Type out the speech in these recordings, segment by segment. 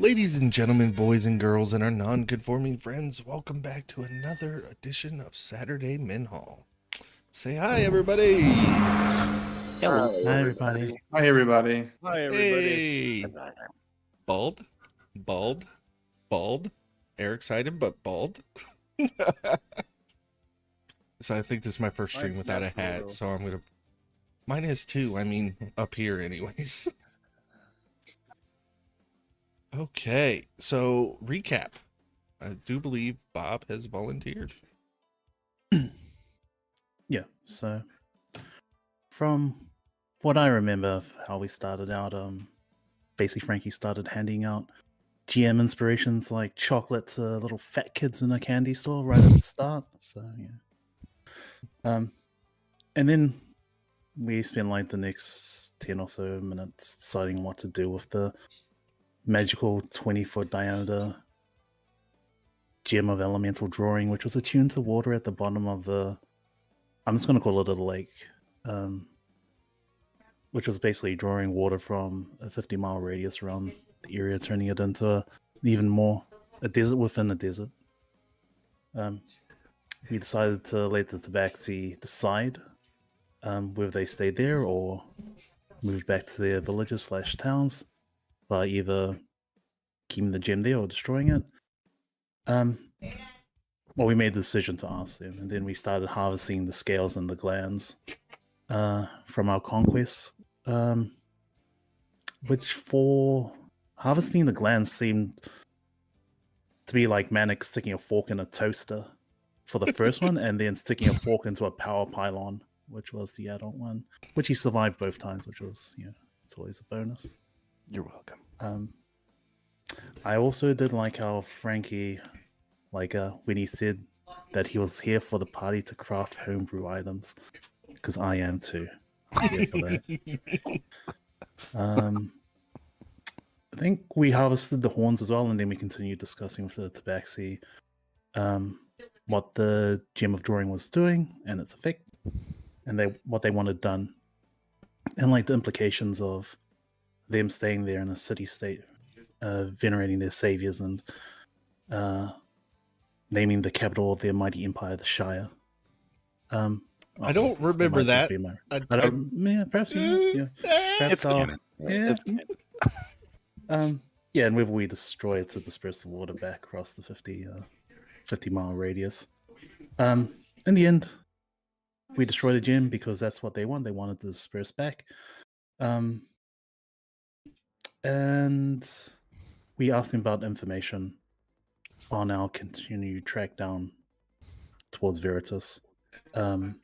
Ladies and gentlemen, boys and girls, and our non-conforming friends, welcome back to another edition of Saturday Minhal. Say hi, everybody. Hello. Hi, everybody. Hi, everybody. Hi, everybody. Hey, bald, bald, bald. Eric's hiding, but bald. So I think this is my first stream Mine's without a natural, hat, though. so I'm gonna. Mine is too. I mean, up here, anyways. Okay, so recap. I do believe Bob has volunteered. Yeah, so from what I remember of how we started out, basically Frankie started handing out GM inspirations like chocolate to little fat kids in a candy store right at the start. So yeah. And then we spent like the next 10 or so minutes deciding what to do with the magical 20-foot diameter gem of elemental drawing, which was attuned to water at the bottom of the, I'm just going to call it a lake, which was basically drawing water from a 50-mile radius around the area, turning it into even more a desert within a desert. We decided to let the Tabaxi decide whether they stayed there or moved back to their villages / towns by either keeping the gem there or destroying it. Well, we made the decision to ask them, and then we started harvesting the scales and the glands from our conquests, which for harvesting the glands seemed to be like Manic sticking a fork in a toaster for the first one, and then sticking a fork into a power pylon, which was the adult one, which he survived both times, which was, it's always a bonus. You're welcome. I also did like how Frankie, when he said that he was here for the party to craft homebrew items, because I am too. I'm here for that. I think we harvested the horns as well, and then we continued discussing with the Tabaxi what the gem of drawing was doing and its effect, and what they wanted done, and like the implications of them staying there in a city state, venerating their saviors and naming the capital of their mighty empire the Shire. I don't remember that. Perhaps It's canon. Yeah, and whether we destroy it to disperse the water back across the 50-mile radius. In the end, we destroyed the gem because that's what they wanted. They wanted to disperse back. And we asked them about information on our continued track down towards Veritas. And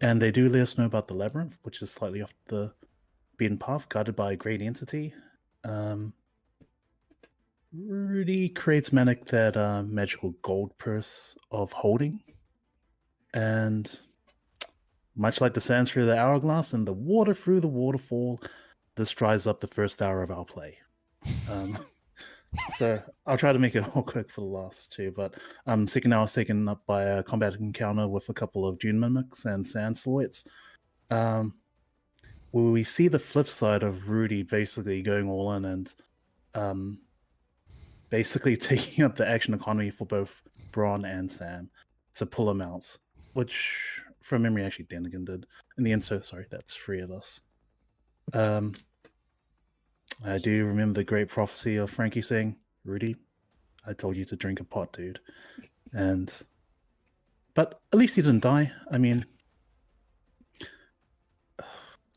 they do let us know about the labyrinth, which is slightly off the beaten path, guided by a great entity. Rudy creates Manic that magical gold purse of holding. And much like the sands through the hourglass and the water through the waterfall, this dries up the first hour of our play. So I'll try to make it more quick for the last two, but second hour is taken up by a combat encounter with a couple of dune mimics and sand silhouettes. Where we see the flip side of Rudy basically going all in and basically taking up the action economy for both Braun and Sam to pull him out, which from memory actually Denigan did. In the end, so sorry, that's three of us. I do remember the great prophecy of Frankie saying, "Rudy, I told you to drink a pot, dude." But at least he didn't die. I mean,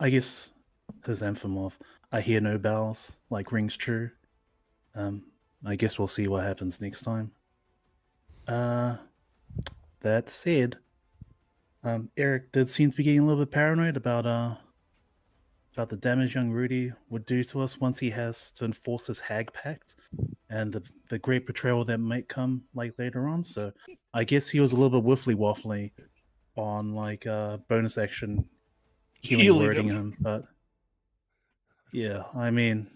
I guess his anthem of "I hear no bells" rings true. I guess we'll see what happens next time. That said, Eric did seem to be getting a little bit paranoid about the damage young Rudy would do to us once he has to enforce his hag pact, and the great betrayal that might come later on. So I guess he was a little bit waffly on bonus action healing wording him. But yeah, I mean,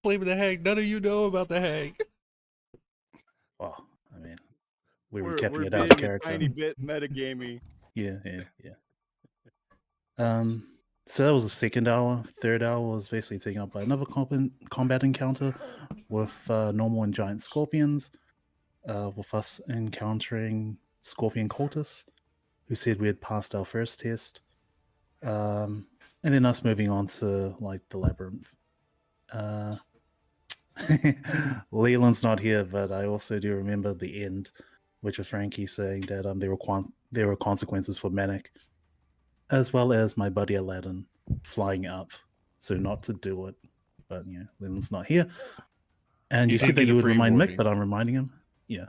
Blaming the hag. None of you know about the hag. Well, I mean, we're capping it out being character. a tiny bit metagamey. Yeah. So that was the second hour. Third hour was basically taken up by another combat encounter with normal and giant scorpions, with us encountering scorpion cultists who said we had passed our first test, and then us moving on to like the labyrinth. Leland's not here, but I also do remember the end, which was Frankie saying that there were consequences for Manic, as well as my buddy Aladdin flying up, so not to do it. But yeah, Leland's not here, and You you did said that get a you would free remind Mick, warning. but I'm reminding him. Yeah,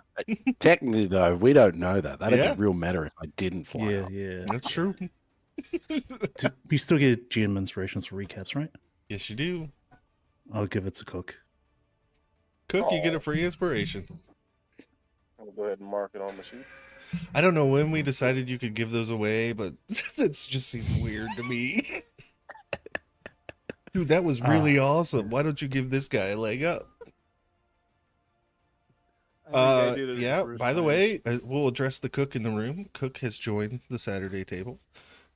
Technically, though, we don't know that. That'd Yeah. be real matter if I didn't fly yeah, up. yeah. That's true. You still get GM inspirations for recaps, right? Yes, you do. I'll give it to Cook. Cook, you get a free inspiration. I'll go ahead and mark it on the sheet. I don't know when we decided you could give those away, but it's just seemed weird to me. Dude, that was really awesome. Why don't you give this guy a leg up? Yeah, by the way, we'll address the cook in the room. Cook has joined the Saturday table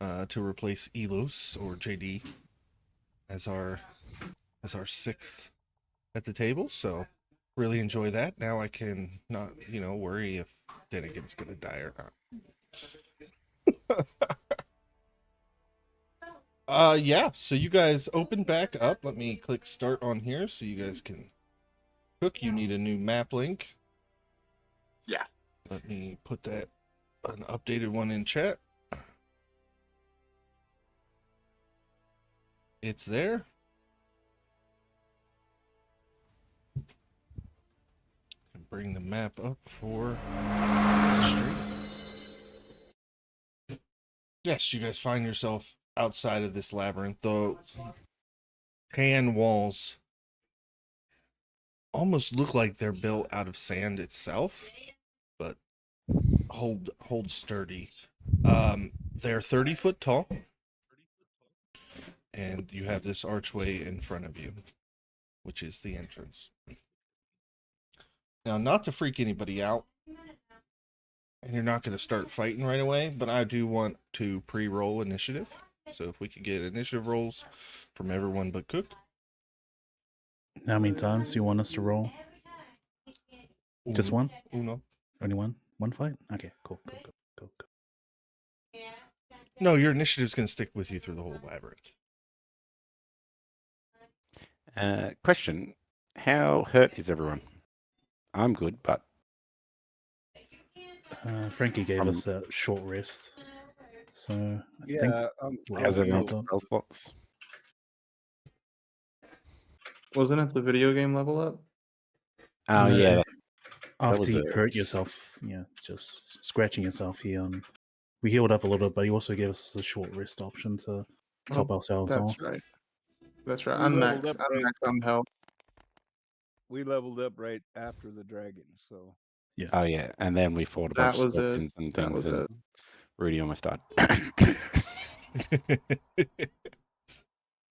to replace Elos or JD as our sixth at the table. So really enjoy that. Now I can not, worry if Dennigan's gonna die or not. Yeah, so you guys open back up. Let me click start on here so you guys can cook. You need a new map link. Yeah. Let me put that an updated one in chat. It's there. And bring the map up for the stream. Yes, you guys find yourself outside of this labyrinth. The tan walls almost look like they're built out of sand itself, but hold sturdy. They're 30 foot tall, and you have this archway in front of you, which is the entrance. Now, not to freak anybody out, and you're not going to start fighting right away, but I do want to pre-roll initiative. So if we could get initiative rolls from everyone but Cook. How many times do you want us to roll? Just one? Uno. Only one? One fight? Okay, cool. No, your initiative's going to stick with you through the whole labyrinth. Question: how hurt is everyone? I'm good, but Frankie gave us a short rest, so I think how's everyone's spell slots? Wasn't it the video game level up? Oh yeah. After you hurt yourself, just scratching yourself here. We healed up a little bit, but he also gave us a short rest option to top ourselves off. That's right. I'm max on health. We leveled up right after the dragon, so. Yeah. Oh yeah, and then we fought a bunch of scorpions and things, and Rudy almost died.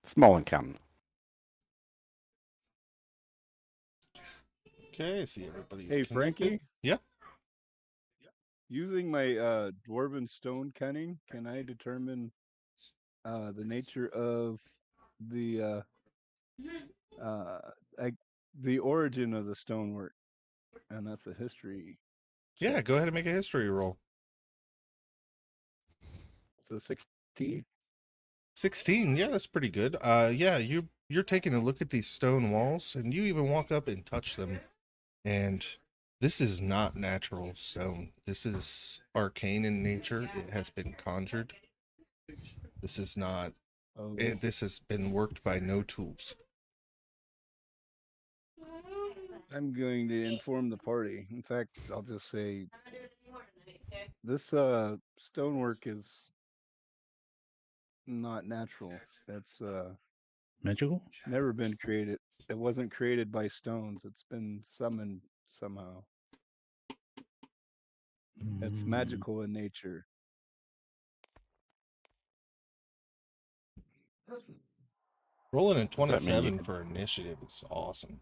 Small encounter. Okay, I see everybody's Hey, connected. Frankie? Yeah? Using my Dwarven Stone Cunning, can I determine the nature of the the origin of the stonework? And that's a history. Yeah, go ahead and make a history roll. So 16. 16, yeah, that's pretty good. Yeah, you're taking a look at these stone walls, and you even walk up and touch them, and this is not natural stone. This is arcane in nature. It has been conjured. This is not. This has been worked by no tools. I'm going to inform the party. In fact, I'll just say this stonework is not natural. It's magical? Never been created. It wasn't created by stones. It's been summoned somehow. It's magical in nature. Rolling a 27 for initiative is awesome.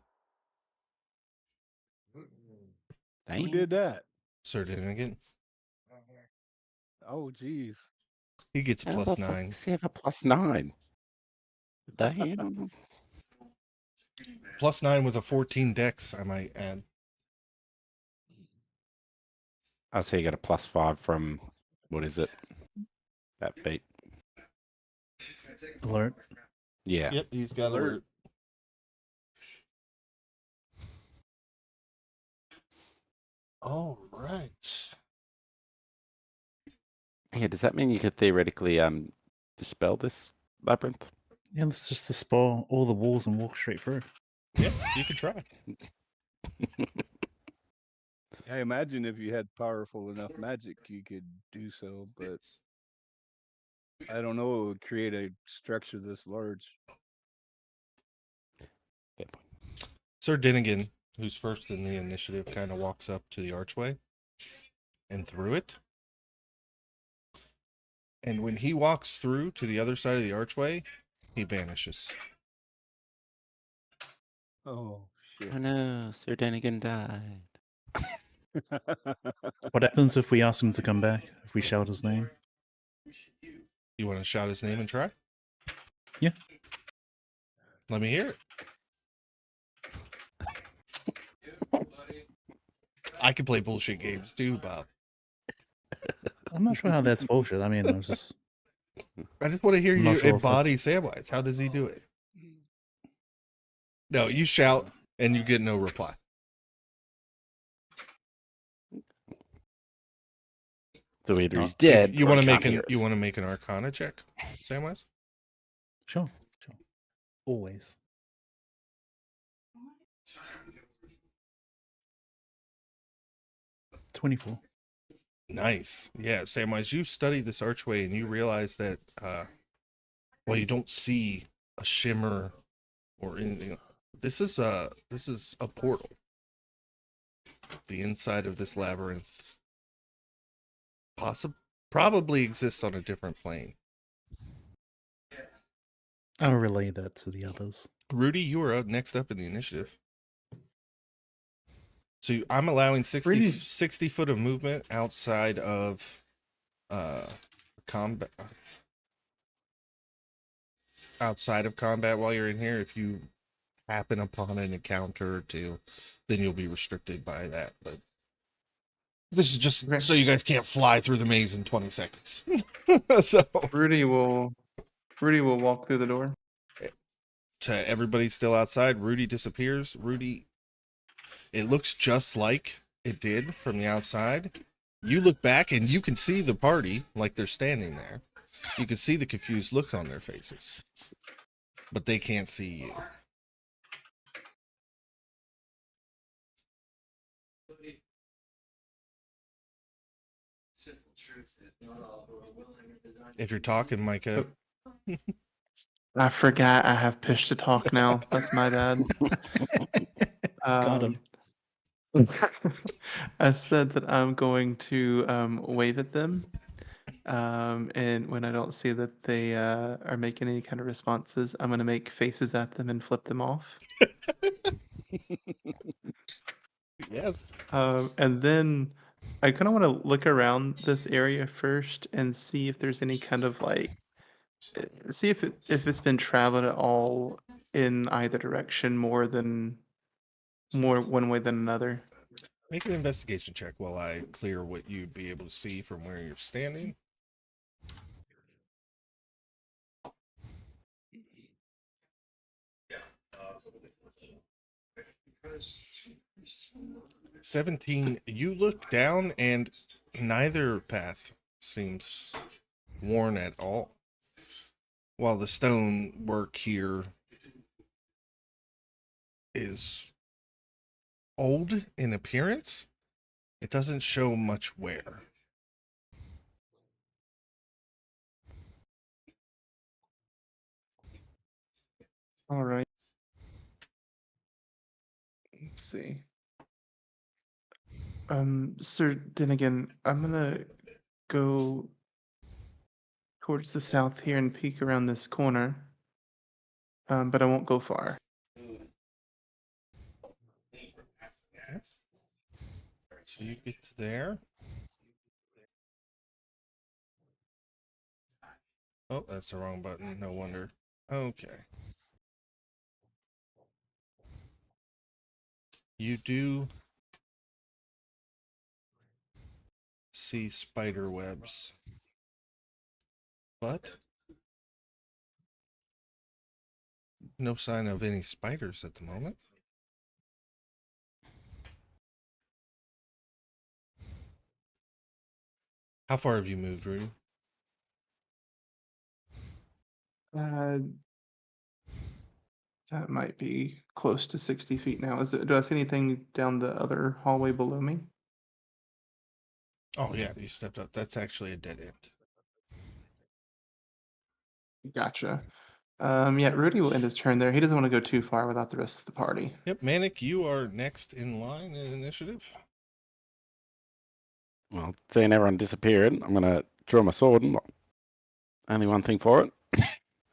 Who did that? Sir Dinnigan. Oh, geez. He gets How plus the fuck 9. does he have a +9? Damn. Plus 9 with a 14 dex, I might add. I see you got a +5 from, what is it? That feat. Alert. Yeah. Yep, he's got Alert. alert. All right. Yeah, does that mean you could theoretically dispel this labyrinth? Yeah, let's just dispel all the walls and walk straight through. Yeah, you could try. I imagine if you had powerful enough magic, you could do so, but I don't know. It would create a structure this large. Fair point. Sir Dinnigan, who's first in the initiative, kind of walks up to the archway and through it. And when he walks through to the other side of the archway, he vanishes. Oh shit! Oh no, Sir Danigan died. What happens if we ask him to come back? If we shout his name? You want to shout his name and try? Yeah. Let me hear it. I can play bullshit games too, Bob. I'm not sure how that's bullshit. I mean, I was just I just want to hear I'm you not sure if embody that's- Samwise. How does he do it? No, you shout and you get no reply. So either he's Oh, dead. You or want to he make can't an hear you us. want to make an Arcana check, Samwise? sure. Always. $24. Nice. Yeah, Samwise, you study this archway and you realize that well, you don't see a shimmer or anything. This is a portal. The inside of this labyrinth probably exists on a different plane. I'll relay that to the others. Rudy, you are up next up in the initiative. So I'm allowing 60 foot of movement outside of combat while you're in here. If you happen upon an encounter or two, then you'll be restricted by that. But this is just Okay. so you guys can't fly through the maze in 20 seconds. So Rudy will walk through the door. to everybody still outside, Rudy disappears. Rudy, it looks just like it did from the outside. You look back and you can see the party like they're standing there. You can see the confused look on their faces, but they can't see you. If you're talking, Micah, I forgot I have push to talk now. That's my bad. Got him. I said that I'm going to wave at them. And when I don't see that they are making any kind of responses, I'm going to make faces at them and flip them off. yes. And then I kind of want to look around this area first and see if there's any kind of see if it's been traveled at all in either direction more one way than another. Make an investigation check while I clear what you'd be able to see from where you're standing. $17. You look down and neither path seems worn at all. While the stone work here is old in appearance, it doesn't show much wear. All right. Let's see. Sir Dinnigan, I'm gonna go towards the south here and peek around this corner. But I won't go far. So you get to there. Oh, that's the wrong button. No wonder. Okay. You do see spider webs, but no sign of any spiders at the moment. How far have you moved, Rudy? Uh, that might be close to 60 feet now. Do I see anything down the other hallway below me? Oh, yeah, you stepped up. That's actually a dead end. Gotcha. Yeah, Rudy will end his turn there. He doesn't want to go too far without the rest of the party. Yep, Manic, you are next in line in initiative. Well, seeing everyone disappeared, I'm gonna draw my sword and only one thing for it,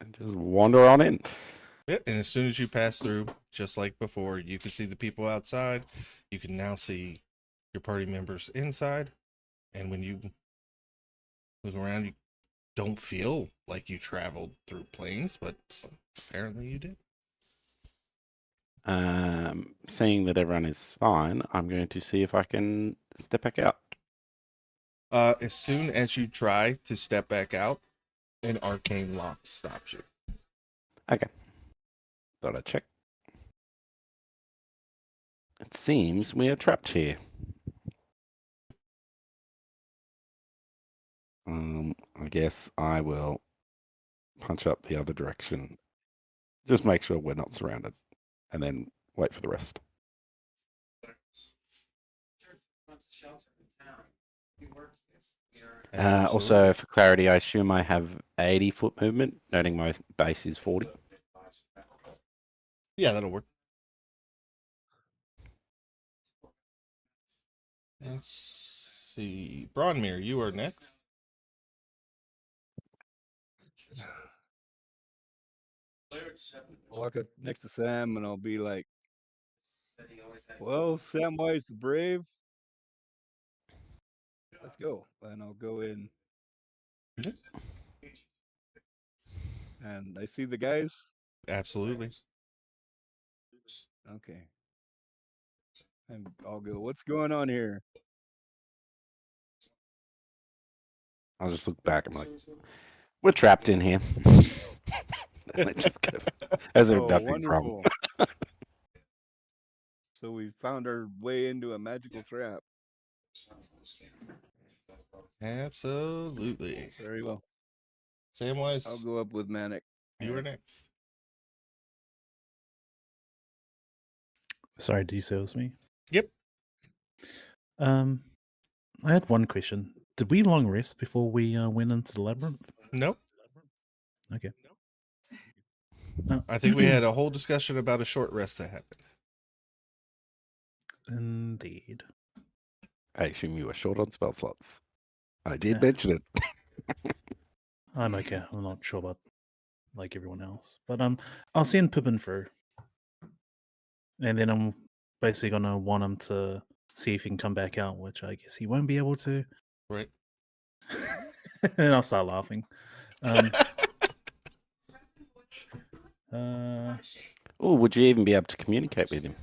and just wander on in. Yep, and as soon as you pass through, just like before, you can see the people outside. You can now see your party members inside. And when you look around, you don't feel like you traveled through planes, but apparently you did. Seeing that everyone is fine, I'm going to see if I can step back out. As soon as you try to step back out, an arcane lock stops you. Okay. Thought I'd check. It seems we are trapped here. I guess I will punch up the other direction. Just make sure we're not surrounded, and then wait for the rest. Also, for clarity, I assume I have 80-foot movement, noting my base is 40. Yeah, that'll work. Let's see. Bronmere, you are next. I'll walk up next to Sam and I'll be like, well, Samwise the Brave. Let's go. And I'll go in. And I see the guys. Absolutely. Okay. And I'll go, what's going on here? I'll just look back. I'm like, we're trapped in here. And I just go, as if Oh, nothing's wrong. wonderful. So we found our way into a magical trap. Absolutely. Very well. Samwise, I'll go up with Manic. you are next. Sorry, did you say it was me? Yep. I had one question. Did we long rest before we went into the labyrinth? Nope. Okay. I think we had a whole discussion about a short rest that happened. Indeed. I assume you were short on spell slots. I did Yeah. mention it. I'm okay. I'm not sure about like everyone else, but I'll send Pippin through, and then I'm basically gonna want him to see if he can come back out, which I guess he won't be able to. Right. And I'll start laughing. Oh, would you even be able to communicate with him?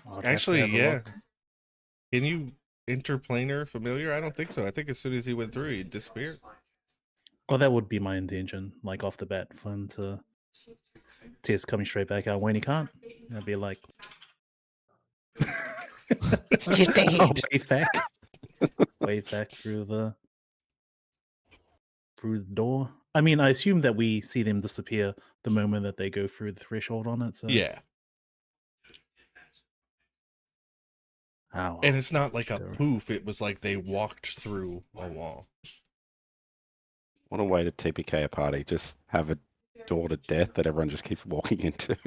I'd have to Actually, have a yeah. look. Can you interplanar familiar? I don't think so. I think as soon as he went through, he disappeared. Well, that would be my intention, like off the bat, for him to test coming straight back out when he can't. I'd be like, You're dead. I'll wave back through the door. I mean, I assume that we see them disappear the moment that they go through the threshold on it. So Yeah. Oh, And it's not like a sure. poof. It was like they walked through a wall. What a way to TPK a party. Just have a door to death that everyone just keeps walking into.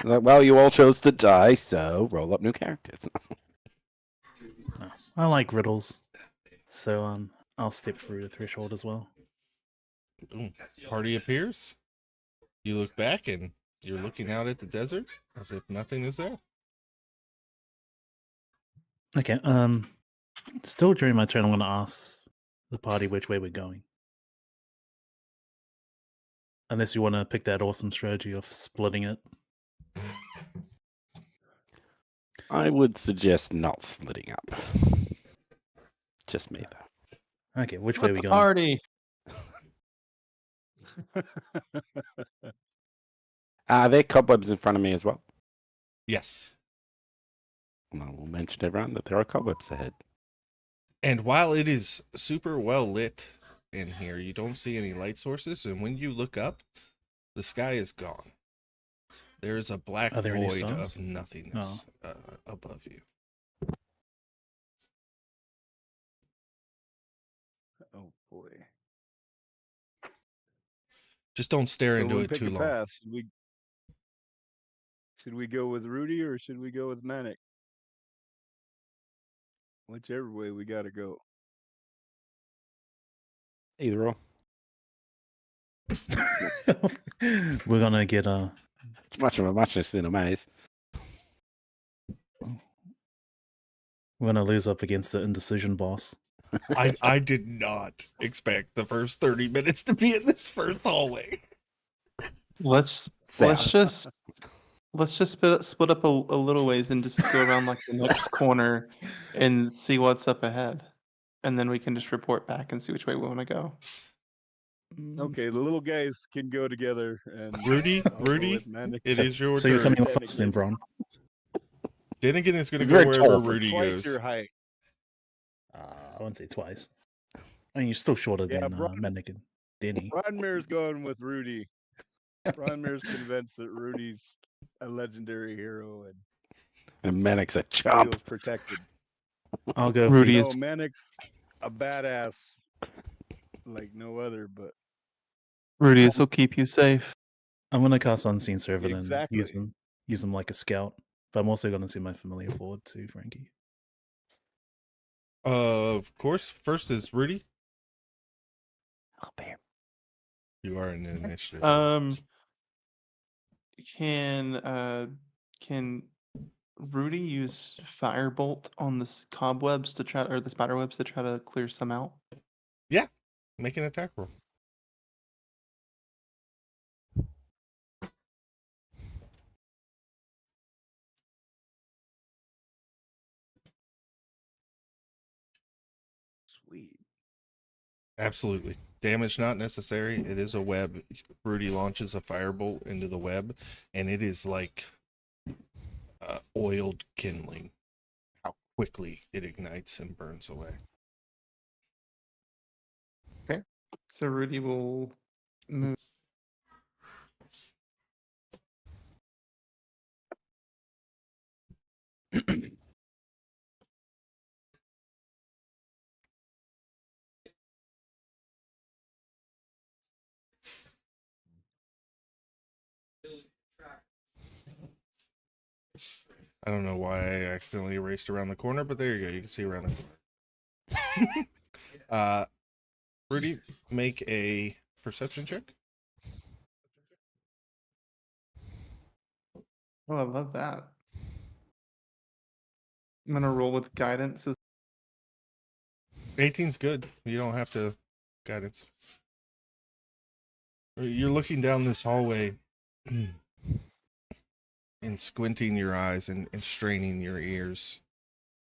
Like, well, you all chose to die, so roll up new characters. No, I like riddles, so I'll step through the threshold as well. Boom. Party appears. You look back and you're looking out at the desert as if nothing is there. Okay. Still during my turn, I'm going to ask the party which way we're going. Unless you want to pick that awesome strategy of splitting it. I would suggest not splitting up. Just me, though. Okay, which way Split are we the going? party. Are there cobwebs in front of me as well? Yes. Well, we'll mention to everyone that there are cobwebs ahead. And while it is super well lit in here, you don't see any light sources. And when you look up, the sky is gone. There is a black Are there any void stars? of nothingness above you. Oh boy. Just don't stare So into when we it pick too a long. path, should we go with Rudy or should we go with Manic? Whichever way we gotta go. Either or. We're gonna get It's much of a muchness in a maze. we're gonna lose up against the indecision boss. I did not expect the first 30 minutes to be in this first hallway. Let's just split up a little ways and just go around like the next corner and see what's up ahead, and then we can just report back and see which way we want to go. Okay, the little guys can go together and Rudy, I'll go Rudy, with Manic. it is your So you're turn. coming off us then, Vron. Dennigan is going to You're go very wherever tall for Rudy Twice goes. your height. I wouldn't say twice. I mean, you're still shorter Yeah, than Brian- Manic and Denny. Ronmir's going with Rudy. Ronmir's convinced that Rudy's a legendary hero and And Manic's a chump. feels protected. I'll go Rudy for is- No, Manic's a badass like no other, but Rudy, this will keep you safe. I'm gonna cast Unseen Servant Exactly. and use him like a scout. But I'm also gonna see my familiar forward too, Frankie. Of course, first is Rudy. Oh, babe. You are in initiative. Can Rudy use Firebolt on the cobwebs to try, or the spider webs to try to clear some out? Make an attack roll. sweet. Absolutely. Damage not necessary. It is a web. Rudy launches a firebolt into the web, and it is like oiled kindling. How quickly it ignites and burns away. So Rudy will move. I don't know why I accidentally erased around the corner, but there you go. You can see around the corner. Rudy, make a perception check. Oh, I love that. I'm gonna roll with guidance. 18's good. You don't have to guidance. You're looking down this hallway and squinting your eyes and straining your ears.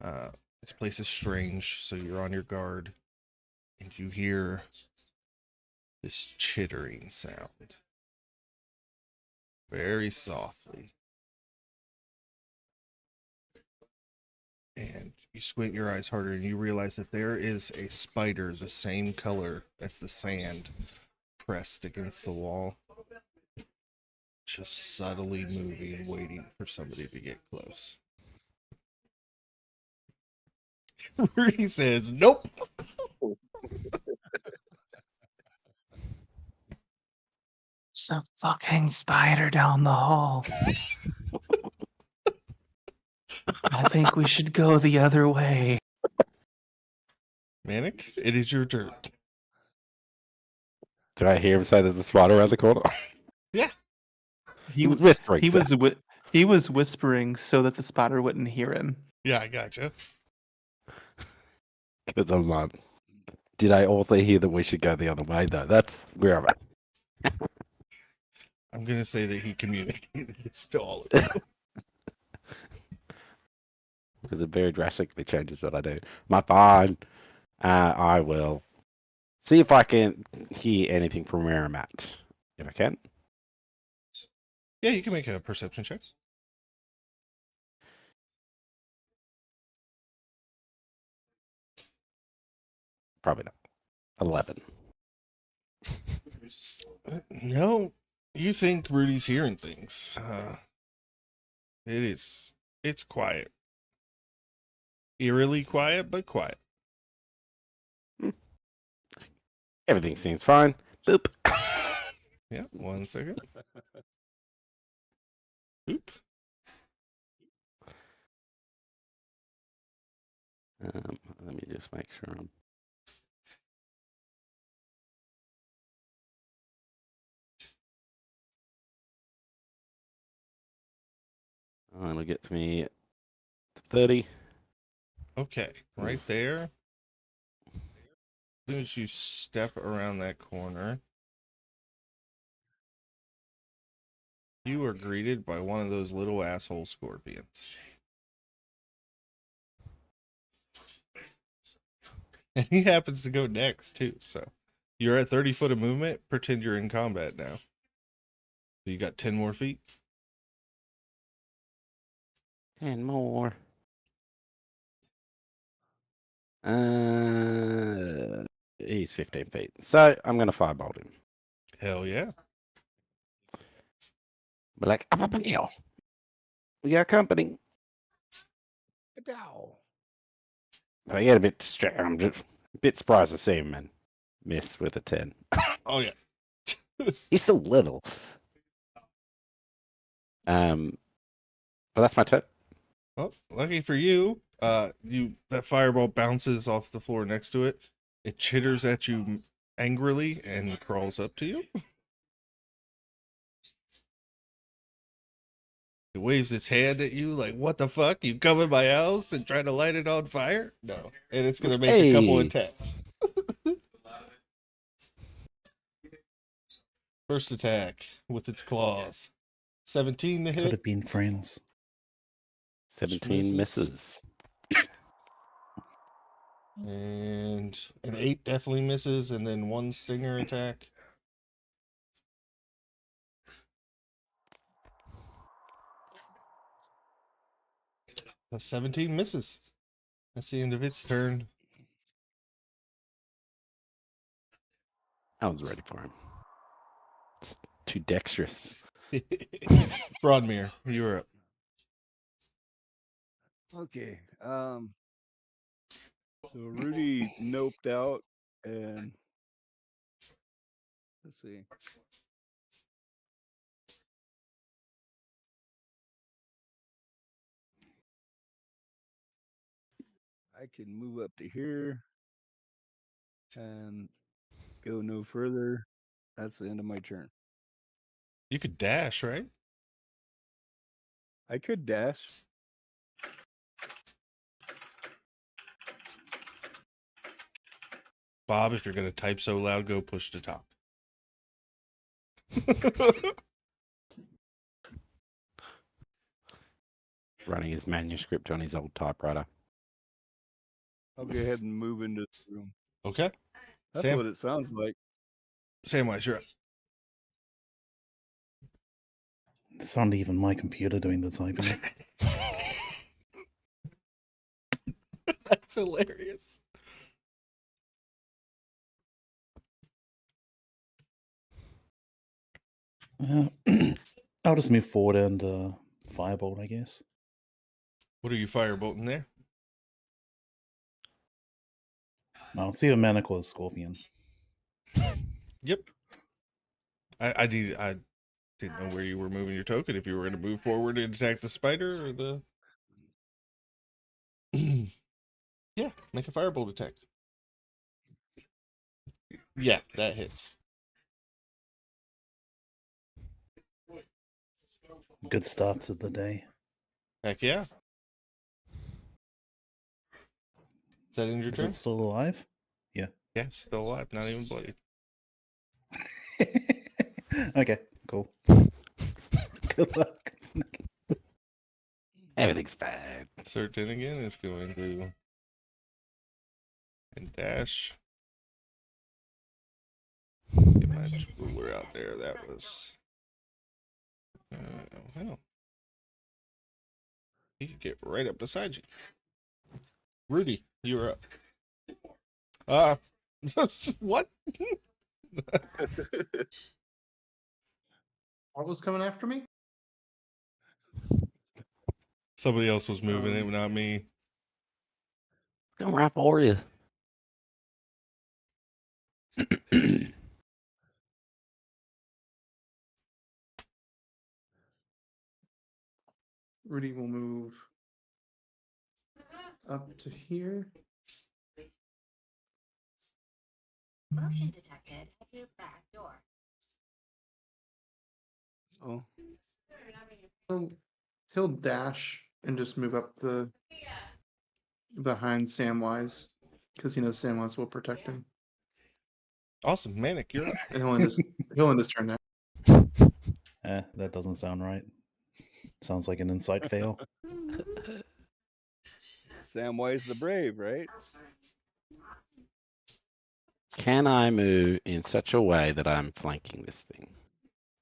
This place is strange, so you're on your guard. And you hear this chittering sound. Very softly. And you squint your eyes harder and you realize that there is a spider the same color as the sand pressed against the wall. Just subtly moving, waiting for somebody to get close. Rudy says, nope. There's a fucking spider down the hall. I think we should go the other way. Manic, it is your turn. Did I hear him say there's a spider around the corner? He was whispering. He was whispering so that the spider wouldn't hear him. Yeah, I gotcha. Because I'm Did I also hear that we should go the other way, though? That's where I'm at. I'm gonna say that he communicated this to all of you. Because it very drastically changes what I do. My fine. I will see if I can hear anything from where I'm at. If I can. Yeah, you can make a perception check. Probably not. 11. No, you think Rudy's hearing things. It's quiet. Eerily quiet, but quiet. Everything seems fine. Boop. Yeah, 1 second. Oop. Let me just make sure I'm. It'll get to me at 30. Okay, right there. As soon as you step around that corner, you are greeted by one of those little asshole scorpions. And he happens to go next, too. So you're at 30 foot of movement. Pretend you're in combat now. So you got 10 more feet. 10 more. He's 15 feet. So I'm going to firebolt him. Hell yeah. Be like, up, here. We got company. Ow. But I get a bit distracted. I'm just a bit surprised to see him and miss with a 10. Oh, yeah. He's so little. But that's my turn. Well, lucky for you, that fireball bounces off the floor next to it. It chitters at you angrily and crawls up to you. It waves its hand at you like, what the fuck? You come in my house and try to light it on fire? No. And it's going to make a couple Hey. attacks. First attack with its claws. 17 to Could hit. have been friends. 17 misses. And an 8 definitely misses, and then 1 stinger attack. A 17 misses. That's the end of its turn. I was ready for him. It's too dexterous. Broadmere, you're up. Okay. So Rudy noped out, and let's see. I can move up to here and go no further. That's the end of my turn. You could dash, right? I could dash. Bob, if you're going to type so loud, go push to talk. Running his manuscript on his old typewriter. I'll go ahead and move into the room. Okay. That's what it sounds like. Samwise, you're up. It's not even my computer doing the typing. That's hilarious. I'll just move forward and firebolt, I guess. What are you firebolting there? No, it's either Manacle or Scorpion. Yep. I didn't know where you were moving your token. If you were going to move forward and attack the spider or the. Yeah, make a firebolt attack. Yeah, that hits. Good start to the day. Heck yeah. Is that in your Is turn? it still alive? Yeah. Yeah, still alive, not even bloody. Okay, cool. Good luck. Everything's fine. Sir Dinnigan is going to and dash. Get my ruler out there. That was. Well, he could get right up beside you. Rudy, you're up. What? What was coming after me? Somebody else was moving it, not me. Come right for you. Rudy will move up to here. Motion detected at your back door. Oh, He'll dash and just move up the behind Samwise because he knows Samwise will protect him. Awesome, Manic, you're up. And he'll end his turn there. That doesn't sound right. Sounds like an insight fail. Samwise the Brave, right? Can I move in such a way that I'm flanking this thing?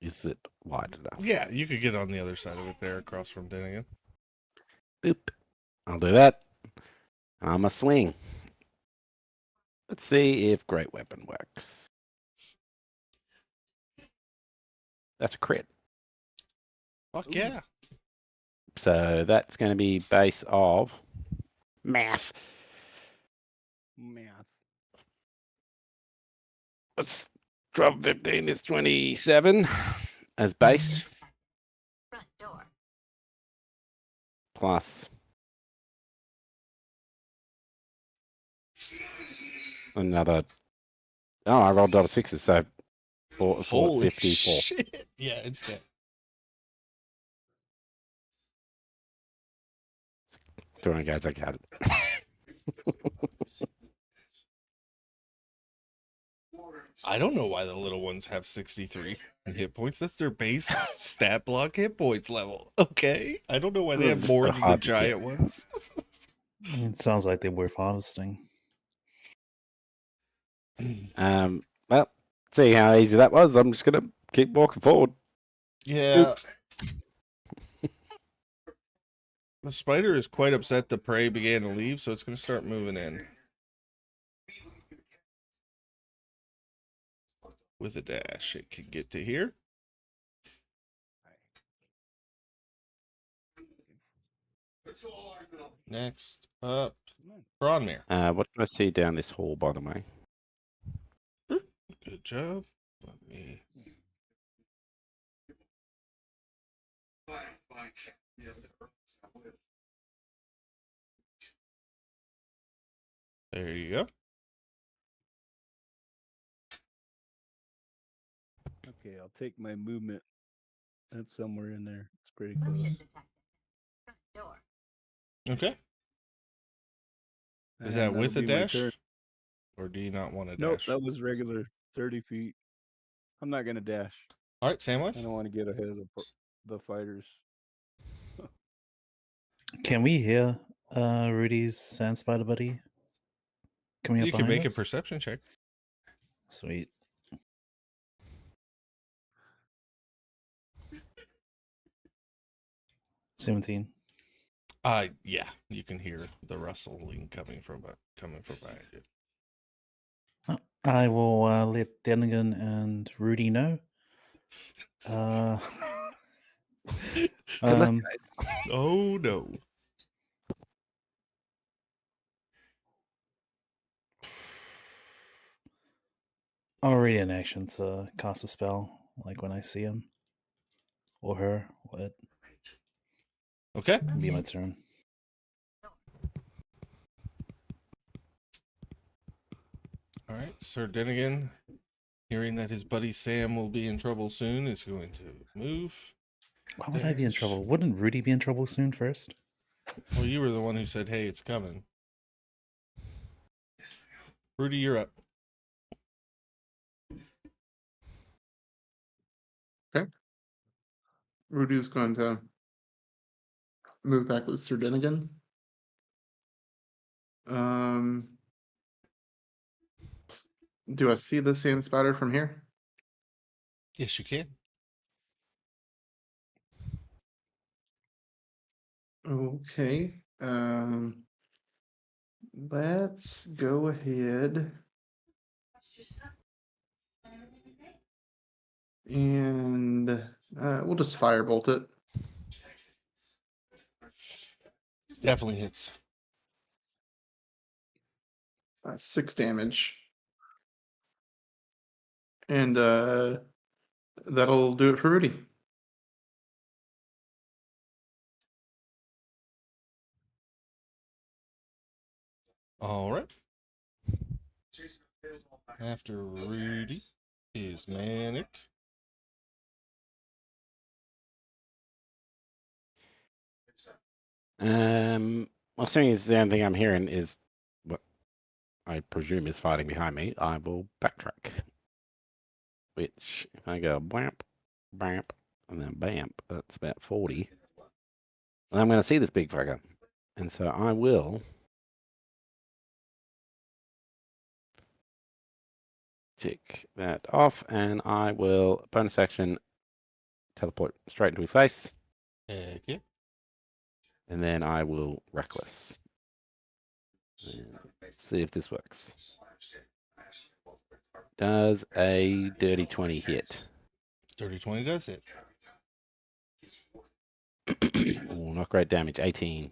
Is it wide enough? Yeah, you could get on the other side of it there, across from Dinnigan. Boop. I'll do that. I'm a swing. Let's see if Great Weapon works. That's a crit. Fuck yeah. So that's going to be base of math. Math. What's 12, 15 is 27 as base. Front door. Plus another. Oh, I rolled double sixes, so four, Holy 54. shit. Yeah, it's that. Doing guys, I got it. I don't know why the little ones have 63 hit points. That's their base stat block hit points level. Okay. I don't know why they have Just more a than the hard giant ones. It sounds like they're worth harvesting. Well, see how easy that was. I'm just gonna keep walking forward. Yeah. The spider is quite upset the prey began to leave, so it's going to start moving in. With a dash, it can get to here. Next up, Bronmere. What do I see down this hall, by the way? Good job. Let me. There you go. Okay, I'll take my movement. That's somewhere in there. It's pretty close. Motion detected. Front door. Okay. Is And that that'll with a be my dash? turn. Or do you not want to Nope, dash? that was regular 30 feet. I'm not going to dash. All right, I Samwise. don't want to get ahead of the fighters. Can we hear Rudy's sand spider buddy coming up You can behind make a us? perception check. Sweet. $17. Yeah, you can hear the rustling coming from behind you. I will let Denigan and Rudy know. Good luck, Um, guys. Oh no. I'll read an action to cast a spell, like when I see him or her. Or it. Okay. It'll be my turn. All right, Sir Denigan, hearing that his buddy Sam will be in trouble soon, is going to move. Why would I be in Dash. trouble? Wouldn't Rudy be in trouble soon first? Well, you were the one who said, "Hey, it's coming." Rudy, you're up. Rudy's going to move back with Sir Den again. Do I see the sand spider from here? Yes, you can. Okay. Let's go ahead and we'll just firebolt it. Definitely hits. 6 damage. And that'll do it for Rudy. All right. After Rudy is Manic. Well, seeing as the only thing I'm hearing is what I presume is fighting behind me, I will backtrack. Which, if I go bamp, bamp, and then bamp, that's about 40. And I'm going to see this big fucker. And so I will tick that off, and I will bonus action teleport straight into his face, Heck yeah. and then I will reckless. And see if this works. Does a dirty 20 hit? Dirty 20 does hit. Oh, not great damage. 18.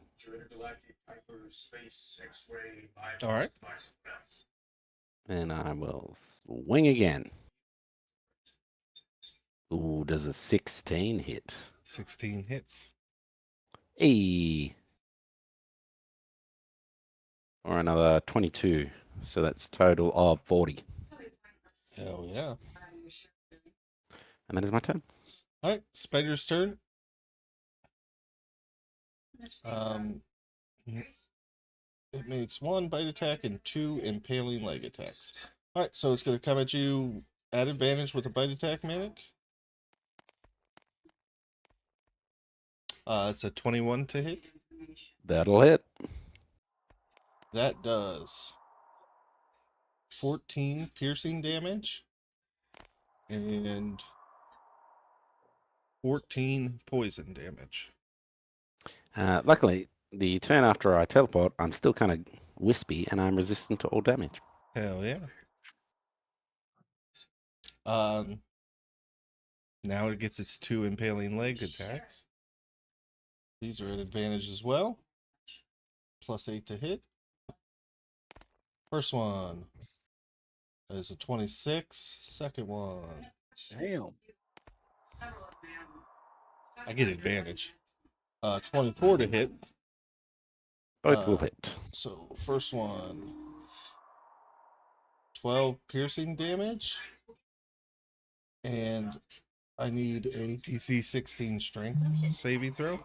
All right. And I will swing again. Ooh, does a 16 hit? 16 hits. E. Or another 22. So that's total of 40. Hell yeah. And that is my turn. All right. Spider's turn. It makes 1 bite attack and 2 impaling leg attacks. All right. So it's going to come at you at advantage with a bite attack, Manic. It's a 21 to hit. That'll hit. That does 14 piercing damage and 14 poison damage. Luckily, the turn after I teleport, I'm still kind of wispy and I'm resistant to all damage. Hell yeah. Now it gets its 2 impaling leg attacks. These are at advantage as well. +8 to hit. First one is a 26. Second one. Damn. I get advantage. 24 to hit. Both will hit. So first one, 12 piercing damage. And I need a DC 16 strength saving throw.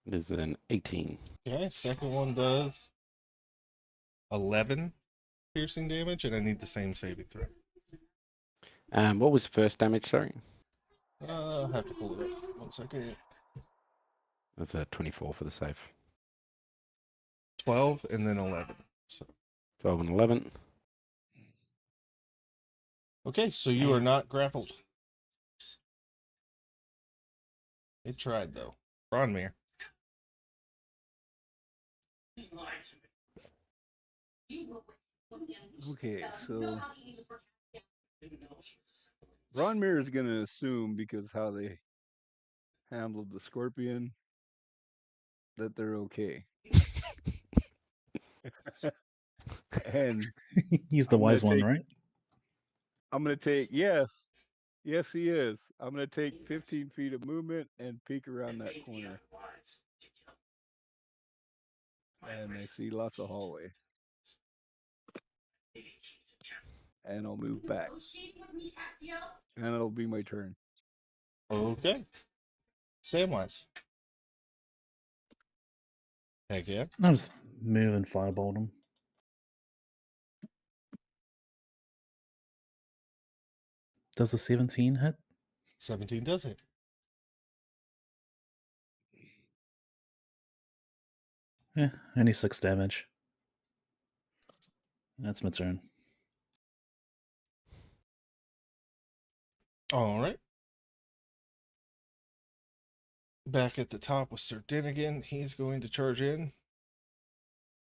It is an 18. Okay, second one does 11 piercing damage, and I need the same saving throw. What was first damage, sorry? I'll have to pull it up. 1 second. That's a 24 for the save. 12 and then 11. So 12 and 11. okay, so you are not grappled. It tried though. Bronmere. Okay, so Ronmir is going to assume, because how they handled the scorpion, that they're okay. And He's the I'm gonna wise one, take- right? I'm going to take, yes, he is. I'm going to take 15 feet of movement and peek around that corner. And I see lots of hallway. And I'll move back. And it'll be my turn. Okay. Samwise. Heck yeah. I'll just move and firebolt him. Does a 17 hit? 17 does hit. Only 6 damage. That's my turn. All right. Back at the top with Sir Din again. He's going to charge in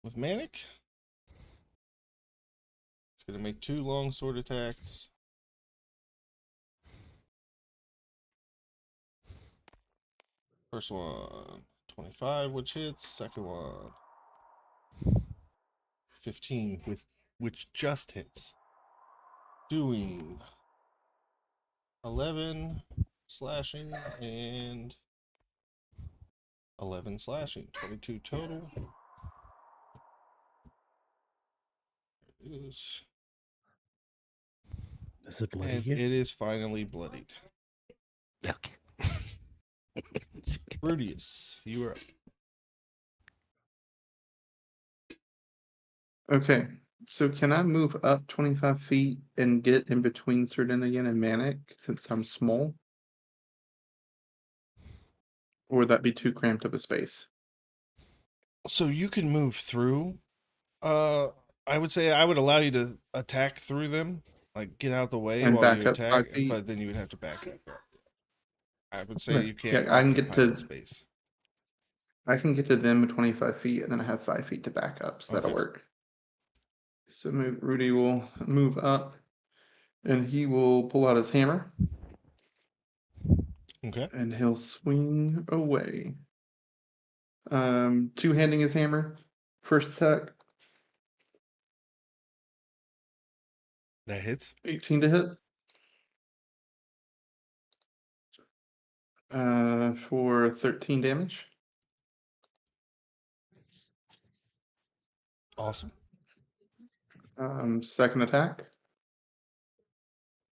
with Manic. He's going to make 2 long sword attacks. First one, 25, which hits. Second one, 15, which just hits. Doing 11 slashing and 11 slashing. 22 total. There it is. Is it bloody And here? it is finally bloodied. Okay. Rudius, you are up. Okay, so can I move up 25 feet and get in between Sardin again and Manic since I'm small? Or would that be too cramped of a space? So you can move through. I would say I would allow you to attack through them, like get out the way And while back you up 5 attack, feet? but then you would have to back up. I would say Okay, you can't yeah, I can get occupy the to space. I can get to them at 25 feet, and then I have 5 feet to back up, so that'll Okay. work. So Rudy will move up, and he will pull out his hammer, Okay. and he'll swing away. Two-handing his hammer. First attack, That hits. 18 to hit. For 13 damage. Awesome. Second attack,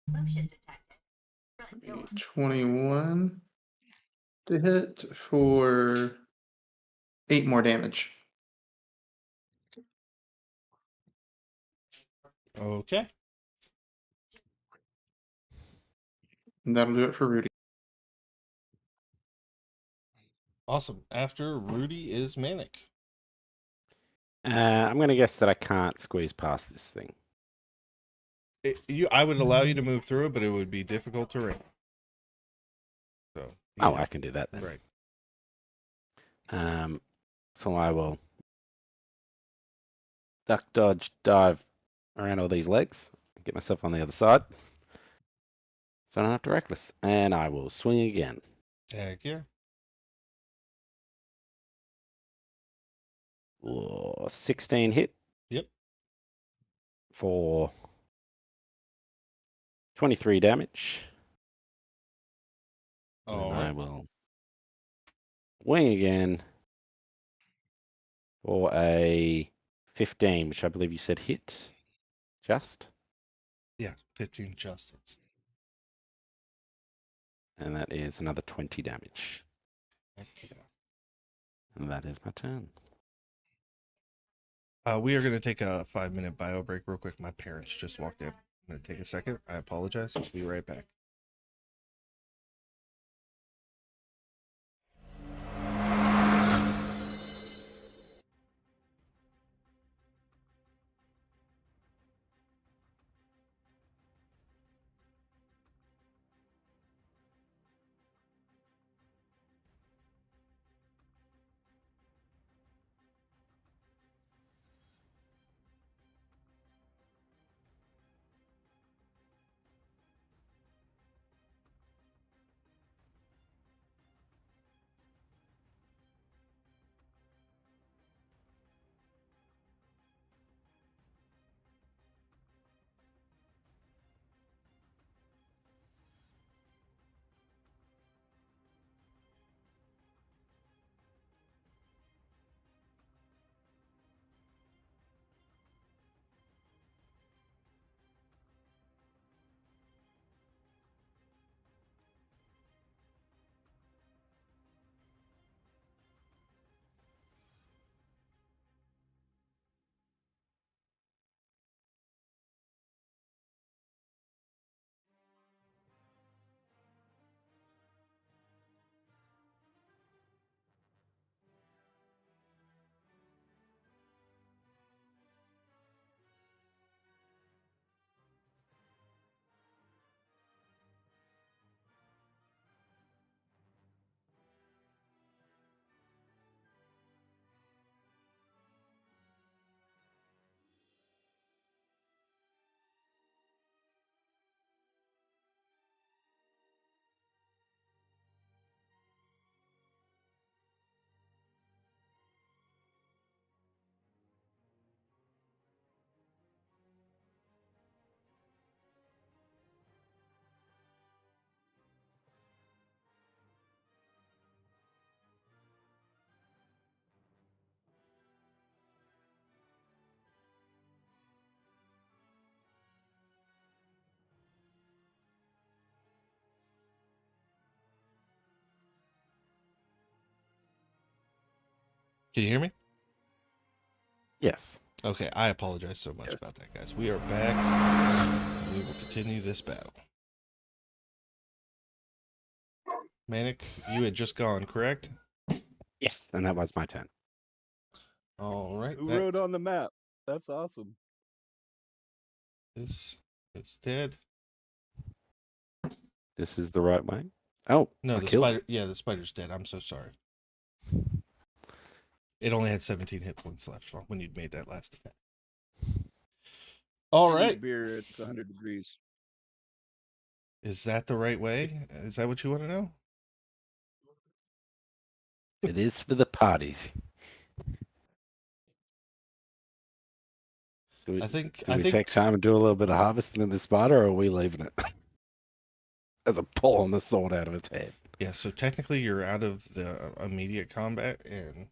Motion detected. Front door. 21 to hit for 8 more damage. Okay. And that'll do it for Rudy. Awesome. After Rudy is Manic. I'm going to guess that I can't squeeze past this thing. I would allow you to move through it, but it would be difficult terrain. So. Oh, I can do that then. Right. So I will duck, dodge, dive around all these legs, get myself on the other side, so I don't have to reckless. And I will swing again. Heck yeah. Oh, 16 hit. Yep. For 23 damage. All And I right. will wing again for a 15, which I believe you said hit. Just. Yeah. 15 just hits. And that is another 20 damage. Heck yeah. And that is my turn. We are going to take a 5-minute bio break real quick. My parents just walked in. I'm going to take a second. I apologize. I'll be right back. Can you hear me? Yes. Okay, I apologize so much Yes. about that, guys. We are back. And we will continue this battle. Manic, you had just gone, correct? Yes. And that was my turn. All right. Who wrote on the map? That's awesome. This it's dead. This is the right way. Oh, No, I the killed spider. Yeah, the spider's dead. I'm so sorry. It only had 17 hit points left when you'd made that last attack. All I need right. beer. It's 100 degrees. Is that the right way? Is that what you want to know? it. It is for the parties. Do I think we take time and do a little bit of harvesting in the spider, or are we leaving it? As a pulling the sword out of its head. Yeah, so technically you're out of the immediate combat and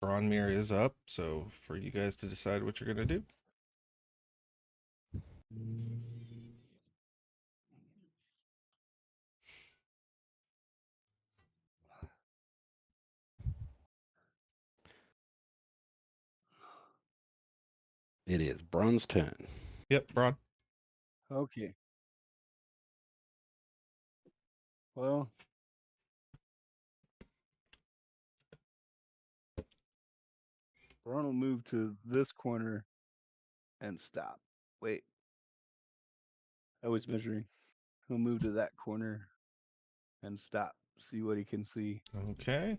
Bronmere is up, so for you guys to decide what you're going to do. It is Bron's turn. Yep, Bron. Okay. Well, Ron will move to this corner and stop. Wait. I was measuring. He'll move to that corner and stop. See what he can see. Okay.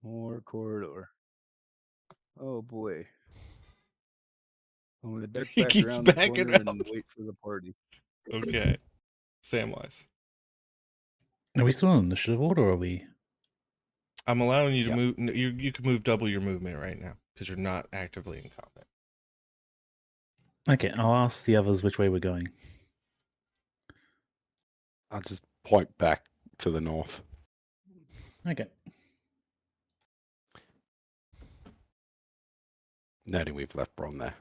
More corridor. Oh boy. I'm gonna duck He back keeps around the backing corner and up. wait for the party. Okay. Samwise. Are we still in initiative order, or are we? I'm allowing you to Yeah. move. You can move double your movement right now because you're not actively in combat. Okay, I'll ask the others which way we're going. I'll just point back to the north. Okay. Noting we've left Bron there.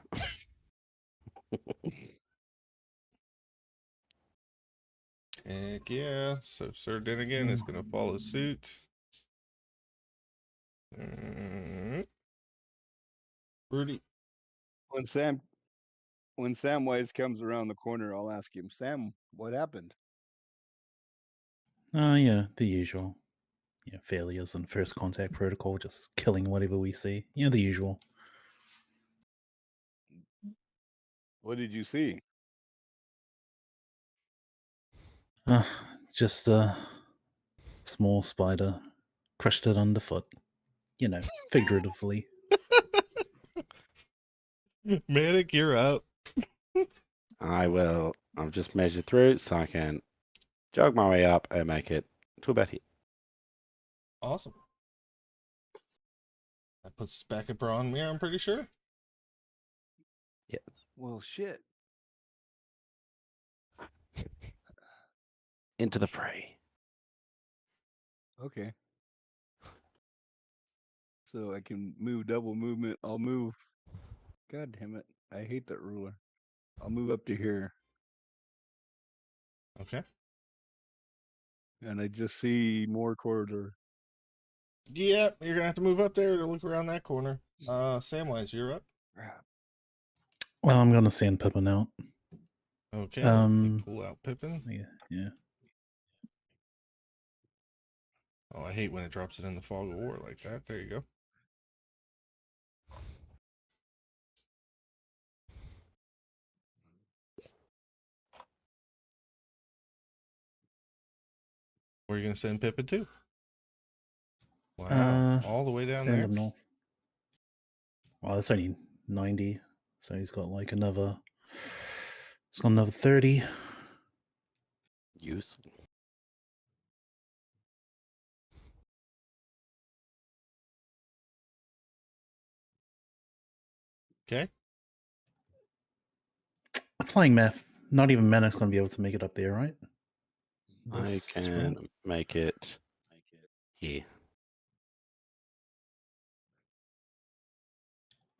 Heck yeah. So Sir Den again is going to follow suit. Rudy. When Samwise comes around the corner, I'll ask him, Sam, what happened? Oh, yeah, the usual. Yeah, failures and first contact protocol, just killing whatever we see. Yeah, the usual. What did you see? Uh, just a small spider crushed it underfoot. You know, figuratively. Manic, you're up. I'll just measure through so I can jog my way up and make it to about here. Awesome. That puts us back at Bronmere, I'm pretty sure. Yes. Well, shit. Into the fray. Okay. So I can move double movement. I'll move. God damn it. I hate that ruler. I'll move up to here. Okay. And I just see more corridor. Yep, you're gonna have to move up there to look around that corner. Samwise, you're up. Crap. Well, I'm gonna send Pippin out. Okay, let me Um, pull out Pippin. Yeah. Oh, I hate when it drops it in the fog of war like that. There you go. Where are you gonna send Pippin to? Wow, all the way down Send there. him north. Well, it's only 90, so he's got like another. He's got another 30. Use. Okay. Applying math, not even Manic's gonna be able to make it up there, right? I This can round? make it here.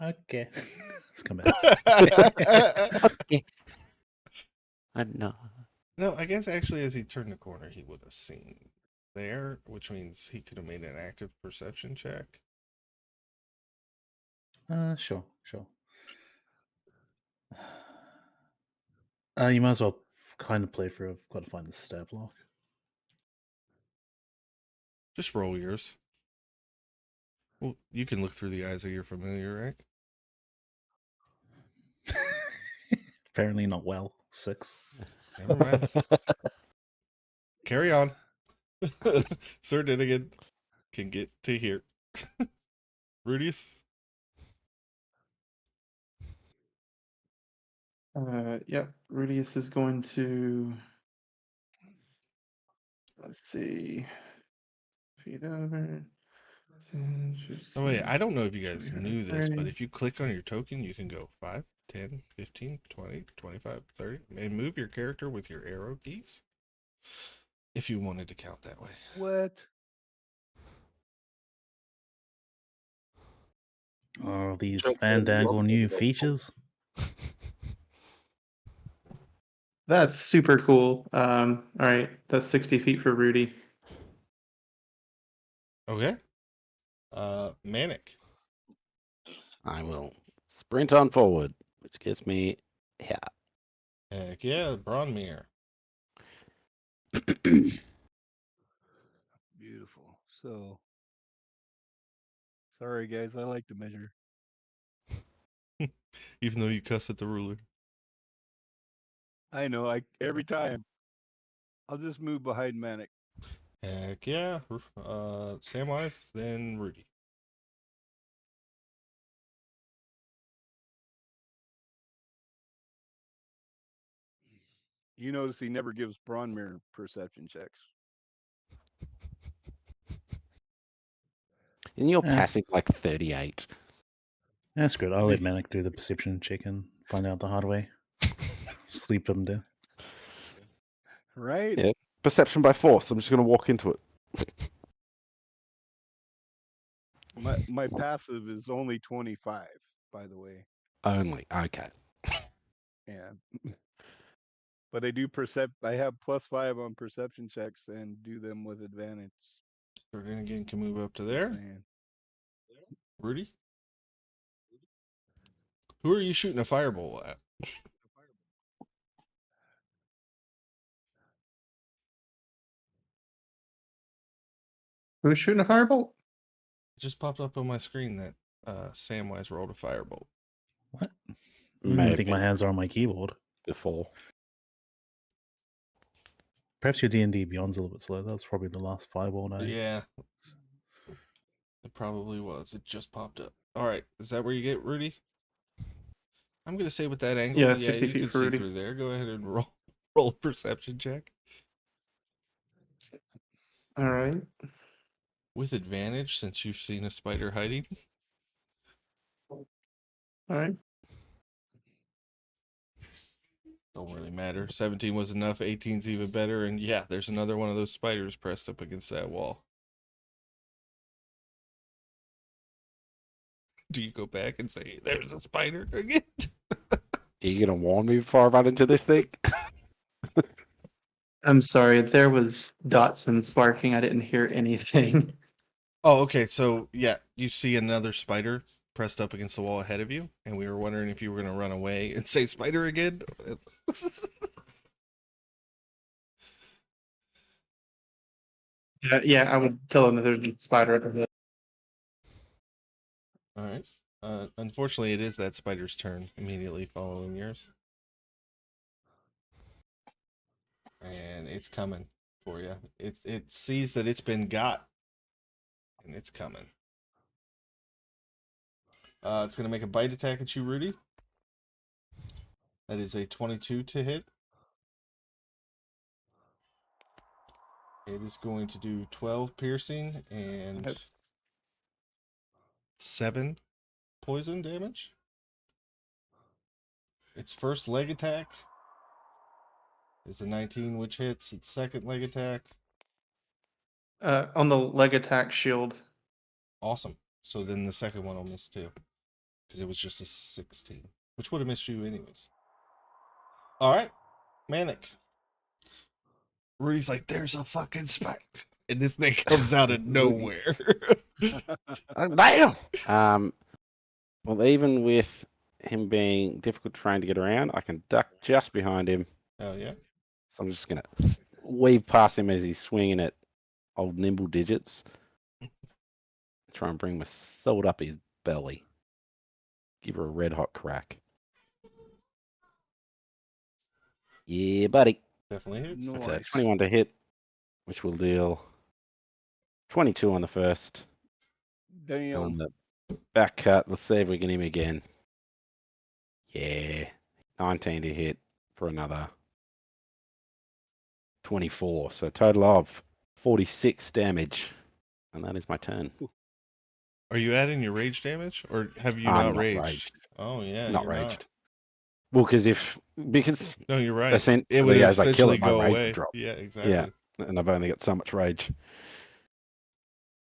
Okay. Let's come back. Okay. I know. No, I guess actually as he turned the corner, he would have seen there, which means he could have made an active perception check. Sure. You might as well kind of play through. I've got to find the stat block. Just roll yours. Well, you can look through the eyes of your familiar, right? Apparently not well. 6. Never mind. Carry on. Sir Dinnigan can get to here. Rudius? Yeah, Rudius is going to. Let's see. Feet over. 10, Oh, wait, 15, I don't know if you guys 20, knew this, but 30. if you click on your token, you can go 5, 10, 15, 20, 25, 30, and move your character with your arrow keys. If you wanted to count that way. What? Oh, these Just fandangle new features. That's super cool. All right, that's 60 feet for Rudy. Okay. Manic. I will sprint on forward, which gets me here. Heck yeah, Bronmere. Beautiful. So, sorry guys, I like to measure. Even though you cuss at the ruler. I know. Every time. I'll just move behind Manic. Heck yeah. Samwise, then Rudy. You notice he never gives Bronmere perception checks. And you're Eh. passing like 38. That's good. I'll let Manic do the perception check and find out the hard way. Sleep him down. Right? Yeah. Perception by force. I'm just going to walk into it. My passive is only 25, by the way. Only. Okay. Yeah. But I do I have +5 on perception checks and do them with advantage. Sir Dinnigan can move up to Just there. saying. Rudy? Who are you shooting a fireball at? Who's shooting a firebolt? It just popped up on my screen that Samwise rolled a firebolt. What? I May don't think my hands are on my keyboard. before. Perhaps your D&D Beyond's a little bit slow. That was probably the last fireball I... Yeah, it probably was. It just popped up. All right, is that where you get Rudy? I'm gonna say with that angle, Yeah, yeah, 60 you feet can for see Rudy. through there. Go ahead and roll a perception check All right. with advantage since you've seen a spider hiding. All right. Don't really matter. 17 was enough. 18's even better. And yeah, there's another one of those spiders pressed up against that wall. Do you go back and say, "There's a spider again"? Are you going to warn me before I run into this thing? I'm sorry, there was dots and sparking. I didn't hear anything. Oh, okay. So yeah, you see another spider pressed up against the wall ahead of you, and we were wondering if you were going to run away and say "spider" again. Yeah, I would tell him that there's a spider up ahead. All right. Unfortunately, it is that spider's turn immediately following yours, and it's coming for you. It sees that it's been got, and it's coming. It's going to make a bite attack at you, Rudy. That is a 22 to hit. It is going to do 12 piercing and That's 7 poison damage. Its first leg attack is a 19, which hits. Its second leg attack. on the leg attack shield. Awesome. So then the second one will miss too, because it was just a 16, which would have missed you anyways. All right, Manic. Rudy's like, "There's a fucking spike," and this thing comes out of Rudy. nowhere. Damn. Well, even with him being difficult terrain to get around, I can duck just behind him. Oh yeah. So I'm just gonna weave past him as he's swinging at old nimble digits. Try and bring my sword up his belly. Give her a red hot crack. Yeah, buddy. Definitely hits. That's a Nice. 21 to hit, which will deal 22 on the first. On Damn. the back cut, let's see if we can hit him again. Yeah, 19 to hit for another 24. So total of 46 damage. And that is my turn. Are you adding your rage damage, or have you I'm not not raged? raged. Oh yeah, Not you're raged. Well, because No, you're right. It essentially would as I kill essentially it, my go rage would away. drop. Yeah, exactly. Yeah, and I've only got so much rage.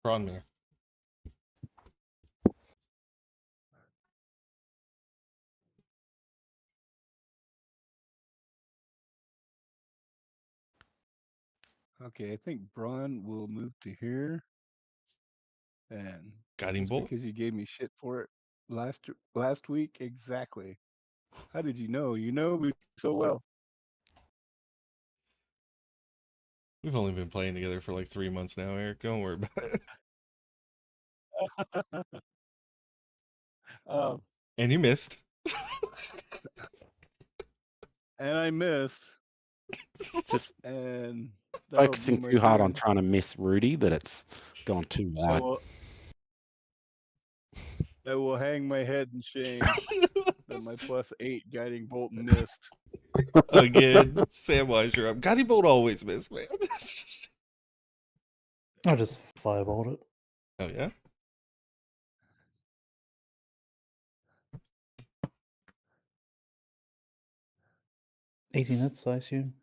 Cronmere. Okay, I think Braun will move to here. And Guiding just bolt. because you gave me shit for it last week, exactly. How did you know? You know me so well. We've only been playing together for like 3 months now, Eric. Don't worry about it. Um, And you missed. and I missed, Just and that'll be focusing my too hard on turn. trying to miss Rudy that it's gone too I wide. will, I will hang my head in shame that my +8 guiding bolt missed. Again, Samwise, you're up. Guiding bolt always miss, man. I'll just firebolt it. Oh yeah. $18 hits, I assume.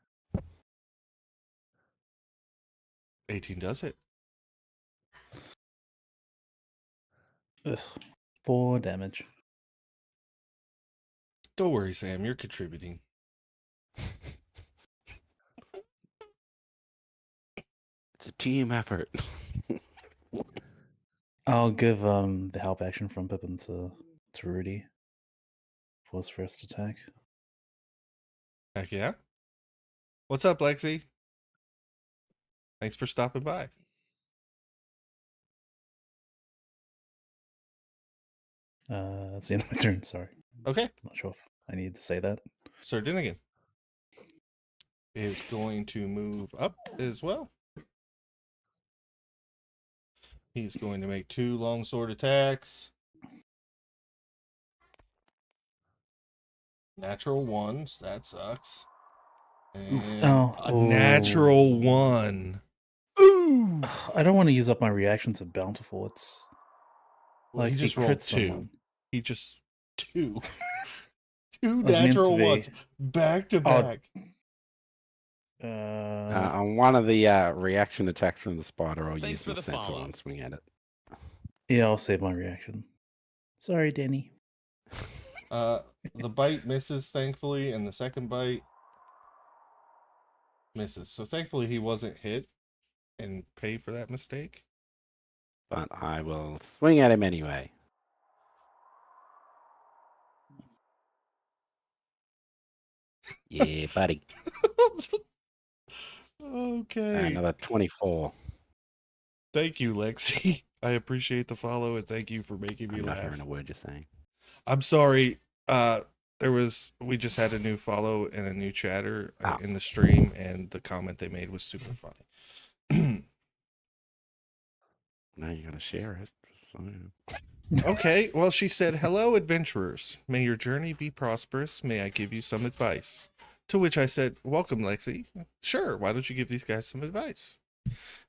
18 does it. Ugh. 4 damage. Don't worry, Sam. You're contributing. It's a team effort. I'll give the help action from Pippin to Rudy for his first attack. Heck yeah. What's up, Lexi? Thanks for stopping by. That's the end of my turn, sorry. Okay. I'm not sure if I need to say that. Sir Dinnigan is going to move up as well. He's going to make 2 longsword attacks. Natural ones. That sucks. And a natural 1. Ooh! I don't want to use up my reaction to Bountiful. It's Well, like he just crits rolled 2. someone. He just 2. 2 was meant to natural be. ones back to Oh, back. On one of the reaction attacks from the spider, I'll Thanks use for my the sentinel follow. and swing at it. yeah, I'll save my reaction. Sorry, Danny. The bite misses, thankfully, and the second bite misses. So thankfully he wasn't hit and pay for that mistake. But I will swing at him anyway. Yeah, buddy. Okay. Another 24. Thank you, Lexi. I appreciate the follow and thank you for making me I'm not laugh. hearing a word you're saying. I'm sorry. We just had a new follow and a new chatter in the stream, and the comment they made was super funny. Now you gotta share it. So, Okay, well, she said, "Hello, adventurers. May your journey be prosperous. May I give you some advice?" To which I said, "Welcome, Lexi. Sure, why don't you give these guys some advice?"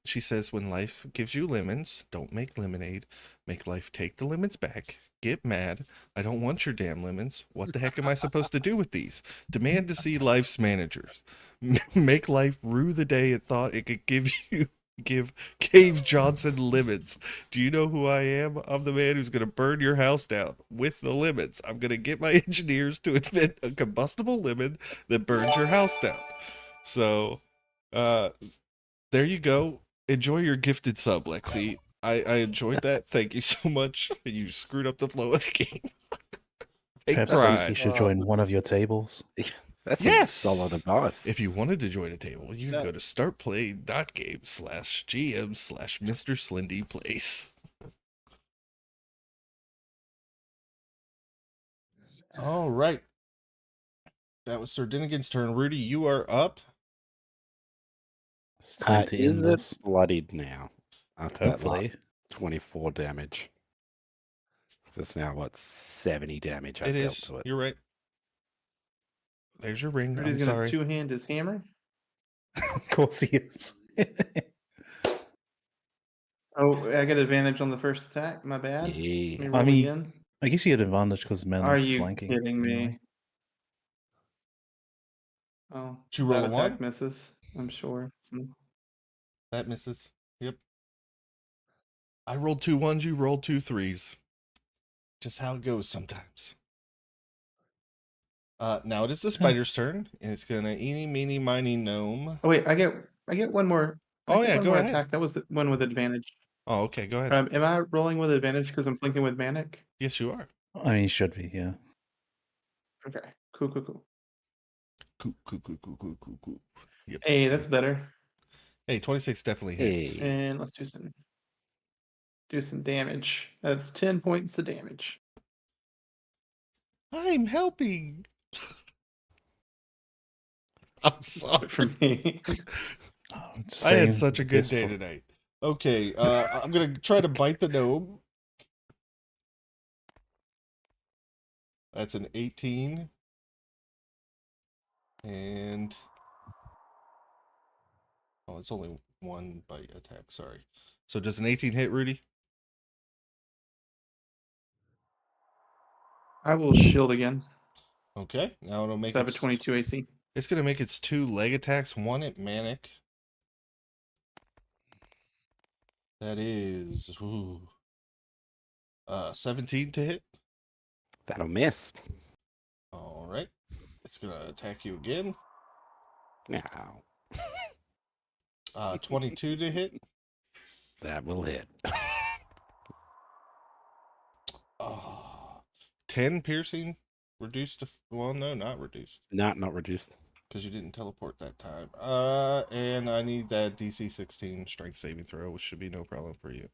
She says, "When life gives you lemons, don't make lemonade. Make life take the lemons back. Get mad. I don't want your damn lemons. What the heck am I supposed to do with these? Demand to see life's managers. Make life rue the day it thought it could give Cave Johnson lemons. Do you know who I am? I'm the man who's going to burn your house down with the lemons. I'm going to get my engineers to invent a combustible lemon that burns your house down." So Uh, there you go. Enjoy your gifted sub, Lexi. I enjoyed that. Thank you so much. You screwed up the flow of the game. Take Perhaps Lacey pride. should join one of your tables. That's Yes. some solid advice. If you wanted to join a table, you can That- go to startplay.games/GM/Mr. Slendy Plays. All right. That was Sir Dinnigan's turn. Rudy, you are up. It's time to end Is it this. bloodied now? After that Hopefully. last 24 damage. That's now what 70 damage I It dealt is. to it. You're right. There's your ring. Rudy's I'm gonna sorry. two-hand his hammer. Of course he is. Oh, I got advantage on the first attack. My bad. Let me Yeah. roll I mean, again. I guess you had advantage because Are Manon's you flanking. kidding me? anyway. Oh, Did you that roll a attack one? misses. I'm sure. That misses. Yep. I rolled 2 1s. You rolled 2 3s. Just how it goes sometimes. Now it is the spider's turn, and it's gonna eeny, meeny, miny, gnome. Oh wait, I get one more. Oh yeah, go ahead. Attack. That was the one with advantage. Oh, okay, go ahead. Am I rolling with advantage because I'm flanking with Manic? Yes, you are. I mean, he should be, yeah. Okay, cool. Cool. Yep. Hey, that's better. Hey, 26 definitely hits. Hey. And let's do some damage. That's 10 points of damage. I'm helping. I'm sorry. For me. I had Same such a with good this day for- tonight. Okay, I'm gonna try to bite the gnome. That's an 18. And oh, it's only one bite attack, sorry. So does an 18 hit, Rudy? I will shield again. Okay, now it'll make So I have a its 22 AC. It's gonna make its 2 leg attacks, one at Manic. That is 17 to hit. That'll miss. All right, it's gonna attack you again. Now 22 to hit. that will hit. 10 piercing, reduced to well, no, not reduced Not reduced. because you didn't teleport that time. And I need that DC 16 strength saving throw, which should be no problem for you.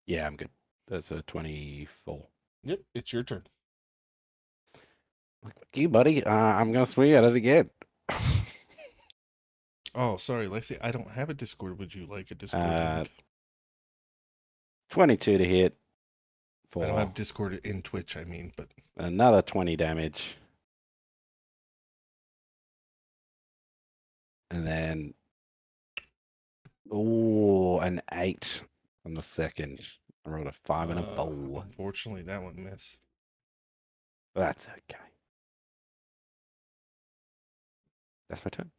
Yeah, I'm good. That's a 24. Yep, it's your turn. Fuck you, buddy. I'm gonna swing at it again. Oh, sorry, Lexi. I don't have a Discord. Would you like a Discord link? 22 to hit I don't for have Discord in Twitch, I mean, but another 20 damage. And then, an 8 on the second. I rolled a 5 and a 4. Unfortunately, that one missed. But that's okay. That's my turn.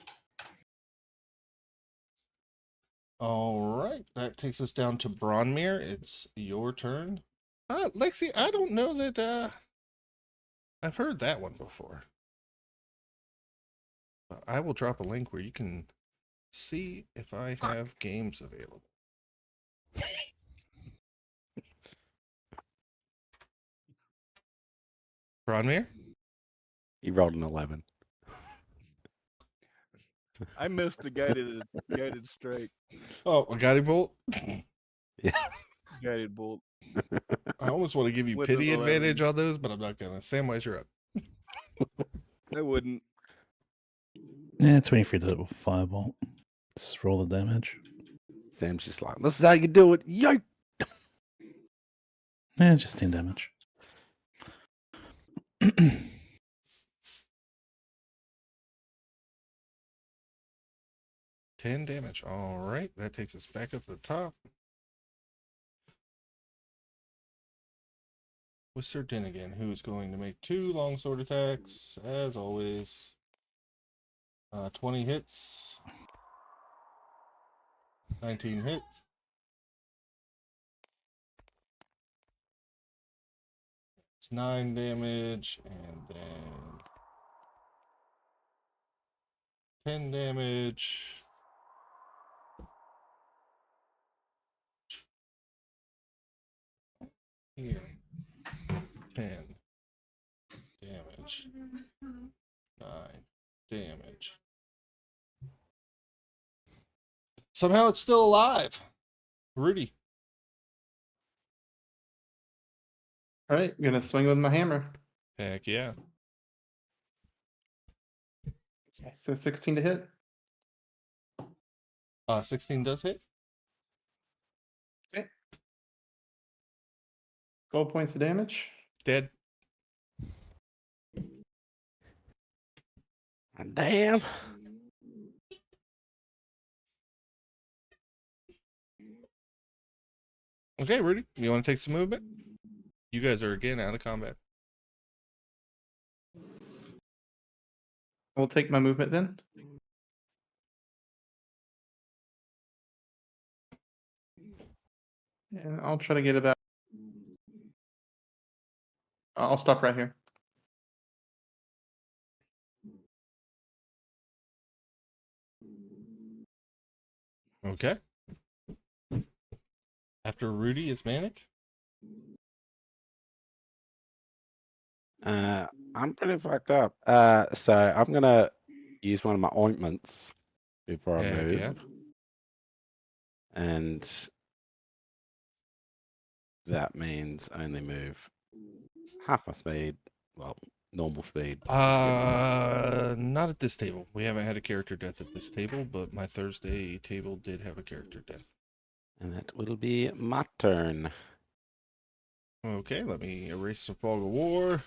All right, that takes us down to Bronmere. It's your turn. Lexi, I don't know that I've heard that one before. But I will drop a link where you can see if I have games available. Bronmere? You rolled an 11. I missed a guided strike, Oh, I got him bolt. guided bolt. I almost want to give you With pity an advantage 11. on those, but I'm not gonna. Samwise, you're up. I wouldn't. Yeah, 23 to hit with Firebolt. Just roll the damage. Sam's just like, this is how you do it. Yo! Yeah, just 10 damage. 10 damage. All right, that takes us back up to the top. With Sir Dinnigan, who is going to make 2 longsword attacks, as always. 20 hits. 19 hits. It's 9 damage, and then 10 damage. Here. 10 damage. 9 damage. Somehow it's still alive. Rudy. All right, I'm gonna swing with my hammer. Heck yeah. Okay, so 16 to hit. 16 does hit. Okay. 12 points of damage. Dead. Damn. Okay, Rudy, you want to take some movement? You guys are again out of combat. I'll take my movement then. And I'll try to get about. I'll stop right here. Okay. After Rudy is Manic. I'm pretty fucked up. So I'm gonna use one of my ointments before I Heck move. yeah. And that means only move half my speed. Well, normal speed. Not at this table. We haven't had a character death at this table, but my Thursday table did have a character death. And that will be my turn. Okay, let me erase the fog of war.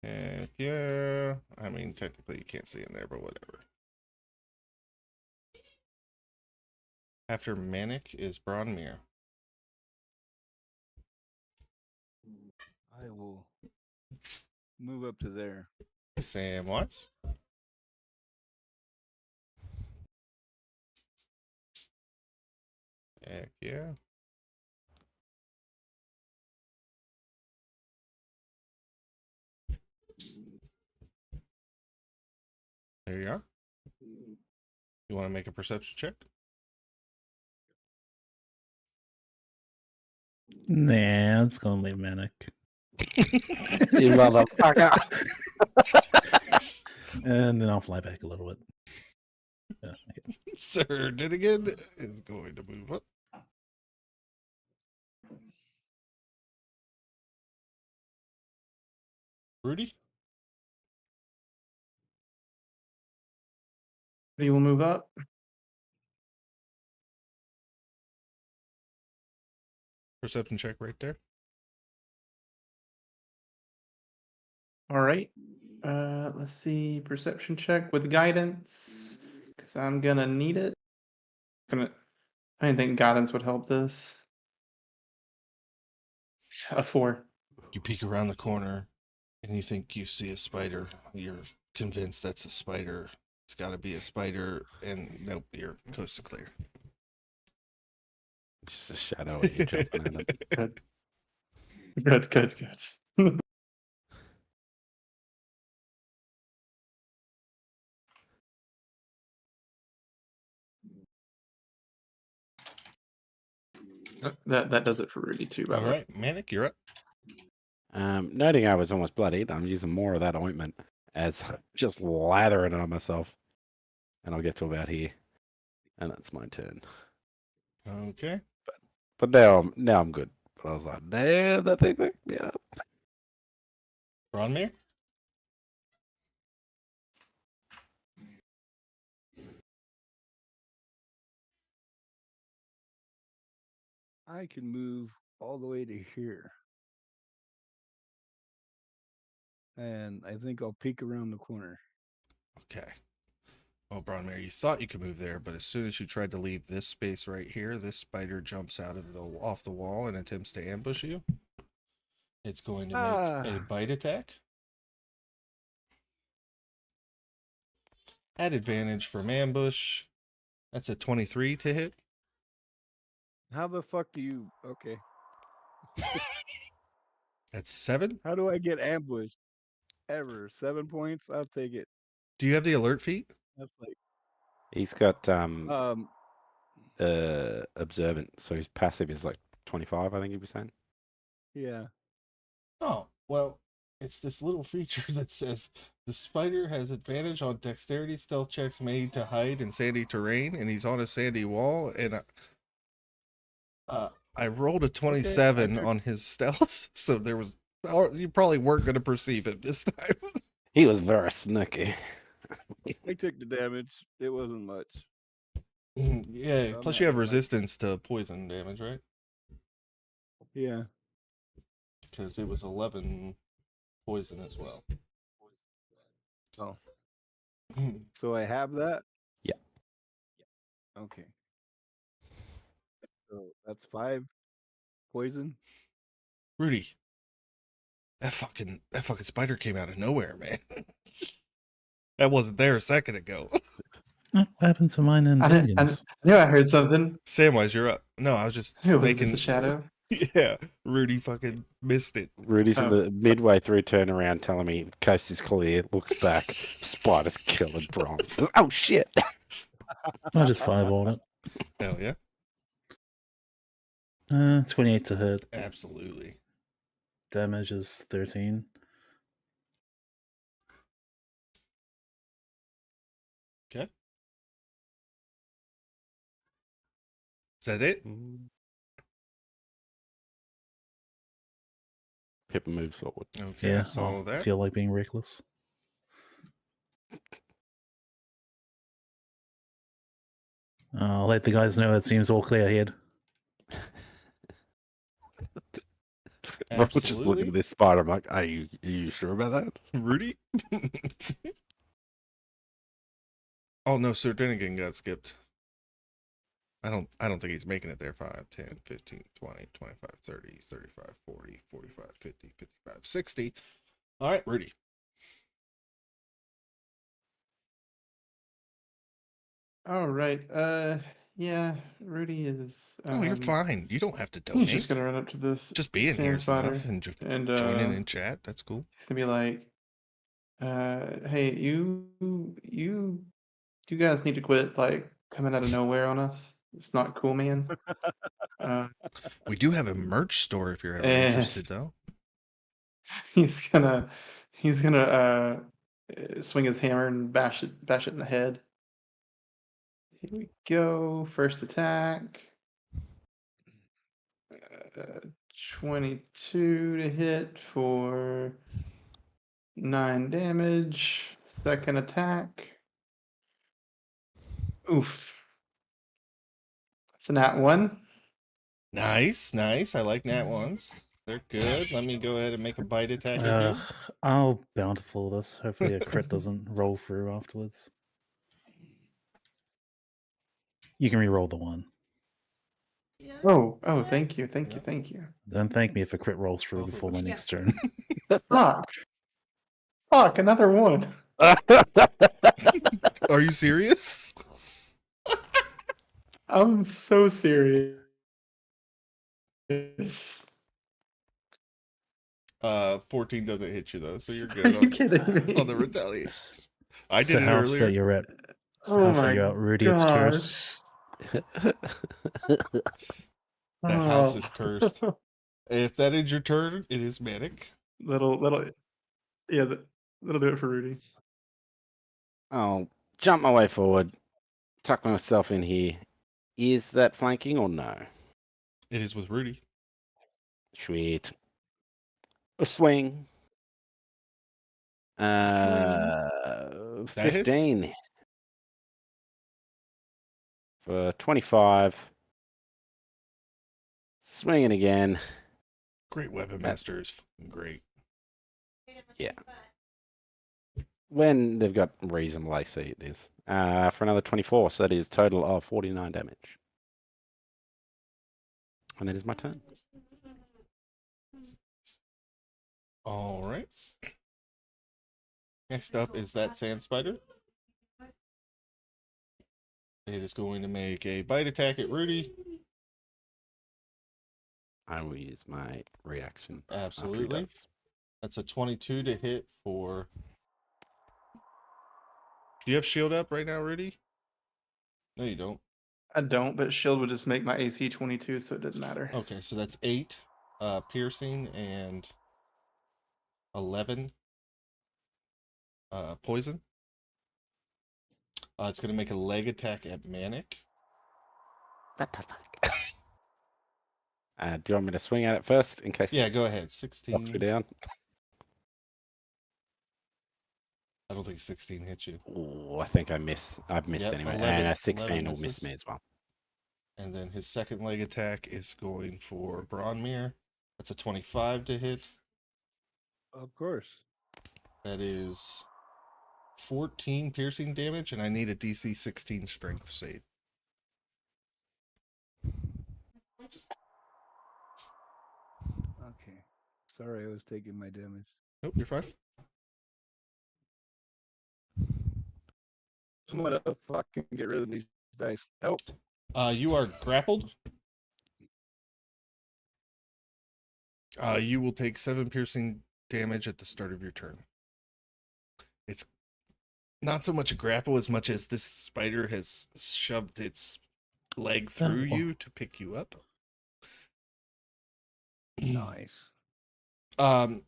Heck yeah. I mean, technically you can't see in there, but whatever. After Manic is Bronmere. I will move up to there. Sam Watts. Heck yeah. There you are. You want to make a perception check? Nah, it's gonna be Manic. You motherfucker. And then I'll fly back a little bit. Yeah, okay. Sir Dinnigan is going to move up. Rudy? You will move up. Perception check right there. All right. Let's see. Perception check with guidance, because I'm gonna need it. I didn't think guidance would help this. A 4. You peek around the corner and you think you see a spider. You're convinced that's a spider. It's got to be a spider. And nope, you're coast clear. Just a shadow and you jumping at it. Good. Good. Good. Good. That does it for Rudy too. By All the way. right, Manic, you're up. Noting I was almost bloodied, I'm using more of that ointment as just lathering it on myself. And I'll get to about here. And that's my turn. Okay. But now I'm good. But I was like, damn, that thing picked me up. Bronmere? I can move all the way to here. And I think I'll peek around the corner. Okay. Oh, Bronmere, you thought you could move there, but as soon as you tried to leave this space right here, this spider jumps out of off the wall and attempts to ambush you. It's going to make a bite attack. At advantage from ambush. That's a 23 to hit. How the fuck do you... Okay. That's 7. How do I get ambushed? Ever. 7 points? I'll take it. Do you have the alert feat? That's like He's got um observant, so his passive is like 25, I think he was saying. yeah. Oh, well, it's this little feature that says the spider has advantage on dexterity stealth checks made to hide in sandy terrain, and he's on a sandy wall, and I rolled a 27 took- on his stealth, so there was, or you probably weren't going to perceive it this time. He was very sneaky. I took the damage. It wasn't much. Yeah, I'm plus not you have gonna lie. resistance to poison damage, right? Yeah. Because it was 11 poison as well. Oh. So I have that? Yeah. Okay. So that's 5 poison. Rudy, that fucking spider came out of nowhere, man. That wasn't there a second ago. What happened to mine and I Damien's? knew I heard something. Samwise, you're up. No, I was just It was making just a shadow. Yeah, Rudy fucking missed it. Rudy's in Oh. the midway through turnaround telling me coast is clear, looks back, spider's killing Bron. Oh shit! I just fireballed it. Hell yeah, 28 to hit. absolutely. Damage is 13. Okay. Is that it? Pip moves forward. Okay, Yeah, I saw I that. feel like being reckless. I'll let the guys know it seems all clear ahead. I'm just looking Absolutely. at this spider. I'm like, are you sure about that? Rudy? Oh no, Sir Dinnigan got skipped. I don't think he's making it there. 5, 10, 15, 20, 25, 30, 35, 40, 45, 50, 55, 60. All right, Rudy. All right. Yeah, Rudy is. Oh, you're fine. You don't have to He's just donate. gonna run up to this Just being here sand is spider enough, and and joining in chat. That's cool. he's gonna be like, "Hey, you guys need to quit like coming out of nowhere on us. It's not cool, man." We do have a merch store if you're ever And interested, though. he's gonna swing his hammer and bash it in the head. Here we go. First attack. 22 to hit for 9 damage. Second attack. Oof. That's a nat 1. Nice, nice. I like nat ones. They're good. Let me go ahead and make a bite attack at you. I'll bountiful this. Hopefully a crit doesn't roll through afterwards. You can re-roll the 1. Oh, thank you. Don't thank me if a crit rolls through before my next turn. Fuck, another 1. Are you serious? I'm so serious. 14 doesn't hit you though, so you're Are good you kidding me? on the retaliation. I It's did the it house that earlier. you're at. It's the Oh house that my you're at. Rudy, it's cursed. gosh. That house Oh. is cursed. If that is your turn, it is manic. Little, yeah, that'll do it for Rudy. I'll jump my way forward, tuck myself in here. Is that flanking or no? It is with Rudy. Sweet. A swing. That hits. 15 for 25. Swinging again. Great weapon master is fucking great. Yeah. When they've got reasonable AC, it is. For another 24, so that is total of 49 damage. And that is my turn. All right. Next up is that sand spider. It is going to make a bite attack at Rudy. I will use my reaction. after he Absolutely. does. That's a 22 to hit for Do you have shield up right now, Rudy? No, you don't. I don't, but shield would just make my AC 22, so it didn't matter. Okay, so that's 8 piercing and 11 poison. It's going to make a leg attack at Manic. What the fuck? Do you want me to swing at it first in case Yeah, go ahead. it knocks me 16. down? I don't think 16 hits you. Oh, I think I miss. I've missed Yep, anyway, 11 and a 16 will miss misses. me as well. And then his second leg attack is going for Bronmere. That's a 25 to hit. Of course. That is 14 piercing damage, and I need a DC 16 strength save. Okay. Sorry, I was taking my damage. Nope, you're fine. I'm gonna fucking get rid of these dice. Nope. You are grappled. You will take 7 piercing damage at the start of your turn. It's not so much a grapple as much as this spider has shoved its leg through you to pick you up. Nice. Then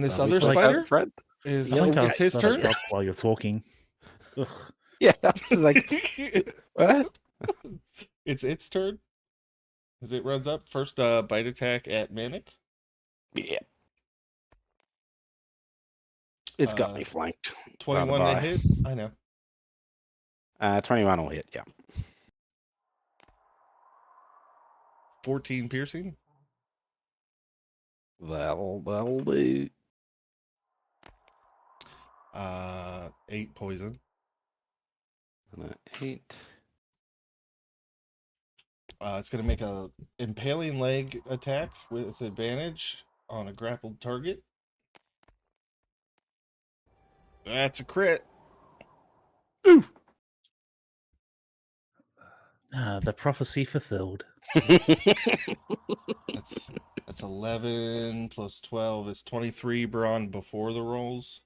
this Are we other supposed to spider Fred? is I think I it's his turn. stopped while you're talking. Ugh. Yeah, I was like, what? It's its turn. As it runs up, first bite attack at Manic. Yeah. It's got me flanked. 21 to Bye-bye. hit. I know. 21 will hit, yeah. 14 piercing. That'll do. 8 poison. And 8. It's going to make a impaling leg attack with advantage on a grappled target. That's a crit. The prophecy fulfilled. That's 11 plus 12 is 23 brawn before the rolls.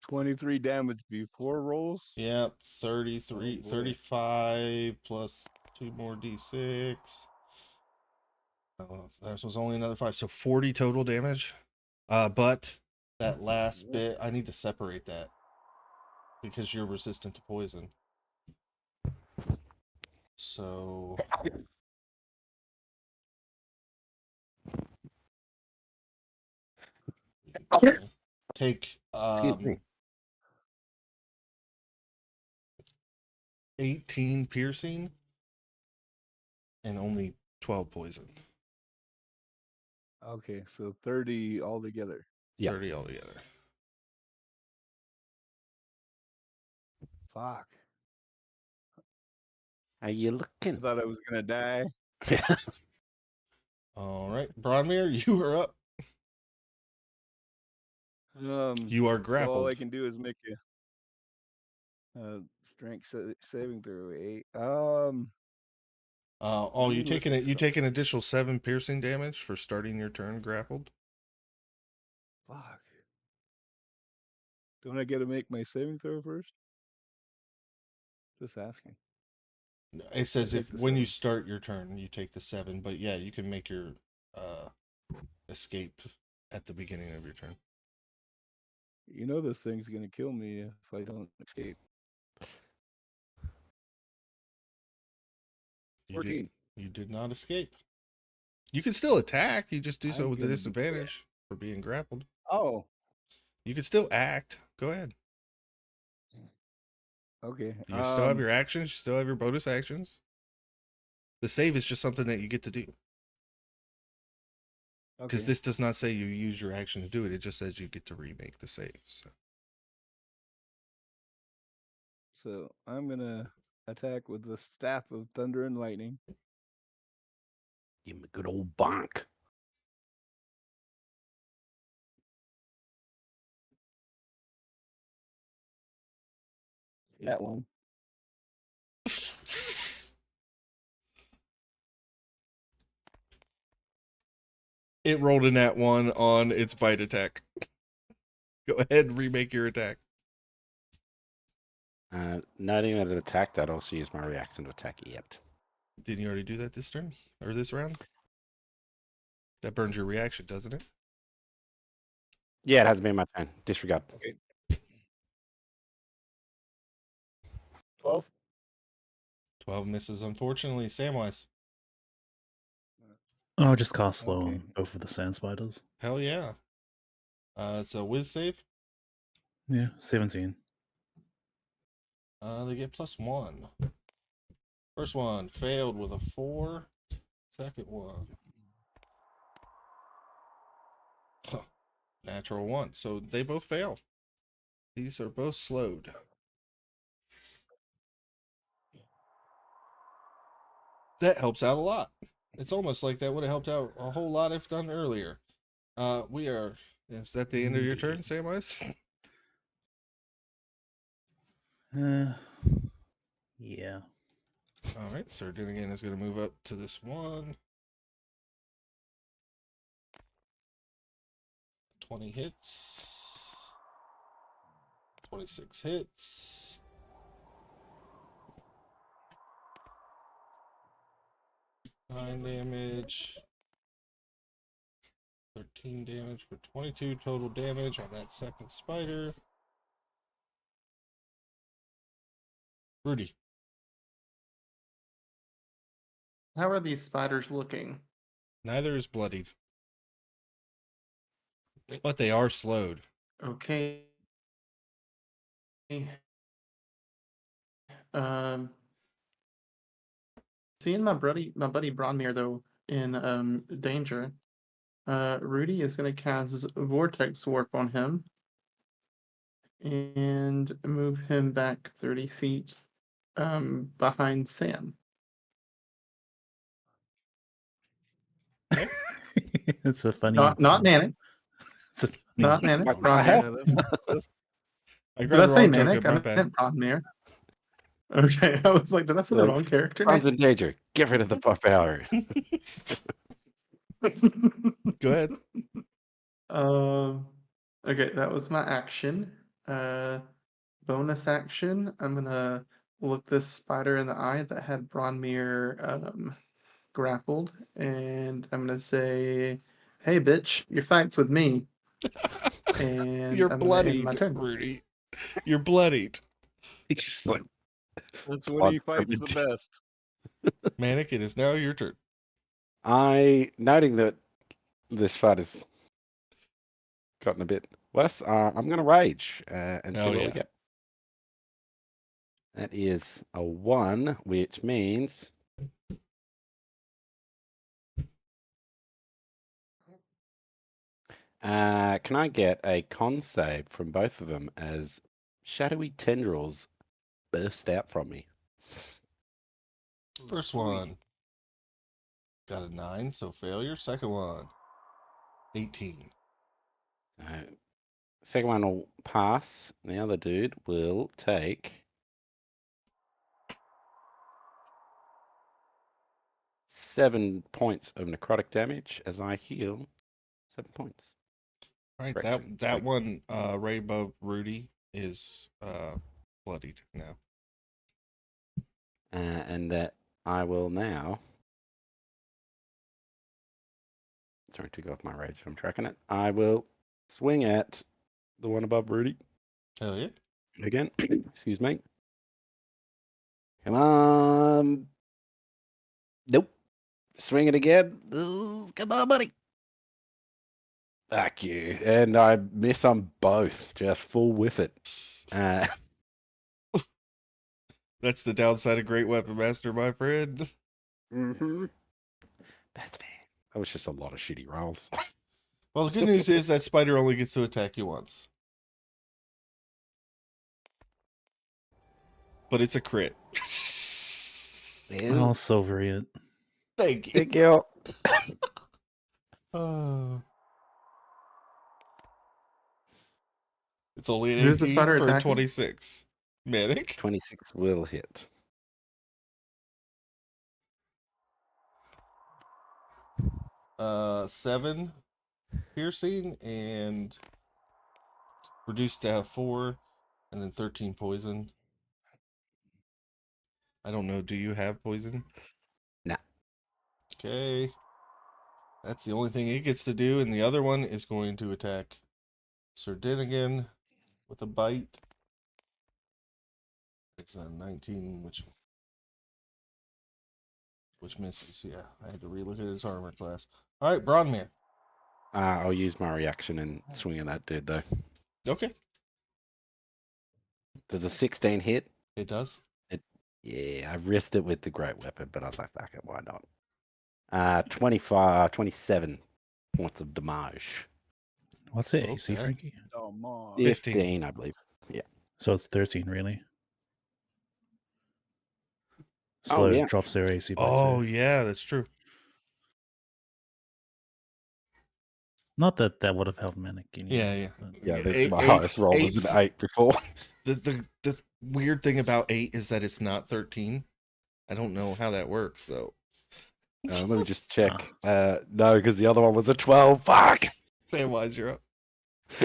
23 damage before rolls. Yep, 33, Oh, boy. 35 plus 2 more d6. Oh, that was only another 5, so 40 total damage. But that last bit, I need to separate that because you're resistant to poison. So take Excuse me. 18 piercing and only 12 poison. Okay, so 30 altogether. Yeah. 30 altogether. Fuck. How you I looking? thought I was gonna die. All right, Bronmere, you are up. You are So all I grappled. can do is make a strength saving throw 8. Oh, let you me look take at an additional 7 piercing damage for starting your turn grappled. fuck. Don't I get to make my saving throw first? Just asking. It says take if the when you 7. start your turn, you take the 7, but yeah, you can make your escape at the beginning of your turn. You know this thing's gonna kill me if I don't escape. You 14. you did not escape. You can still attack. You just do so I'm with a gonna be disadvantage for being grappled. Oh, You can still act. Go ahead. okay. You still have your actions. You still have your bonus actions. The save is just something that you get to do. Because Okay. this does not say you use your action to do it. It just says you get to remake the save. So I'm gonna attack with the staff of thunder and lightning. Give him a good old bonk. That one. It rolled in that one on its bite attack. Go ahead and remake your attack. Noting that it attacked, I'd also use my reaction to attack it. Didn't you already do that this turn? Or this round? That burns your reaction, doesn't it? Yeah, it hasn't been my turn. Disregard. Okay. 12. 12 misses, unfortunately. Samwise. I'll just cast slow Okay. on both of the sand spiders. Hell yeah. It's a whiz save. Yeah, 17. They get +1. First one failed with a 4. Second one. Natural 1. So they both fail. These are both slowed. That helps out a lot. It's almost like that would have helped out a whole lot if done earlier. Is that the end of your turn, Samwise? Yeah. All right, Sir Dinnigan is going to move up to this one. 20 hits. 26 hits. 9 damage. 13 damage for 22 total damage on that second spider. Rudy. How are these spiders looking? Neither is bloodied. But they are slowed. Okay. Um, seeing my buddy Bronmir though in danger, Rudy is going to cast Vortex Warp on him and move him back 30 feet behind Sam. It's a funny. Not Manic. It's a funny. Not Manic. What the Bronmir. hell? That's I Did grabbed I the say wrong Manic? token, I my bad. meant Bronmir. Okay, I was like, did I say the Look, wrong character Ron's name? in danger. Get rid of the barbarian. Go ahead. Okay, that was my action. Bonus action, I'm gonna look this spider in the eye that had Bronmir grappled, and I'm gonna say, "Hey, bitch, your fight's with me." And You're I'm gonna end my bloodied, turn. Rudy. You're bloodied. He's like, that's when he Blood fights the fermented. best. Manic, it is now your turn. Noting that this fight has gotten a bit worse, I'm going to rage and see Hell what we yeah. get. That is a 1, which means can I get a con save from both of them as shadowy tendrils burst out from me? First one. Got a 9, so failure. Second one. 18. Second one will pass. The other dude will take 7 points of necrotic damage as I heal 7 points. All right, Correct. that one right above Rudy is bloodied now. And that I will now. Sorry to go off my rage from tracking it. I will swing at the one above Rudy Hell yeah. again. Excuse me. Come on. Nope. Swing it again. Ooh, come on, buddy. Fuck you. And I miss on both. Just full whiff it. That's the downside of Great Weapon Master, my friend. Mm-hmm. That's fair. That was just a lot of shitty rolls. Well, the good news is that spider only gets to attack you once. But it's a crit. I'll silver it. Thank you. Thank you. It's only an Who's the 18 spider for attacking? 26. Manic. 26 will hit. Uh, 7 piercing and reduced to have 4, and then 13 poison. I don't know. Do you have poison? Nah. Okay. That's the only thing he gets to do, and the other one is going to attack Sir Dinnigan with a bite. It's a 19, which misses. Yeah, I had to relook at his armor class. All right, Broadman. I'll use my reaction and swing at that dude though. Okay, Does a 16 hit? it does. Yeah, I risked it with the great weapon, but I was like, fuck it, why not? 27 points of damage. What's it, AC, Okay. Frankie? Come on. 15, I believe. Yeah. So it's 13, really. Oh, Slow yeah. drops their AC by Oh, 2. yeah, that's true. Not that that would have helped Manic anyway. Yeah, yeah. but- Yeah, this, Eight- my eight- highest roll was eight's- an 8 before. The weird thing about 8 is that it's not 13. I don't know how that works, though. Let me just check. No, because the other one was a 12. Fuck! Samwise, you're up.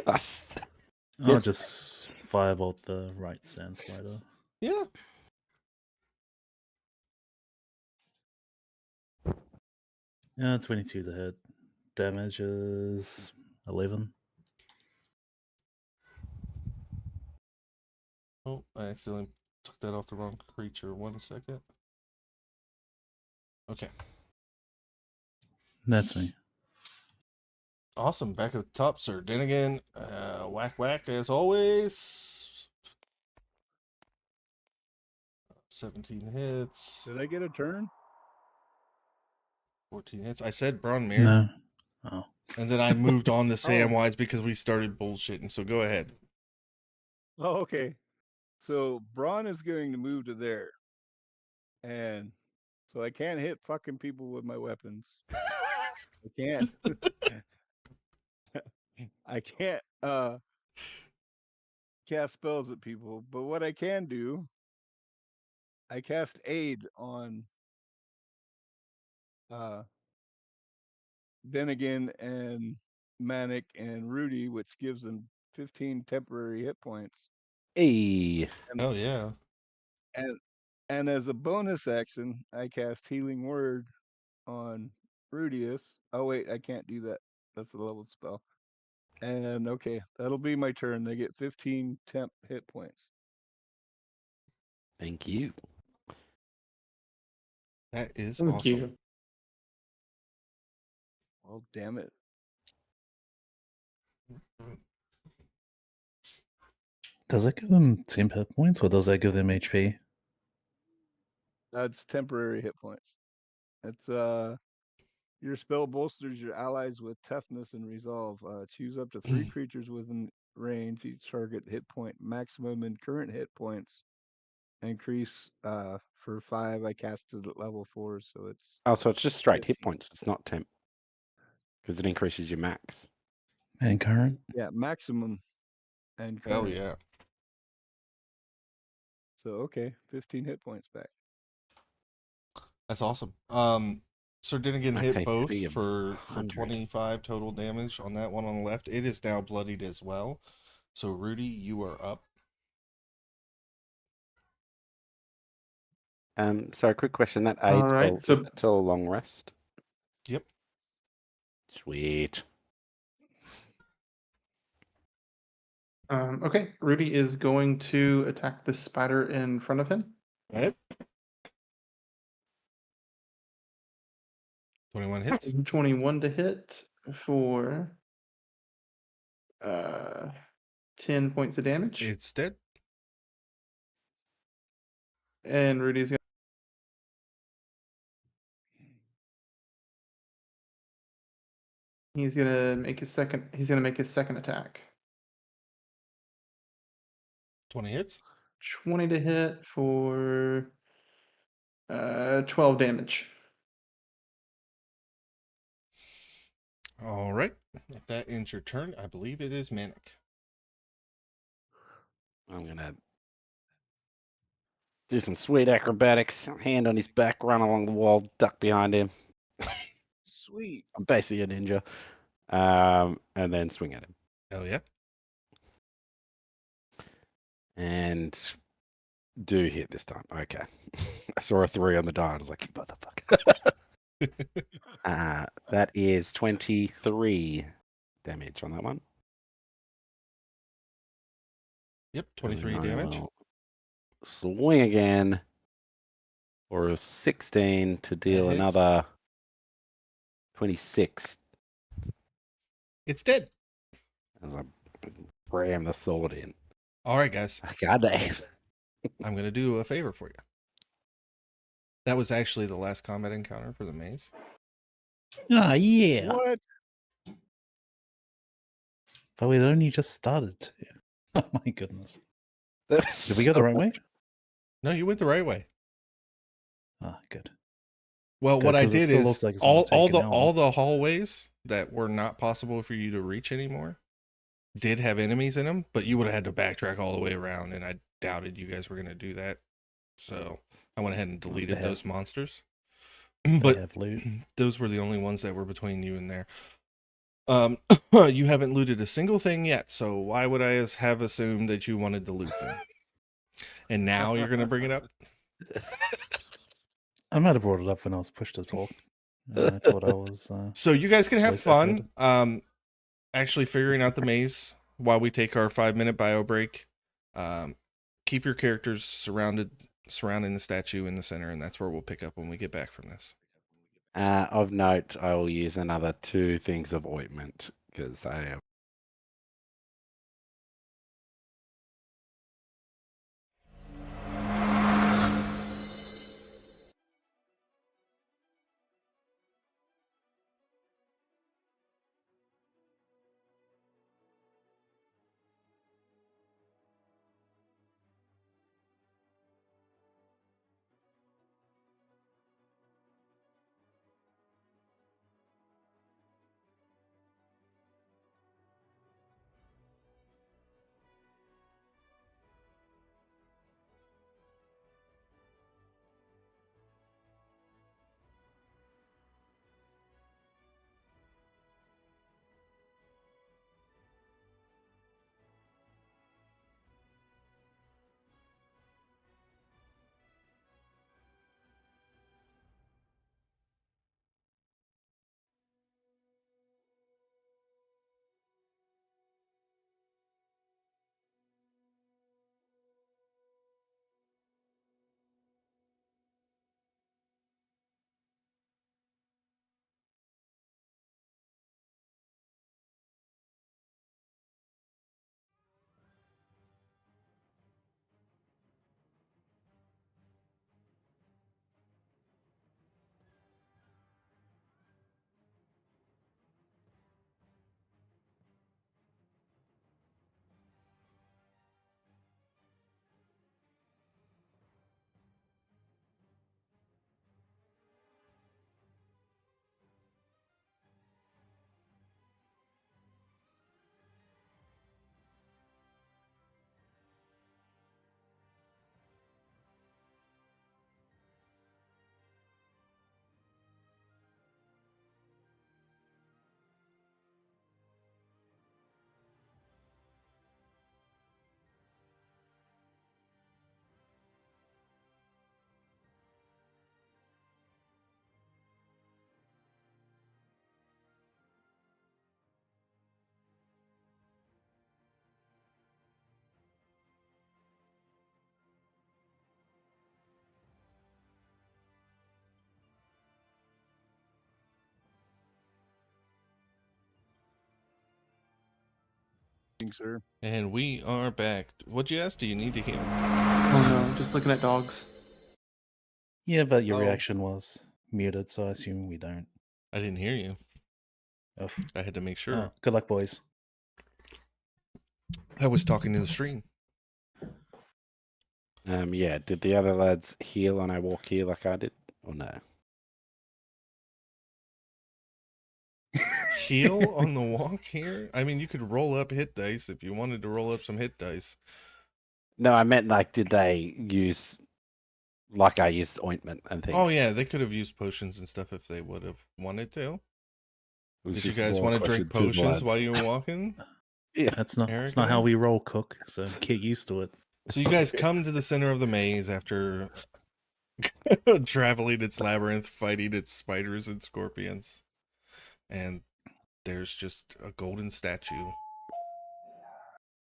I'll Yes. just firebolt the right sand spider. Yeah. Yeah, 22 to hit. Damage is 11. Oh, I accidentally took that off the wrong creature. 1 second. Okay. That's me. Awesome. Back at the top, Sir Dinnigan. Whack, whack, as always. 17 hits. Did I get a turn? 14 hits. I said Bronmere. No. Oh. And then I moved on to Samwise because we started bullshitting. So go ahead. Oh, okay. So Braun is going to move to there. And so I can't hit fucking people with my weapons. I can't. I can't cast spells at people, but what I can do, I cast aid on Bennigan and Manic and Rudy, which gives them 15 temporary hit points. Hey. Oh, yeah. And as a bonus action, I cast Healing Word on Rudius. Oh wait, I can't do that. That's a level spell. And okay, that'll be my turn. They get 15 temp hit points. Thank you. That is Thank awesome. you. Oh damn it. Does it give them temp hit points or does that give them HP? That's temporary hit points. It's your spell bolsters your allies with toughness and resolve. Choose up to 3 creatures within range. Each target hit point maximum and current hit points increase for 5. I casted at level 4, so it's Oh, so it's just straight hit 15. points. It's not temp. Because it increases your max. And current? Yeah, maximum and Hell current. yeah. So okay, 15 hit points back. That's awesome. Sir Dinnigan Max hit both HP of for 100. 25 total damage on that one on the left. It is now bloodied as well. So Rudy, you are up. So a quick question, that All aid right, spell, so- is that till a long rest? Yep. Sweet. Okay, Rudy is going to attack the spider in front of him. All right. 21 hits. 21 to hit for 10 points of damage. It's dead. And Rudy's gonna make his second attack. 20 hits. 20 to hit for 12 damage. All right. If that ends your turn, I believe it is Manic. I'm gonna do some sweet acrobatics. Hand on his back, run along the wall, duck behind him. Sweet. I'm basically a ninja. And then swing at him. Hell yeah. And do hit this time. Okay. I saw a 3 on the die. I was like, you motherfucker. That is 23 damage on that one. Yep, And 23 then I damage. will swing again for a 16 to deal That hits. another 26 It's dead. as I ram the sword in. All right, guys. God damn. I'm going to do a favor for you. That was actually the last combat encounter for the maze. Ah, yeah. What? But we'd only just started to. Oh my goodness. That's Did we go the so- right way? No, you went the right way. Ah, good. Well, Good, what I 'cause it did still is looks like it's gonna all take an the all hour. the hallways that were not possible for you to reach anymore did have enemies in them, but you would have had to backtrack all the way around, and I doubted you guys were going to do that. So I went ahead and Well, if deleted they those monsters. They But have loot. those were the only ones that were between you and there. You haven't looted a single thing yet, so why would I have assumed that you wanted to loot them? And now you're going to bring it up? I might have brought it up when I was pushed to talk. I thought I was. So you guys can have Voice fun. activated. Actually figuring out the maze while we take our 5-minute bio break. Keep your characters surrounding the statue in the center, and that's where we'll pick up when we get back from this. Of note, I will use another 2 things of ointment because I am. Sir. And we are back. What'd you ask? Do you need to heal? Oh no, just looking at dogs. Yeah, but your Oh. reaction was muted, so I assume we don't. I didn't hear you. Oh, I had to make sure. oh good luck, boys. I was talking to the stream. Yeah, did the other lads heal and I walk here like I did? Or no? Heal on the walk here? I mean, you could roll up hit dice if you wanted to roll up some hit dice. No, I meant like, did they use like I used ointment and things? Oh, yeah, they could have used potions and stuff if they would have wanted to. It was Did you just guys more want to question drink to the potions while lads. you were walking? Yeah. That's not Eric, that's not how man? we roll, Cook. So get used to it. So you guys come to the center of the maze after traveling its labyrinth, fighting its spiders and scorpions. And there's just a golden statue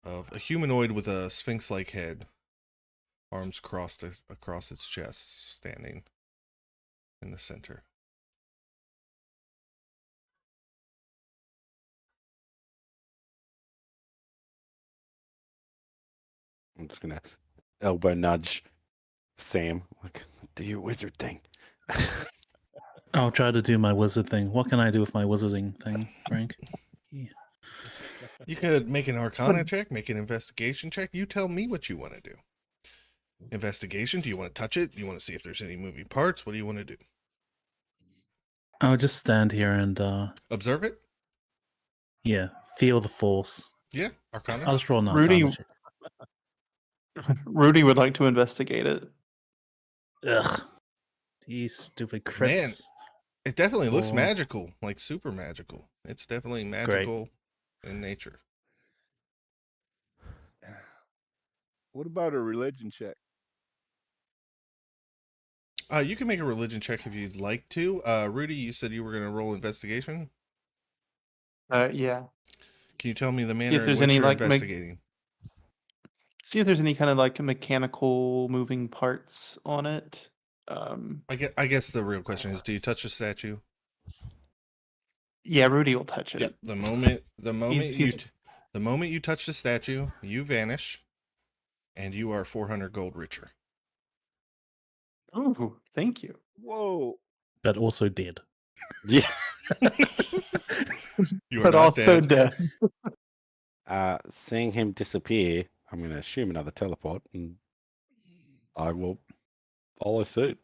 of a humanoid with a sphinx-like head, arms crossed across its chest, standing in the center. I'm just gonna elbow nudge Sam. Like, do your wizard thing. I'll try to do my wizard thing. What can I do with my wizarding thing, Frank? Yeah. You could make an arcana check, make an investigation check. You tell me what you want to do. Investigation, do you want to touch it? Do you want to see if there's any moving parts? What do you want to do? I'll just stand here and Observe it? yeah, feel the force. Yeah, arcana. I'll just roll an Rudy- arcana check. Rudy would like to investigate it. Ugh. These stupid crits. Man, it definitely looks Oh. magical, like super magical. It's definitely magical in nature. What about a religion check? You can make a religion check if you'd like to. Rudy, you said you were going to roll investigation. Yeah. Can you tell me the manner in there's which any, you're like, investigating? See if there's any kind of like mechanical moving parts on it. I guess the real question is, do you touch the statue? Yeah, Rudy will touch it. Yep. The moment he's- the moment you touch the statue, you vanish, and you are 400 gold richer. Ooh, thank you. Whoa. But also dead. Yeah. You are But not also dead. dead. Seeing him disappear, I'm gonna assume another teleport, and I will follow suit.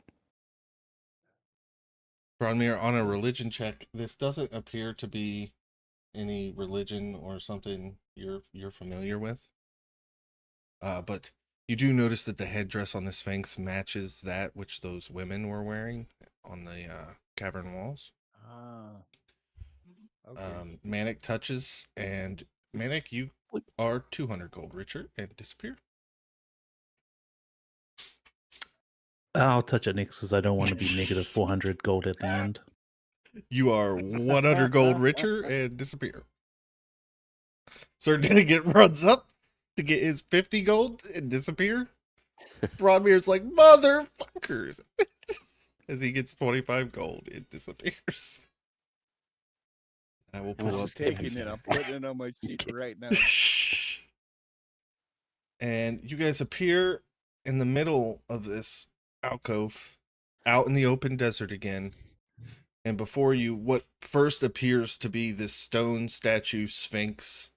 Bronmir, on a religion check, this doesn't appear to be any religion or something you're familiar with. But you do notice that the headdress on the Sphinx matches that which those women were wearing on the cavern walls. Ah. Okay. Manic touches, and Manic, you are 200 gold richer and disappear. I'll touch it next because I don't want to be negative 400 gold at the end. You are 100 gold richer and disappear. Sir Dinnigan runs up to get his 50 gold and disappear. Broadmir's like, motherfuckers. As he gets 25 gold, it disappears. I will pull I'm up taking it. I'm putting it on my sheet right now. And you guys appear in the middle of this alcove, out in the open desert again. And before you, what first appears to be this stone statue Sphinx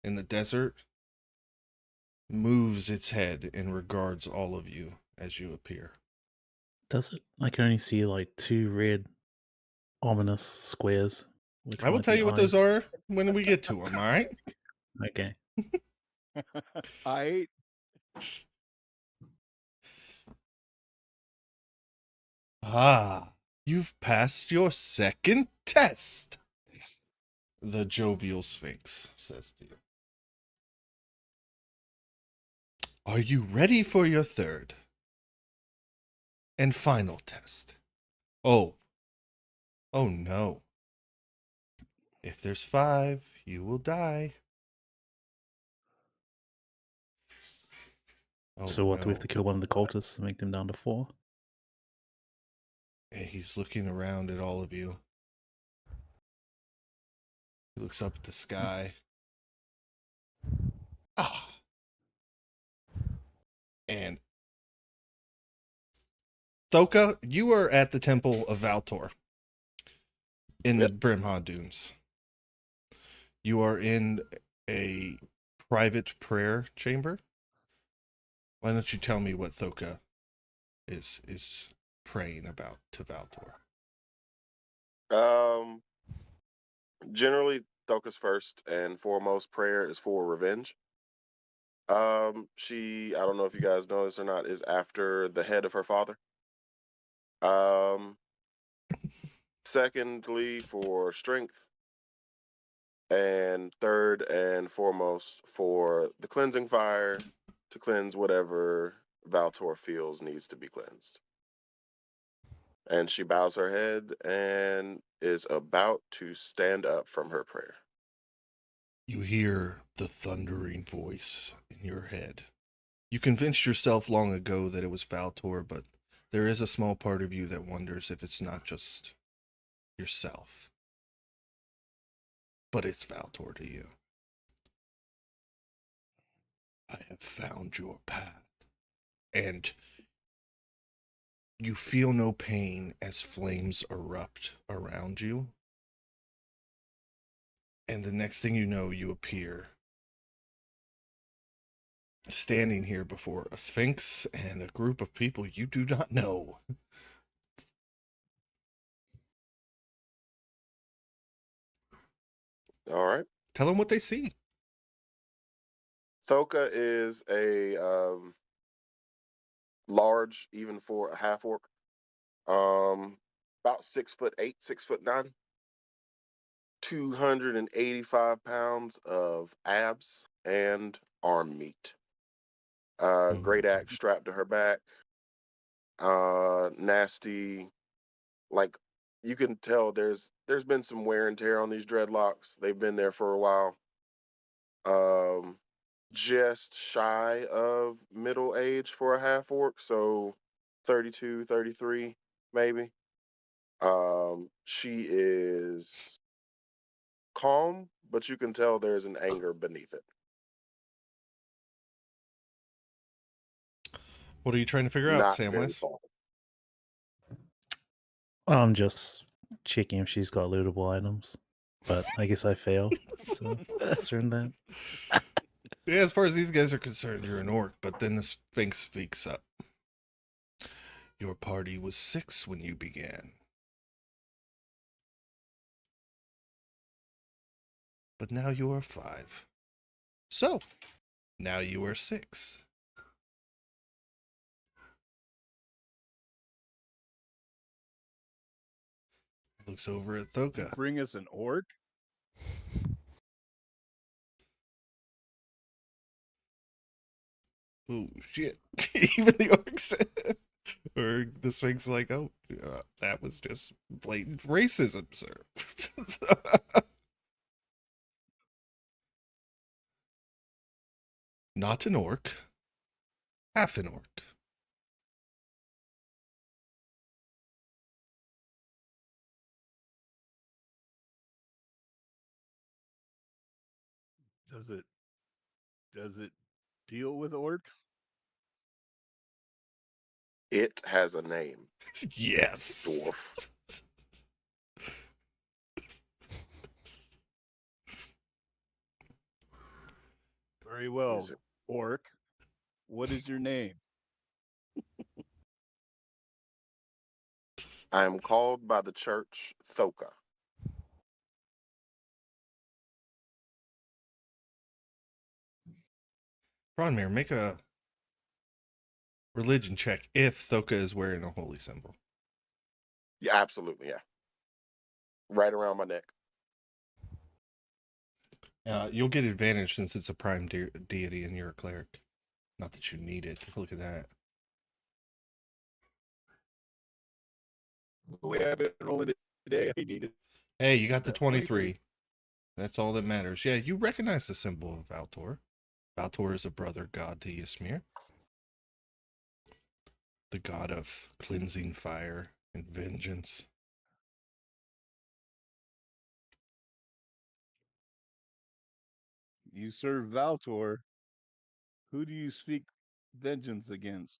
in the desert moves its head and regards all of you as you appear. Does it? I can only see like two red, ominous squares. Which I will might tell be you what those eyes. are when we get to them, all right? Okay. I Ah, you've passed your second test. The jovial Sphinx says to you. Are you ready for your third and final test? Oh no. If there's 5, you will die. Oh, So what, do we have no. to kill one of the cultists to make them down to 4? And he's looking around at all of you. He looks up at the sky. Ah. And Thoka, you are at the Temple of Valtor in the Brimha Dunes. You are in a private prayer chamber. Why don't you tell me what Thoka is praying about to Valtor? Generally, Thoka's first and foremost prayer is for revenge. She, I don't know if you guys know this or not, is after the head of her father. Secondly, for strength. And third and foremost, for the cleansing fire to cleanse whatever Valtor feels needs to be cleansed. And she bows her head and is about to stand up from her prayer. You hear the thundering voice in your head. You convinced yourself long ago that it was Valtor, but there is a small part of you that wonders if it's not just yourself. But it's Valtor to you. I have found your path. And you feel no pain as flames erupt around you. And the next thing you know, you appear standing here before a sphinx and a group of people you do not know. All right. Tell them what they see. Thoka is a large, even for a half orc. About 6'8", 6'9", 285 pounds of abs and arm meat. Great axe strapped to her back. Nasty, like you can tell there's been some wear and tear on these dreadlocks. They've been there for a while. Just shy of middle age for a half orc, so 32, 33 maybe. She is calm, but you can tell there's an anger beneath it. What are you trying to figure out, Not very Samwise? calm. I'm just checking if she's got lootable items, but I guess I failed. So concerned that. Yeah, as far as these guys are concerned, you're an orc, but then the Sphinx speaks up. Your party was 6 when you began. But now you are 5. So, now you are 6. Looks over at Thoka. Bring us an orc? Oh, shit. Even the orcs. Or the Sphinx like, oh, that was just blatant racism, sir. Not an orc. Half an orc. Does it deal with orc? It has a name, Yes. dwarf. Very well, Is it- orc. What is your name? I am called by the church Thoka. Bronmere, make a religion check if Thoka is wearing a holy symbol. Yeah, absolutely, yeah. Right around my neck. You'll get advantage since it's a prime deity and you're a cleric. Not that you need it. Look at that. We haven't rolled it today. I need it. Hey, you got the 23. That's all that matters. Yeah, you recognize the symbol of Valtor. Valtor is a brother god to Ysmir, the god of cleansing fire and vengeance. You serve Valtor. Who do you speak vengeance against?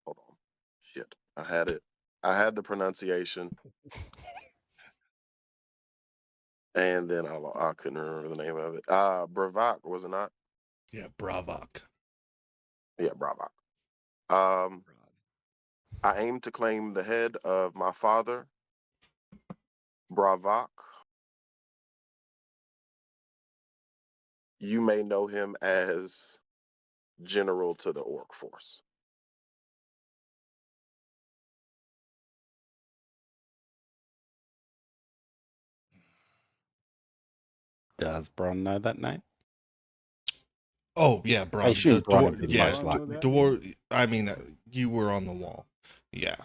Hold on. Shit. I had it. I had the pronunciation. And then I couldn't remember the name of it. Bravak, was it not? Yeah, Bravak. Yeah, Bravak. I aim to claim the head of my father, Bravak. You may know him as general to the orc force. Does Bron know that name? Oh yeah, I Braun. assume The Braun door. would be the Yeah, most Braun know likely. that? door. I mean, you were on the wall. Yeah,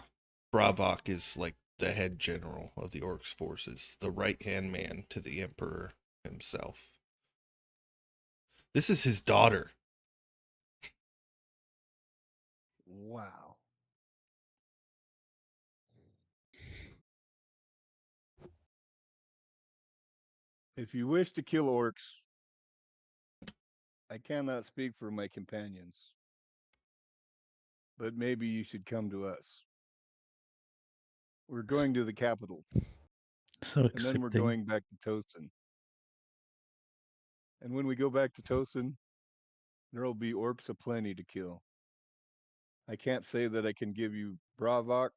Bravok is like the head general of the Orcs forces, the right hand man to the Emperor himself. This is his daughter. Wow. If you wish to kill orcs, I cannot speak for my companions, but maybe you should come to us. We're going to the capital, So and then we're accepting. going back to Tosin. And when we go back to Tosin, there'll be orcs aplenty to kill. I can't say that I can give you Bravok,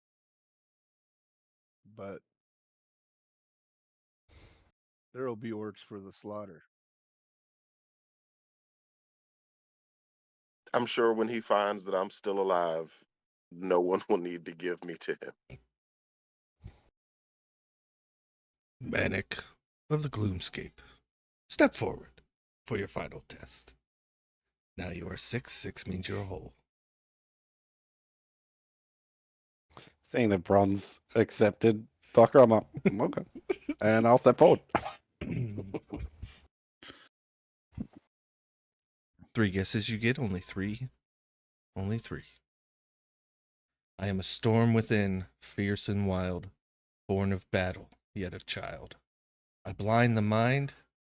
but there'll be orcs for the slaughter. I'm sure when he finds that I'm still alive, no one will need to give me to him. Manic of the Gloomscape. Step forward for your final test. Now you are 6. 6 means you're whole. Seeing that Braun's accepted, Docker, I'm up. Okay. And I'll step forward. 3 guesses you get, only 3. Only 3. I am a storm within, fierce and wild, born of battle, yet of child. I blind the mind,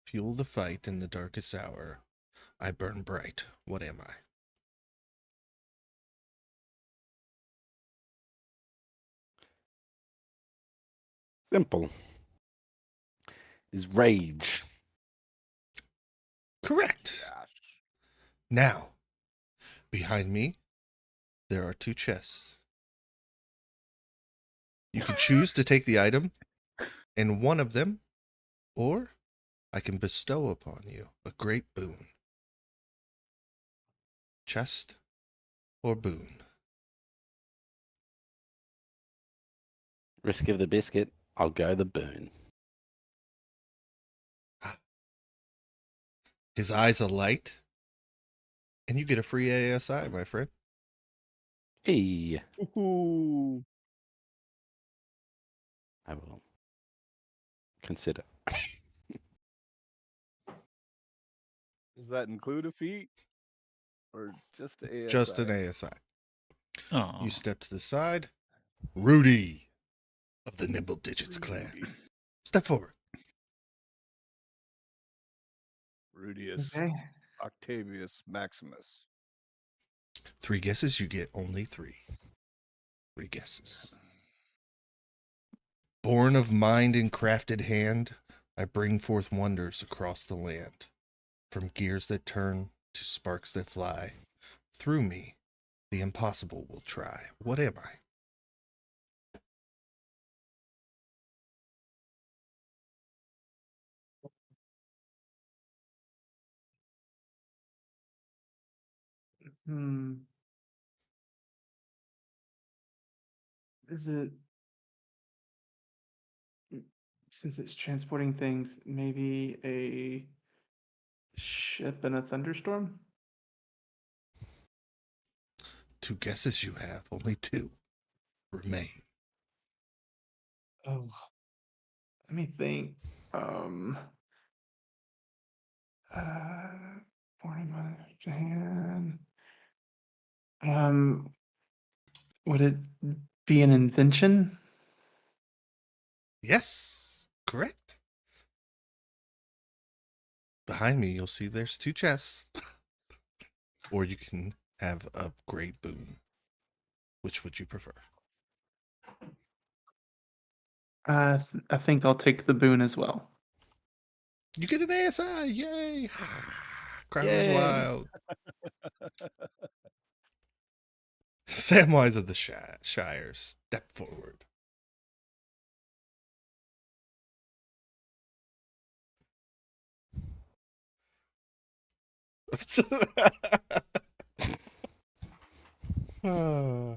fuel the fight in the darkest hour. I burn bright. What am I? Simple. Is rage. Correct. Now, behind me, there are 2 chests. You can choose to take the item in one of them, or I can bestow upon you a great boon. Chest or boon? Risk of the biscuit. I'll go the boon. His eyes alight, and you get a free ASI, my friend. Hey. Ooh. I will consider. Does that include a feat? Or just the ASI? Just an ASI. Oh, You step to the side. Rudy of the Nimble Digits clan. Rudy. Step forward. Rudius Okay. Octavius Maximus. 3 guesses, you get only 3. 3 guesses. Born of mind and crafted hand, I bring forth wonders across the land. From gears that turn to sparks that fly, through me, the impossible will try. What am I? Hmm. Is it since it's transporting things, maybe a ship in a thunderstorm? 2 guesses you have, only 2 remain. Oh, let me think. Uh, Pouring my Japan. Would it be an invention? Yes, correct. Behind me, you'll see there's 2 chests. Or you can have a great boon. Which would you prefer? I think I'll take the boon as well. You get an ASI! Yay! Crowd goes Yay. wild. Samwise of the Shire, step forward. Ah.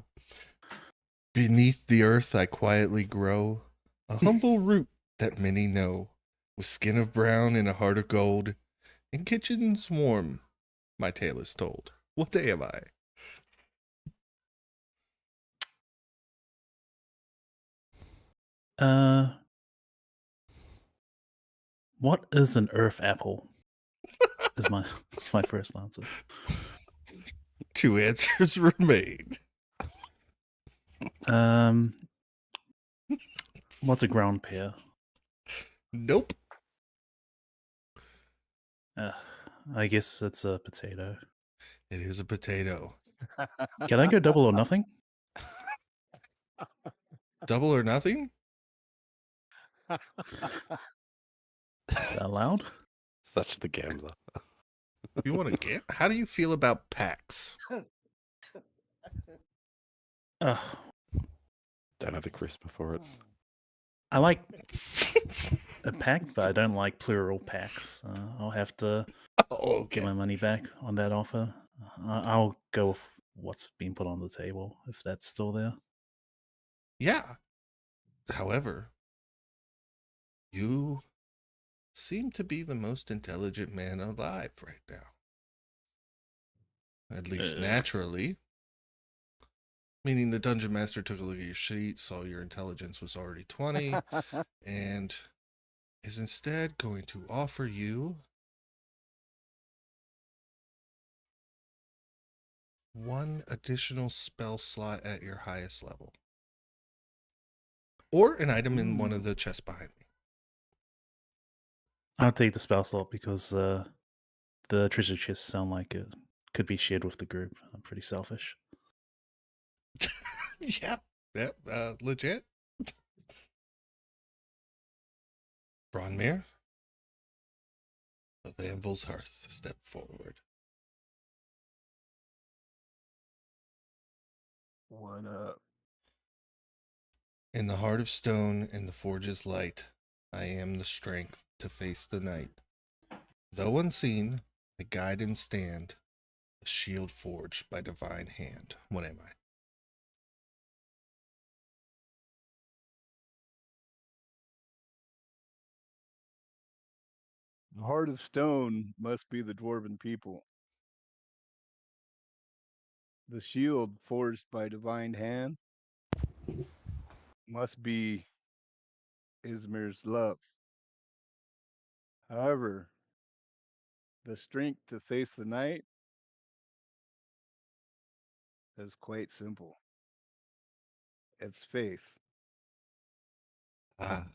Beneath the earth I quietly grow, a humble root that many know, with skin of brown and a heart of gold, and kitchens warm, My tale is told. What day am I? What is an earth apple? Is my first answer. 2 answers remain. What's a ground pear? Nope. I guess it's a potato. It is a potato. Can I go double or nothing? Double or nothing? Is that allowed? Such the gambler. You want to get? How do you feel about packs? Ugh. Don't have the crisper for it. I like a pack, but I don't like plural packs. I'll have to Oh, get okay. my money back on that offer. I'll go with what's being put on the table, if that's still there. Yeah. However, you seem to be the most intelligent man alive right now. At least naturally. Meaning the dungeon master took a look at your sheet, saw your intelligence was already 20, and is instead going to offer you 1 additional spell slot at your highest level. Or an item in one of the chests behind me. I'll take the spell slot because the treasure chests sound like it could be shared with the group. I'm pretty selfish. Yeah, legit. Bronmere of Anvil's Hearth, step forward. What up? In the heart of stone and the forge's light, I am the strength to face the night. Though unseen, I guide and stand, a shield forged by divine hand. What am I? The heart of stone must be the dwarven people. The shield forged by divine hand must be Ismir's love. However, the strength to face the night is quite simple. It's faith. Ah,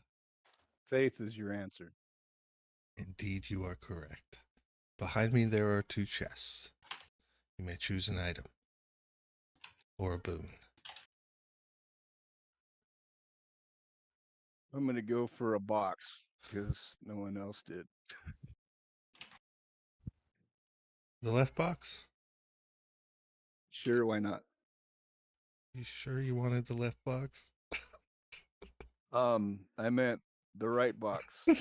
Faith is your answer. indeed you are correct. Behind me there are 2 chests. You may choose an item or a boon. I'm going to go for a box because no one else did. The left box? Sure, why not? You sure you wanted the left box? I meant the right box. Yeah.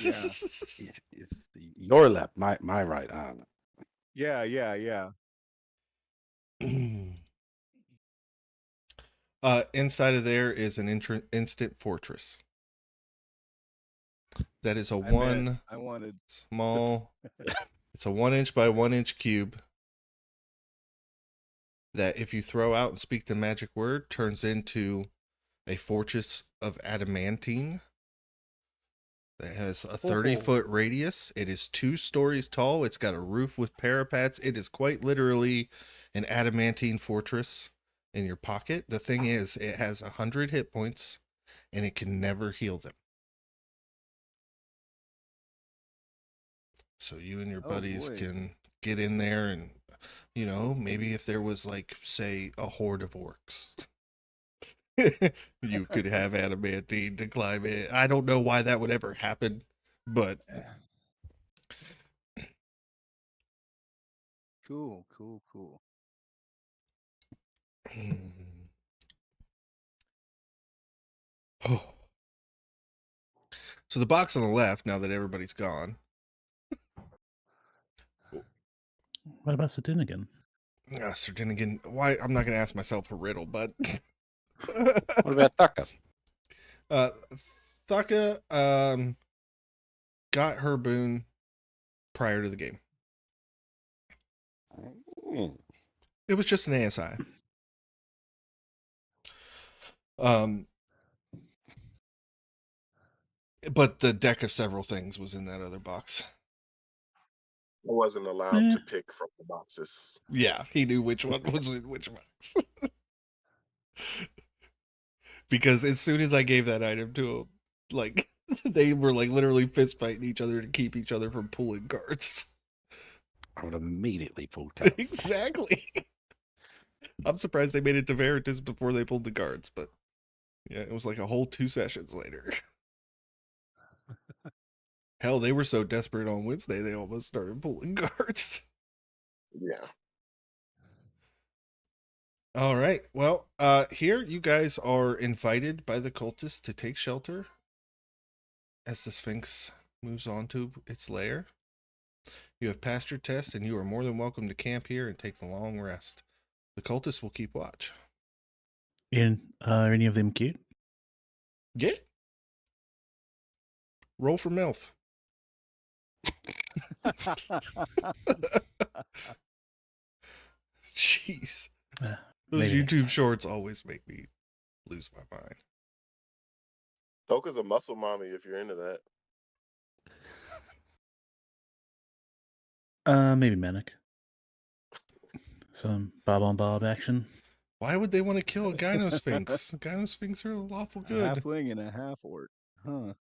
It's your left, my right. I don't know. Yeah. Inside of there is an instant fortress. That is a I wanted small. It's a 1 inch by 1 inch cube that, if you throw out and speak the magic word, turns into a fortress of adamantine that has a 30-foot radius. It is 2 stories tall. It's got a roof with parapets. It is quite literally an adamantine fortress in your pocket. The thing is, it has 100 hit points and it can never heal them. So you and your buddies boy. can get in there and, you know, maybe if there was, like, say, a horde of orcs, you could have adamantine to climb in. I don't know why that would ever happen, but cool. oh. So the box on the left, now that everybody's gone. What about Sardinigan? Sir Dinnigan, why? I'm not going to ask myself a riddle, but What about Tucker? Thaka got her boon prior to the game. Mm. It was just an ASI. Um, but the deck of several things was in that other box. I wasn't allowed Eh. to pick from the boxes. Yeah, he knew which one was in which box. Because as soon as I gave that item to him, like they were like literally fist fighting each other to keep each other from pulling cards. I would immediately pull tails. Exactly. I'm surprised they made it to Veritas before they pulled the cards, but yeah, it was like a whole 2 sessions later. Hell, they were so desperate on Wednesday they almost started pulling cards. Yeah. All right. Well, here you guys are invited by the cultists to take shelter as the Sphinx moves on to its lair. You have passed your test, and you are more than welcome to camp here and take the long rest. The cultists will keep watch. Ian, are any of them cute? Yeah. Roll for MILF. Jeez. Those Maybe next YouTube time. shorts always make me lose my mind. Toka's a muscle mommy if you're into that. Maybe Manic. Some Bob on Bob action. Why would they want to kill a Gynosphinx? Gynosphinx are lawful A good. halfling and a half orc. Huh.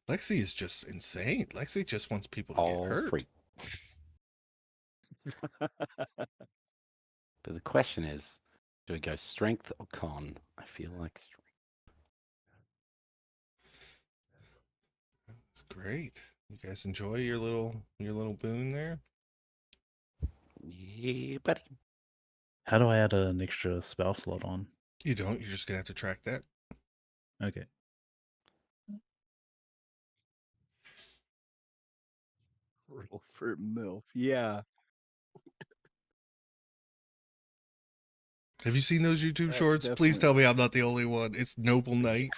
Lexi is just insane. Lexi just wants people to get All hurt. free. But the question is, do we go strength or con? I feel like strength. It's great. You guys enjoy your little boon there? Yeah, buddy. How do I add an extra spell slot on? You don't. You're just gonna have to track that. Okay. Roll for MILF. Yeah. Have you seen those YouTube That shorts? Please definitely- tell me I'm not the only one. It's Noble Knight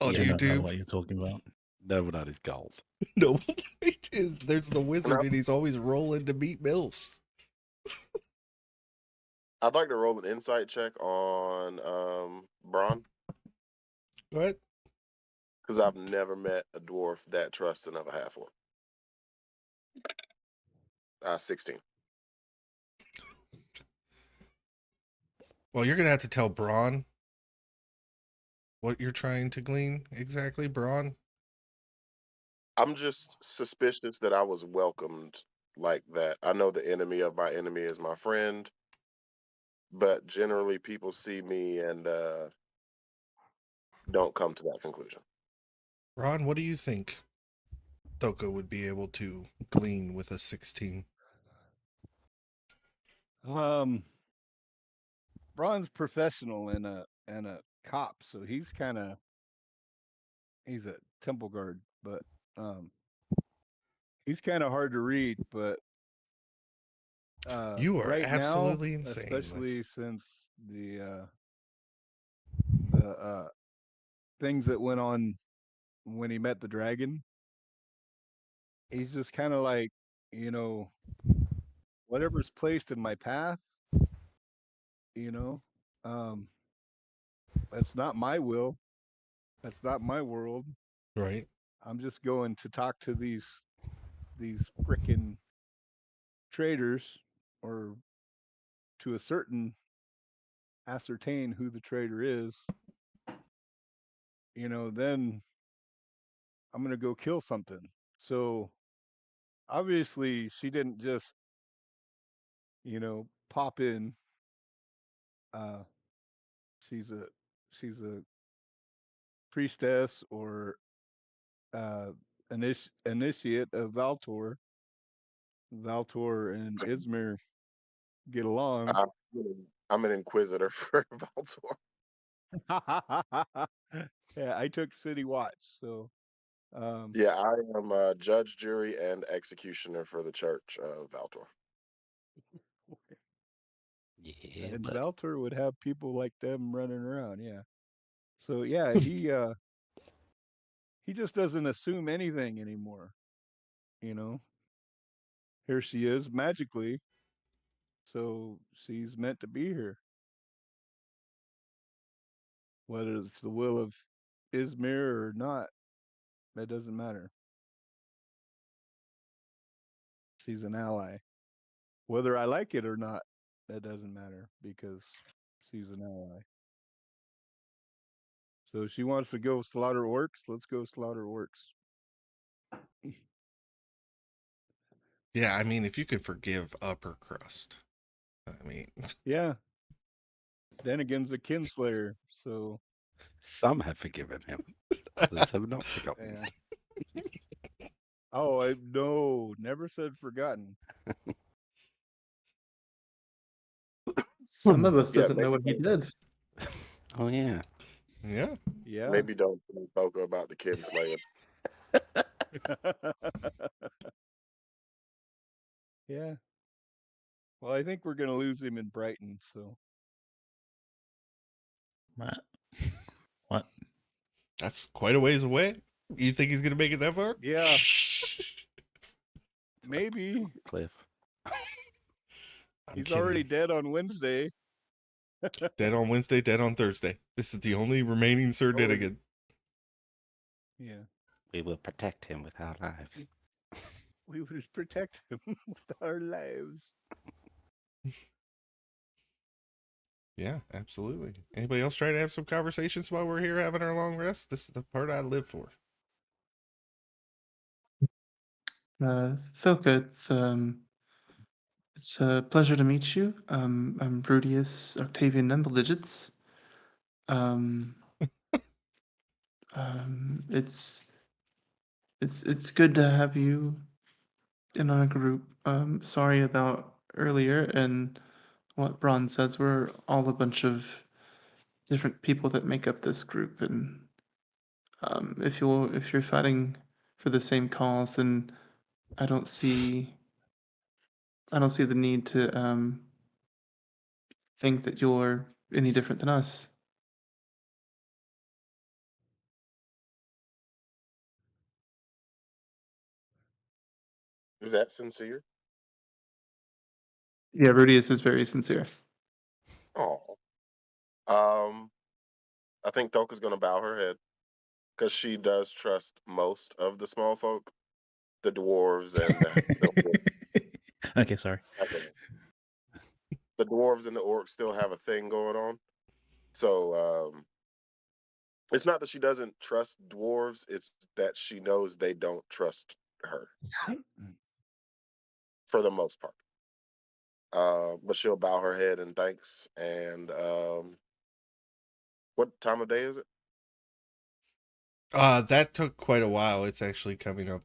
on I do not know YouTube. what you're talking about. No, that is gold. Noble Knight is there's the wizard No. and he's always rolling to meet MILFs. I'd like to roll an insight check on Braun, What? because I've never met a dwarf that trusting of a half orc. 16. Well, you're gonna have to tell Braun what you're trying to glean exactly, Braun. I'm just suspicious that I was welcomed like that. I know the enemy of my enemy is my friend, but generally people see me and don't come to that conclusion. Braun, what do you think Doko would be able to glean with a 16? Braun's professional and a cop, so he's a temple guard, but he's kind of hard to read. But You are right absolutely now, insane. especially since the things that went on when he met the dragon, he's just kind of like, you know, whatever's placed in my path, you know, um, that's not my will, that's not my world. Right. I'm just going to talk to these frickin' traders, or to a certain ascertain who the trader is, then I'm gonna go kill something. So obviously she didn't just, pop in. Uh, she's a priestess or initiate of Valtor. Valtor and Ismir get along. I'm an inquisitor for Valtor. Yeah, I took City Watch, so Yeah, I am a judge, jury, and executioner for the Church of Valtor. Yeah, and but Valtor would have people like them running around, yeah. So yeah, he just doesn't assume anything anymore, you know. here she is magically. So she's meant to be here. Whether it's the will of Izmir or not, that doesn't matter. She's an ally. Whether I like it or not, that doesn't matter because she's an ally. So if she wants to go slaughter orcs, let's go slaughter orcs. Yeah, I mean, if you could forgive upper crust, I mean, Yeah. Dennigan's a kinslayer, so Some have forgiven him, others have not forgotten. yeah. Oh, I no, never said forgotten. Some of us Yeah, doesn't know maybe what he don't, did. Oh yeah. yeah. Yeah. maybe don't tell Boca about the kid slaying. Yeah. Well, I think we're gonna lose him in Brighton, so What? What? That's quite a ways away. You think he's gonna make it that far? yeah, maybe. Cliff. I'm He's kidding. already dead on Wednesday. Dead on Wednesday, dead on Thursday. This is the only remaining Sir Oh, is it? Dinnigan. Yeah. We will protect him with our lives. We would protect him with our lives. Yeah, absolutely. Anybody else try to have some conversations while we're here having our long rest? This is the part I live for. Thilka, it's a pleasure to meet you. I'm Rudius Octavian Numbledigits. Um, it's good to have you in our group. Sorry about earlier and what Bron says. We're all a bunch of different people that make up this group, and if you're fighting for the same cause, then I don't see the need to think that you're any different than us. Is that sincere? Yeah, Rudius is very sincere. Oh. I think Thoka's gonna bow her head because she does trust most of the small folk, the dwarves and the orcs. Okay, sorry. The dwarves and the orcs still have a thing going on. So it's not that she doesn't trust dwarves; it's that she knows they don't trust her for the most part. But she'll bow her head in thanks. And what time of day is it? That took quite a while. It's actually coming up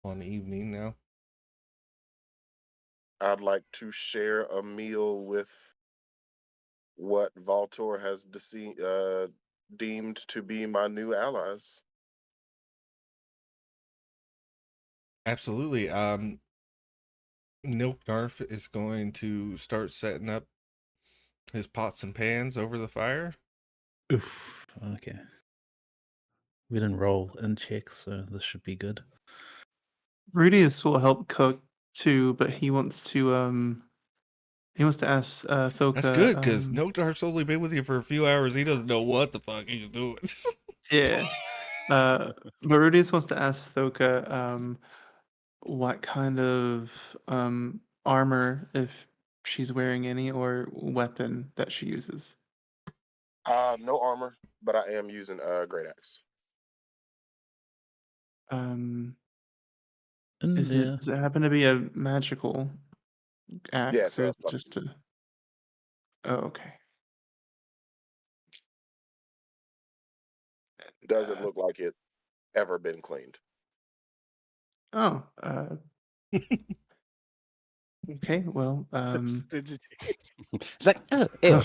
on evening now. I'd like to share a meal with what Valtor has deemed to be my new allies. Absolutely. Nilknarf is going to start setting up his pots and pans over the fire. Oof. Okay. We didn't roll in checks, so this should be good. Rudius will help cook too, but he wants to ask Thilka. That's good, because Nilknarf's only been with you for a few hours. He doesn't know what the fuck he's doing. Yeah. But Rudius wants to ask Thilka what kind of armor, if she's wearing any, or weapon that she uses. No armor, but I am using a great axe. In Does there. it happen to be a magical axe, Yeah, or so is it just a? Oh, okay. doesn't look like it ever been cleaned. Oh, okay. Well, It's like, oh, ew.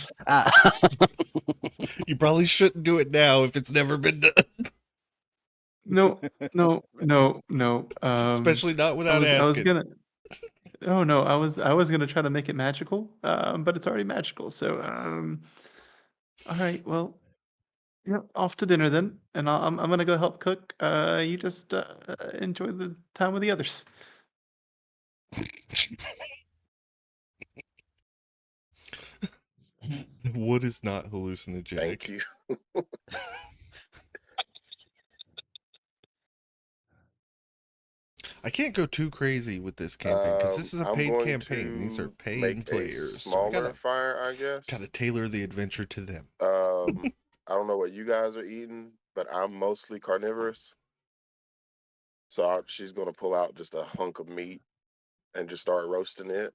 You probably shouldn't do it now if it's never been done. no. Especially not I without was asking. gonna. Oh no, I was gonna try to make it magical, but it's already magical. So, all right. Well, yeah, off to dinner then, and I'm gonna go help cook. You just enjoy the time with the others. The wood is not hallucinogenic. Thank you. I can't go too crazy with this campaign because this is a I'm paid going campaign. These are to paying make a players, so I smaller fire, I guess. gotta tailor the adventure to them. I don't know what you guys are eating, but I'm mostly carnivorous. So she's gonna pull out just a hunk of meat and just start roasting it.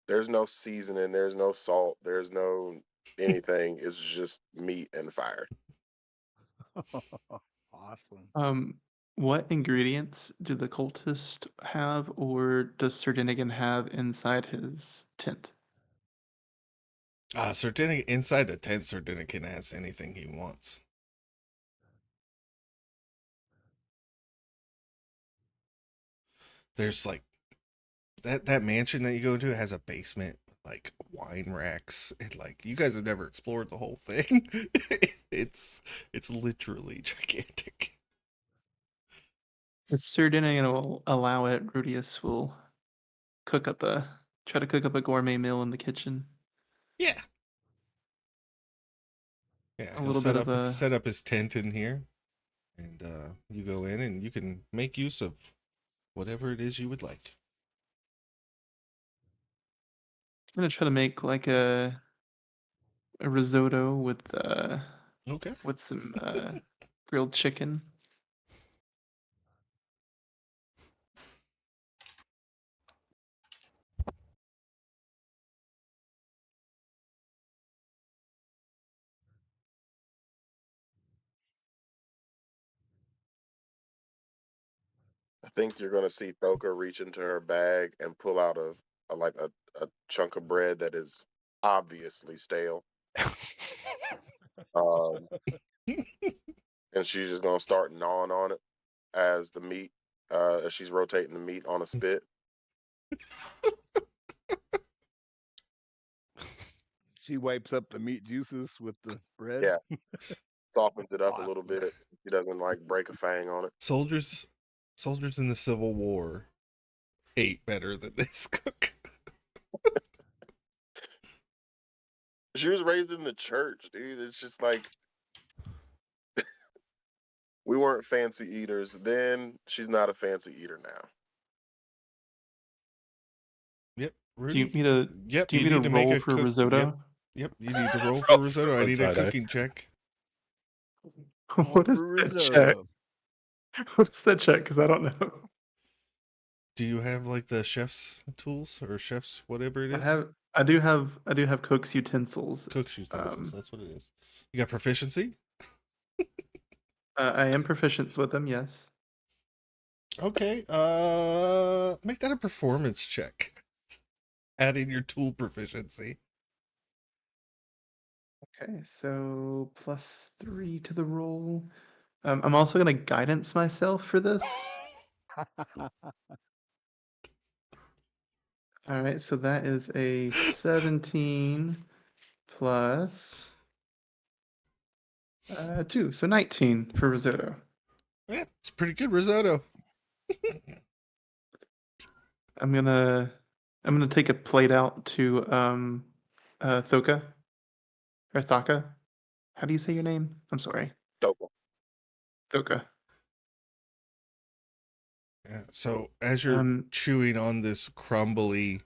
There's no seasoning, there's no salt, there's no anything. It's just meat and fire. Awesome. What ingredients do the cultist have, or does Sir Dinnigan have inside his tent? Inside the tent, Sir Dinnikin has anything he wants. There's like that mansion that you go into has a basement, like wine racks, and like you guys have never explored the whole thing. it's literally gigantic. If Sir Dinnigan will allow it, Rudius will try to cook up a gourmet meal in the kitchen. Yeah. Yeah, A he'll little bit of a set up his tent in here, and you go in and you can make use of whatever it is you would like. I'm gonna try to make like a risotto Okay. with some grilled chicken. I think you're gonna see Thoka reach into her bag and pull out a chunk of bread that is obviously stale. Um, and she's just gonna start gnawing on it as the meat, as she's rotating the meat on a spit. She wipes up the meat juices with the bread. Yeah, softens it up a little Awesome. bit. She doesn't like break a fang on it. Soldiers in the Civil War ate better than this cook. She was raised in the church, dude. It's just like we weren't fancy eaters then. She's not a fancy eater now. Yep, Do you Rudy. need me to Yep, do you you need need to to make roll a for cook. risotto? Yep, you need to roll for Roll for risotto. I need a risotto. cooking check. What is For that check? risotto. What is that check? Because I don't know. Do you have like the chef's tools or chef's whatever it is? I do have cook's utensils. Cook's utensils. That's what it is. You got proficiency? I am proficient with them, yes. Okay. Make that a performance check. Add in your tool proficiency. Okay, so +3 to the roll. I'm also gonna guidance myself for this. All right, so that is a 17 plus 2, so 19 for risotto. Yeah, it's pretty good risotto. I'm gonna take a plate out to Thoka or Thaka. How do you say your name? I'm sorry, Thoka. Thoka. Yeah, so as you're chewing on this crumbly,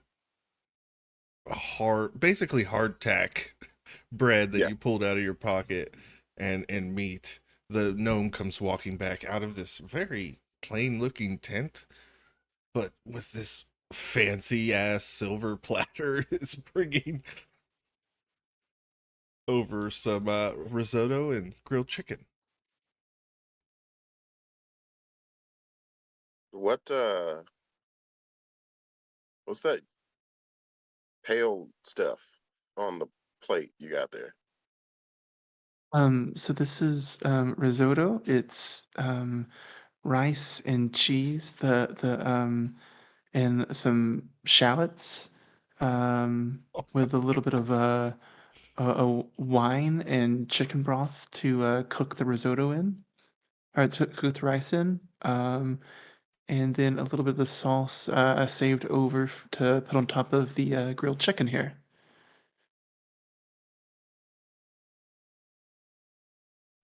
basically hardtack bread that Yeah. you pulled out of your pocket and meat, the gnome comes walking back out of this very plain looking tent, but with this fancy ass silver platter is bringing over some risotto and grilled chicken. What's that pale stuff on the plate you got there? So this is risotto. It's rice and cheese, and some shallots, with a little bit of a wine and chicken broth to cook the risotto in, or to cook the rice in. And then a little bit of the sauce I saved over to put on top of the grilled chicken here.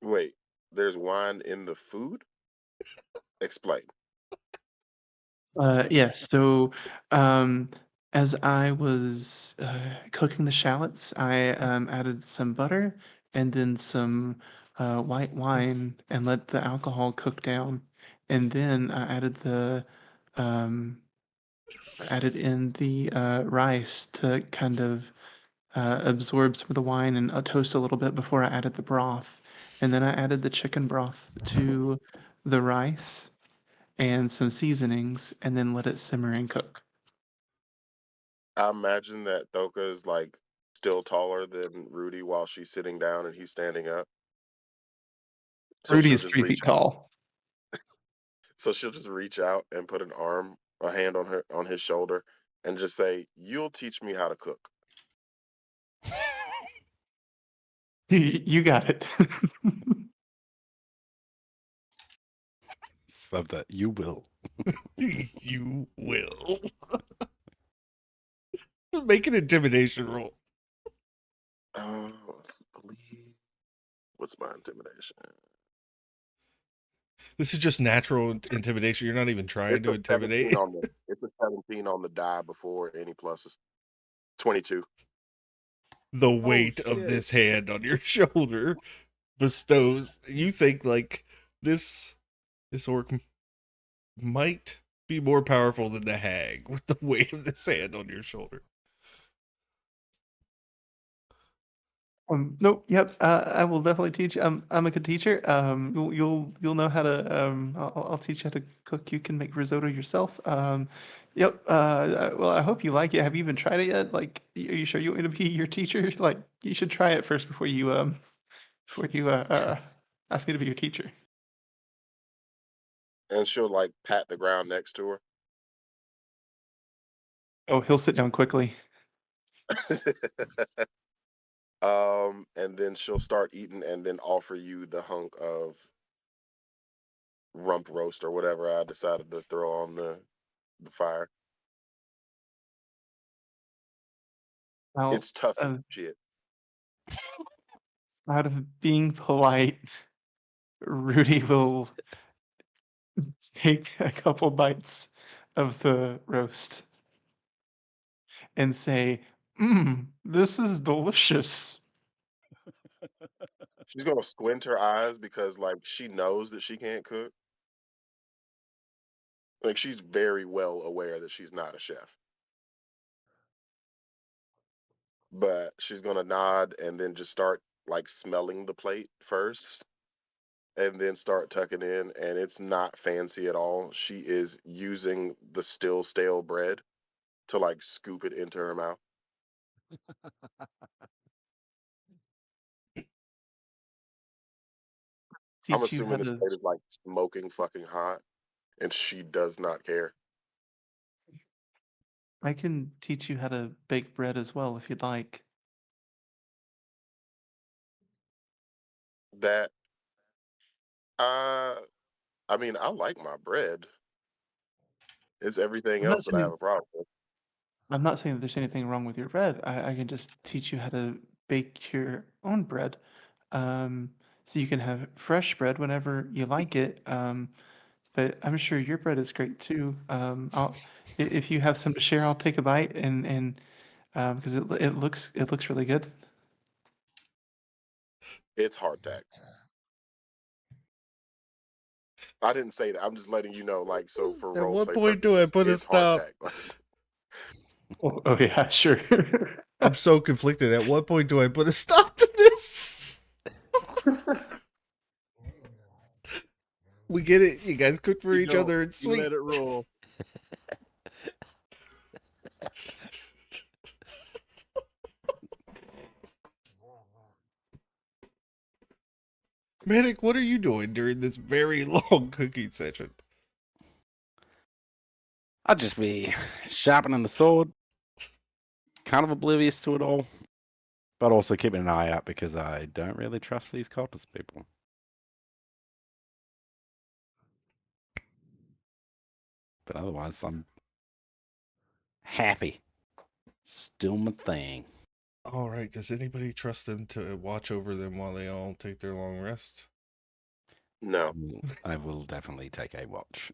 Wait, there's wine in the food? Explain. Yeah, so um, as I was cooking the shallots, I added some butter and then some white wine and let the alcohol cook down. And then I added um, added in the rice to kind of absorb some of the wine and toast a little bit before I added the broth. And then I added the chicken broth to the rice and some seasonings, and then let it simmer and cook. I imagine that Thoka is like still taller than Rudy while she's sitting down and he's standing up. So Rudy she'll is just 3 feet reach out. tall. So she'll just reach out and put a hand on his shoulder, and just say, "You'll teach me how to cook." You got it. Just love that. You will. You will. Make an intimidation roll. I believe. What's my intimidation? This is just natural intimidation. You're not even trying It's to a 17 intimidate. on the. It's a 17 on the die before any pluses. 22. The weight of shit. this hand on your shoulder bestows. You think like this orc might be more powerful than the hag with the weight of this hand on your shoulder. Nope. Yep. I will definitely teach you. I'm a good teacher. You'll know how to. I'll teach you how to cook. You can make risotto yourself. Yep. Well, I hope you like it. Have you even tried it yet? Like, are you sure you want me to be your teacher? Like, you should try it first before you ask me to be your teacher. And she'll like pat the ground next to her. Oh, he'll sit down quickly. And then she'll start eating and then offer you the hunk of rump roast or whatever I decided to throw on the fire. Now, It's tough as uh, shit. out of being polite, Rudy will take a couple bites of the roast and say, this is delicious. She's gonna squint her eyes because like she knows that she can't cook. Like she's very well aware that she's not a chef. But she's gonna nod and then just start like smelling the plate first and then start tucking in, and it's not fancy at all. She is using the still stale bread to like scoop it into her mouth. I'm Teach you how assuming this to. plate is like smoking fucking hot, and she does not care. I can teach you how to bake bread as well if you'd like. That uh I mean, I like my bread. It's everything I'm not else that I have saying a problem with. I'm not saying that there's anything wrong with your bread. I can just teach you how to bake your own bread. Um, so you can have fresh bread whenever you like it. But I'm sure your bread is great too. If you have some to share, I'll take a bite and because it looks really good. It's hardtack. I didn't say that. I'm just letting you know, like, so for At role what play point do I purposes, put a it's stop? hardtack. Like, Oh yeah, sure. I'm so conflicted. At what point do I put a stop to this? We get it. You guys cook for You each don't. other. It's You sweet. let it roll. Medic, what are you doing during this very long cooking session? I'd just be sharpening the sword, kind of oblivious to it all. But also keeping an eye out because I don't really trust these cultist people. But otherwise, I'm happy. Still my thing. All right. Does anybody trust them to watch over them while they all take their long rest? No. I will definitely take a watch.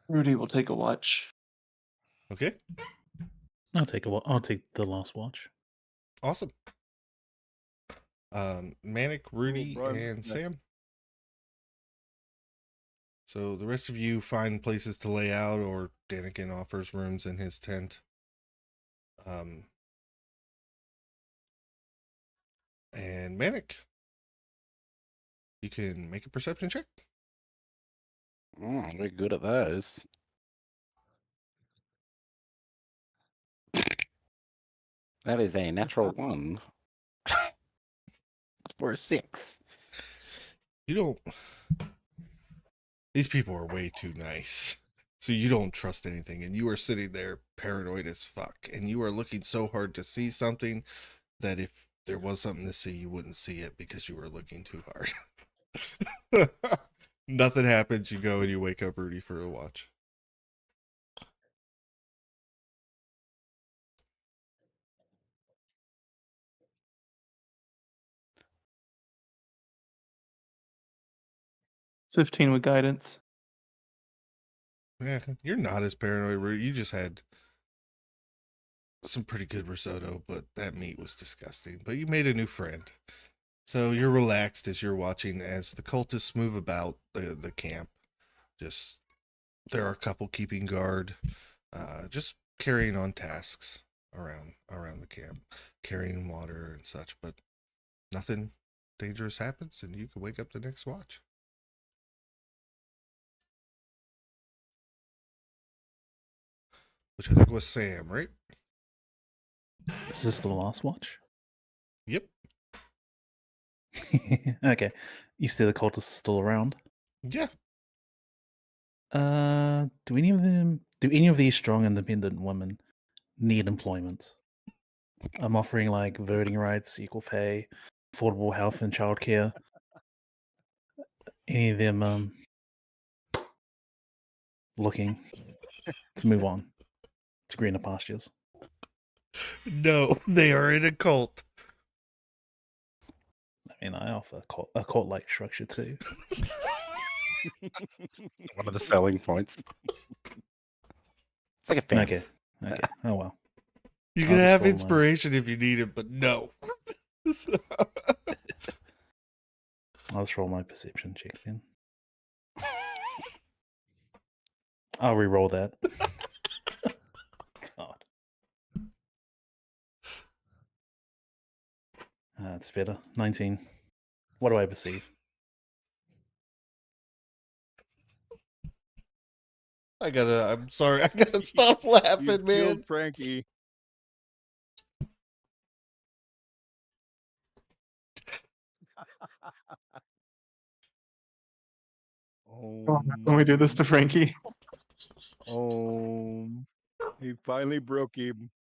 Rudy will take a watch. Okay. I'll take the last watch. Awesome. Manic, Rudy, Brian, and next. Sam. So the rest of you find places to lay out, or Daniken offers rooms in his tent. And Manic, you can make a perception check. We're good at those. That is a natural 1 for a 6. You don't. These people are way too nice. So you don't trust anything, and you are sitting there paranoid as fuck, and you are looking so hard to see something that if there was something to see, you wouldn't see it because you were looking too hard. Nothing happens. You go and you wake up Rudy for a watch. $15 with guidance. Yeah, you're not as paranoid, Rudy. You just had some pretty good risotto, but that meat was disgusting. But you made a new friend. So you're relaxed as you're watching as the cultists move about the camp. Just there are a couple keeping guard, just carrying on tasks around the camp, carrying water and such, but nothing dangerous happens, and you can wake up the next watch. Which I think was Sam, right? Is this the last watch? Yep. Okay. You see the cultists still around? Yeah. Do any of these strong independent women need employment? I'm offering like voting rights, equal pay, affordable health and childcare. Any of them looking to move on to greener pastures? No, they are in a cult. I mean, I offer a cult-like structure too. One of the selling points. It's like a family. Okay. Oh well. You I'll can just have roll my- inspiration if you need it, but no. I'll just roll my perception check then. I'll re-roll that. God. It's better. 19. What do I perceive? I'm sorry, I gotta stop You laughing, killed man. Frankie. When we do this to Frankie. He finally broke him.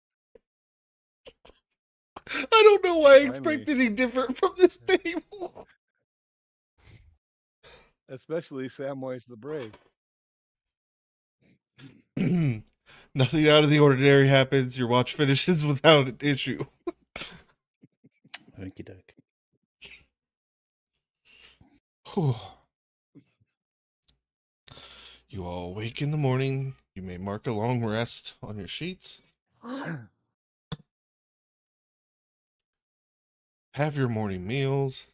I don't know why I Finally. expect any different from this table. Especially Samwise the Brave. Nothing out of the ordinary happens. Your watch finishes without an issue. Okie doke. You all wake in the morning. You may mark a long rest on your sheets. Have your morning meals.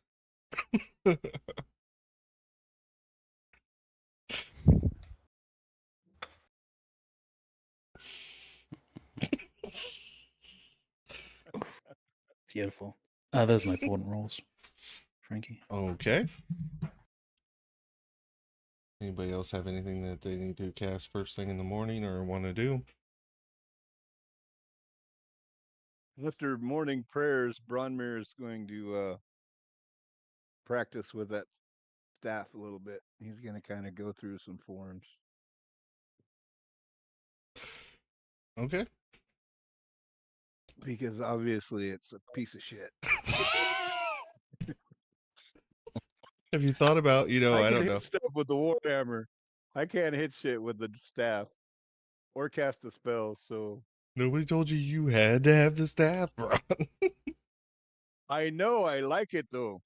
Beautiful. Those are my important rolls, Frankie. Okay. Anybody else have anything that they need to cast first thing in the morning or want to do? After morning prayers, Bronmir is going to practice with that staff a little bit. He's going to kind of go through some forms. Okay. Because obviously it's a piece of shit. Have you thought about, I I can don't hit know. stuff with the warhammer. I can't hit shit with the staff or cast a spell. So Nobody told you you had to have the staff, bro. I know I like it though.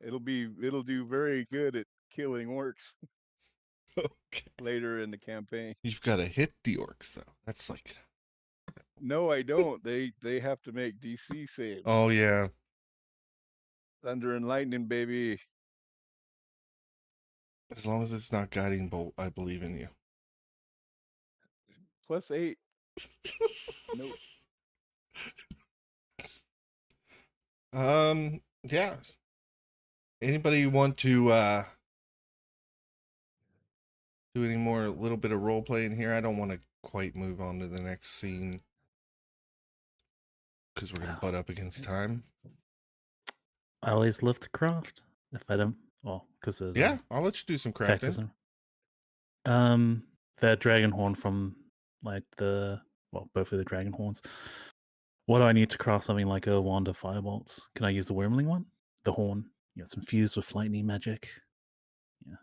It'll do very good at killing orcs Okay. later in the campaign. You've got to hit the orcs, though. That's like, No, I don't. They have to make DC saves. oh, yeah. Thunder and lightning, baby. As long as it's not guiding bolt, I believe in you. +8. Nope. Yeah. Anybody want to do any more little bit of role playing here? I don't want to quite move on to the next scene because we're gonna butt up against time. I always love to craft. If I don't, well, because of Yeah, I'll let you do some crafting. That dragon horn from like both of the dragon horns. What do I need to craft something like a wand of firebolts? Can I use the wormling one? The horn. Yeah, it's infused with lightning magic. Yeah.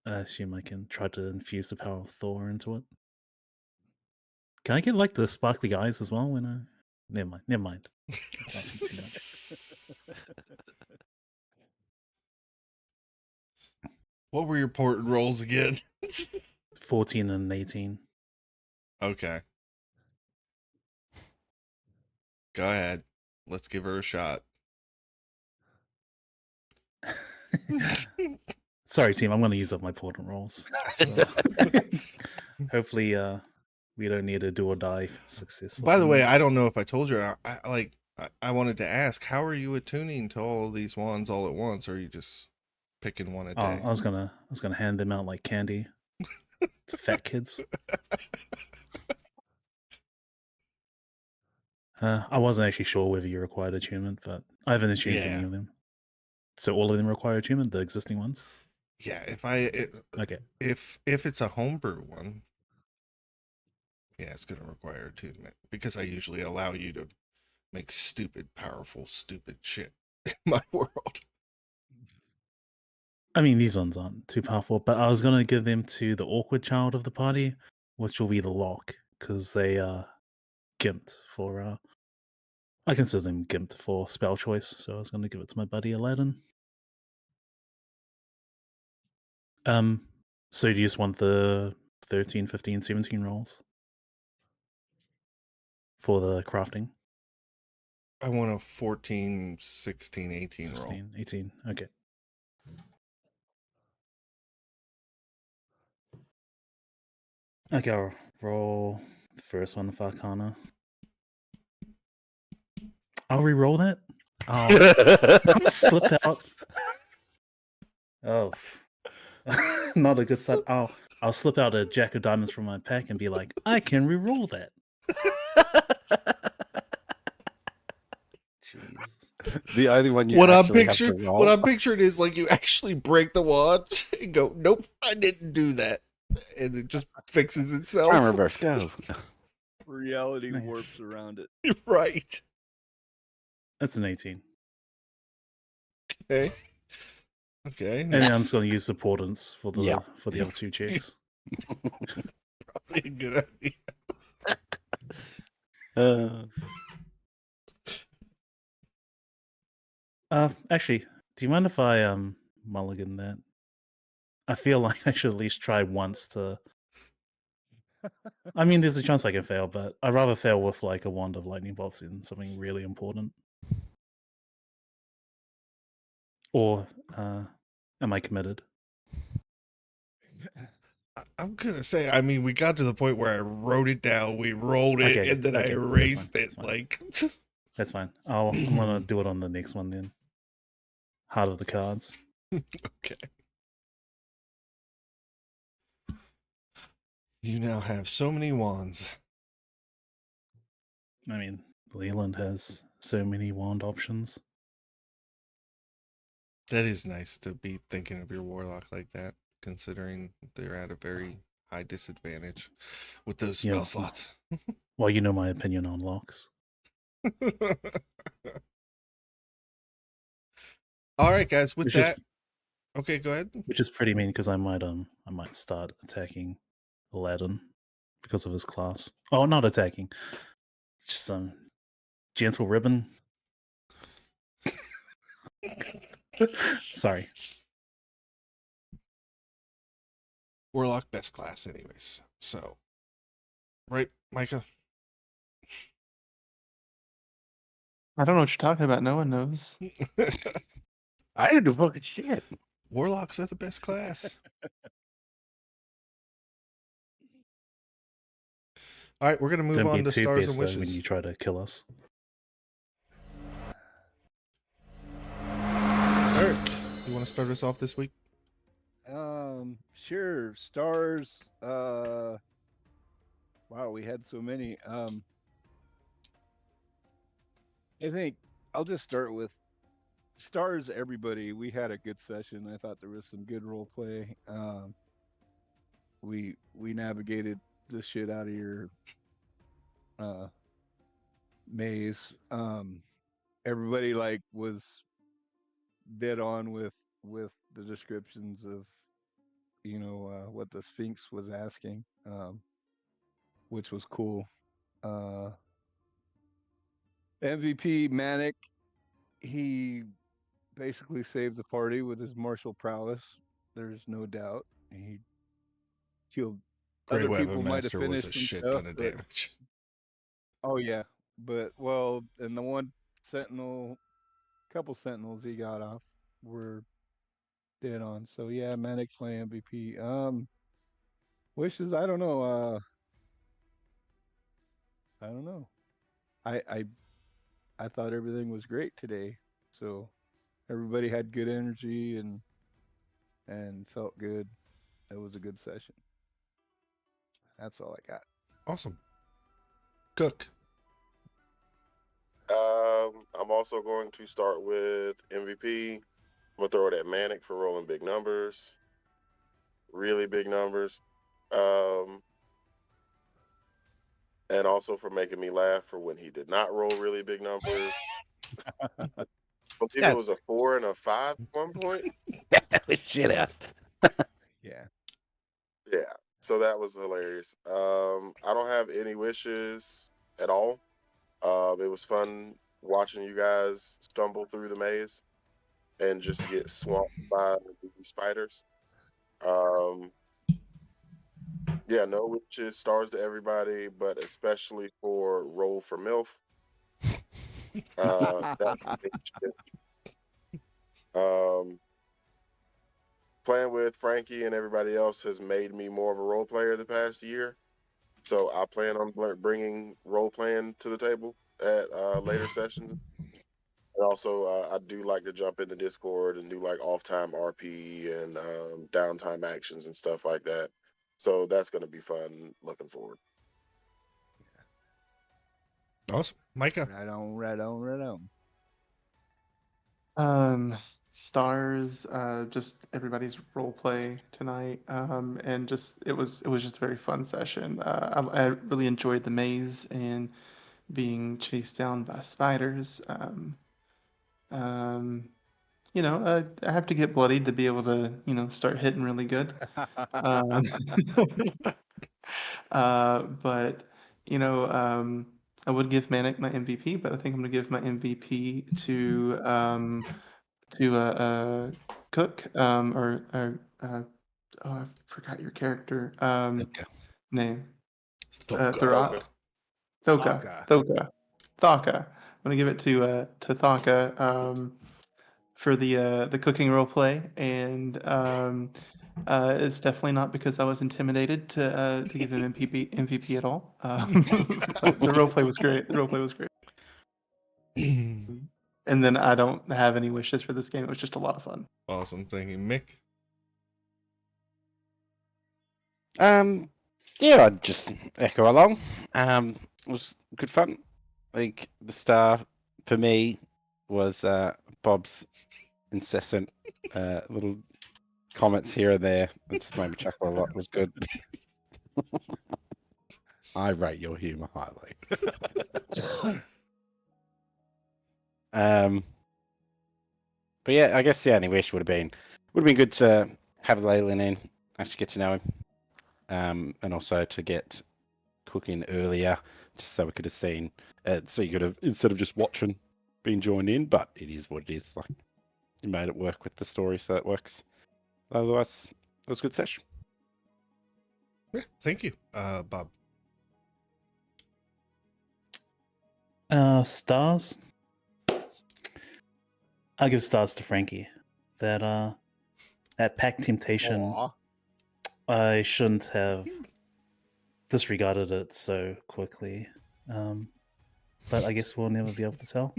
I assume I can try to infuse the power of Thor into it. Can I get like the sparkly eyes as well when I never mind. That's asking too much. What were your port rolls again? 14 and 18. Okay. Go ahead. Let's give her a shot. Sorry, team. I'm going to use up my portent rolls. So hopefully, we don't need a do or die success. By the way, I don't know if I told you. I wanted to ask, how are you attuning to all of these wands all at once, or are you just picking one a day? I was gonna hand them out like candy to fat kids. I wasn't actually sure whether you required attunement, but I haven't attuned any of them. So all of them require attunement, the existing ones? Yeah, okay. If it's a homebrew one, yeah, it's gonna require attunement because I usually allow you to make stupid, powerful, stupid shit in my world. I mean, these ones aren't too powerful, but I was gonna give them to the awkward child of the party, which will be the lock, because they are gimped for I consider them gimped for spell choice, so I was gonna give it to my buddy Aladdin. So do you just want the 13, 15, 17 rolls for the crafting? I want a 14, 16, 18 16, roll. 18, okay. Okay, I'll roll the first one of Arcana. I'll re-roll that. I'll slip out. Oh, not a good start. I'll slip out a Jack of Diamonds from my pack and be like, I can re-roll that. Jeez. The only one you What I'm actually have to picturing, roll. what I'm picturing is like you actually break the wand and go, nope, I didn't do that, and it just fixes itself. Time reverse, go. Reality Okay. warps around it. You're right. That's an 18. Okay. Okay. And then I'm just going to use the portents for the Yeah. for the other two checks. Probably a good idea. Actually, do you mind if I mulligan that? I feel like I should at least try once to. I mean, there's a chance I can fail, but I'd rather fail with like a wand of lightning bolts than something really important. Or am I committed? I'm gonna say, I mean, we got to the point where I wrote it down, we rolled it, Okay, and then I okay, that's erased fine, it. that's fine. Like, That's fine. I'm gonna do it on the next one then. Heart of the cards. okay. You now have so many wands. I mean, Leland has so many wand options. That is nice to be thinking of your warlock like that, considering they're at a very high disadvantage with those Yeah. spell slots. Well, you know my opinion on locks. All right, guys. With Which is- that, okay, go ahead. Which is pretty mean because I might start attacking Aladdin because of his class. Oh, not attacking. Just gentle ribbon. Sorry. Warlock best class, anyways. So, right, Micah. I don't know what you're talking about. No one knows. I didn't do fucking shit. Warlocks are the best class. All right, we're gonna move Don't on be to too stars and pissed though when wishes. you try to kill us. Eric, you want to start us off this week? Sure. Stars. Wow, we had so many. I think I'll just start with stars. Everybody, we had a good session. I thought there was some good role play. We navigated the shit out of your maze. Everybody like was dead on with the descriptions of what the Sphinx was asking, which was cool. MVP Manic, he basically saved the party with his martial prowess. There's no doubt. He killed. Grey Other Weapon people might have Master was finished a some shit stuff, ton of but damage. oh yeah, but well, and the one sentinel, couple sentinels he got off were dead on. So yeah, Manic play MVP. Wishes, I don't know. I don't know. I I I thought everything was great today. So everybody had good energy and felt good. It was a good session. That's all I got. Awesome. Cook. I'm also going to start with MVP. I'm gonna throw it at Manic for rolling big numbers, really big numbers, and also for making me laugh for when he did not roll really big numbers. I believe Yeah. it was a 4 and a 5 at one point. That was shit ass. Yeah. Yeah, so that was hilarious. I don't have any wishes at all. It was fun watching you guys stumble through the maze and just get swamped by the spiders. Um, yeah, no wishes, stars to everybody, but especially for Roll for MILF. That's the big shit. Playing with Frankie and everybody else has made me more of a role player the past year. So I plan on bringing role playing to the table at later sessions. And also, I do like to jump in the Discord and do like off time RP and downtime actions and stuff like that. So that's going to be fun. Looking forward. Awesome. Micah. Right on, right on, right on. Stars, just everybody's role play tonight, and just it was just a very fun session. I really enjoyed the maze and being chased down by spiders. I have to get bloodied to be able to start hitting really good. Um, but I would give Manic my MVP, but I think I'm gonna give my MVP to Cook, oh, I forgot your character Okay. name. Thoka. Thoka. Thoka. Thaka. Thoka. Thaka. I'm gonna give it to Thaka for the cooking role play, and it's definitely not because I was intimidated to give him MVP at all. The role play was great. The role play was great. And then I don't have any wishes for this game. It was just a lot of fun. Awesome. Thank you, Mick. Yeah, I'd just echo along. It was good fun. I think the star for me was Bob's incessant little comments here and there. It just made me chuckle a lot. It was good. I rate your humor highly. um, but yeah, I guess the only wish would have been good to have Leyland in, actually get to know him, and also to get cooking earlier, just so we could have seen. So you could have, instead of just watching, been joined in. But it is what it is. Like, you made it work with the story, so it works. Otherwise, it was a good session. Yeah, thank you, Bob. Stars. I'll give stars to Frankie. That pack temptation. Aw. I shouldn't have disregarded it so quickly. But I guess we'll never be able to tell.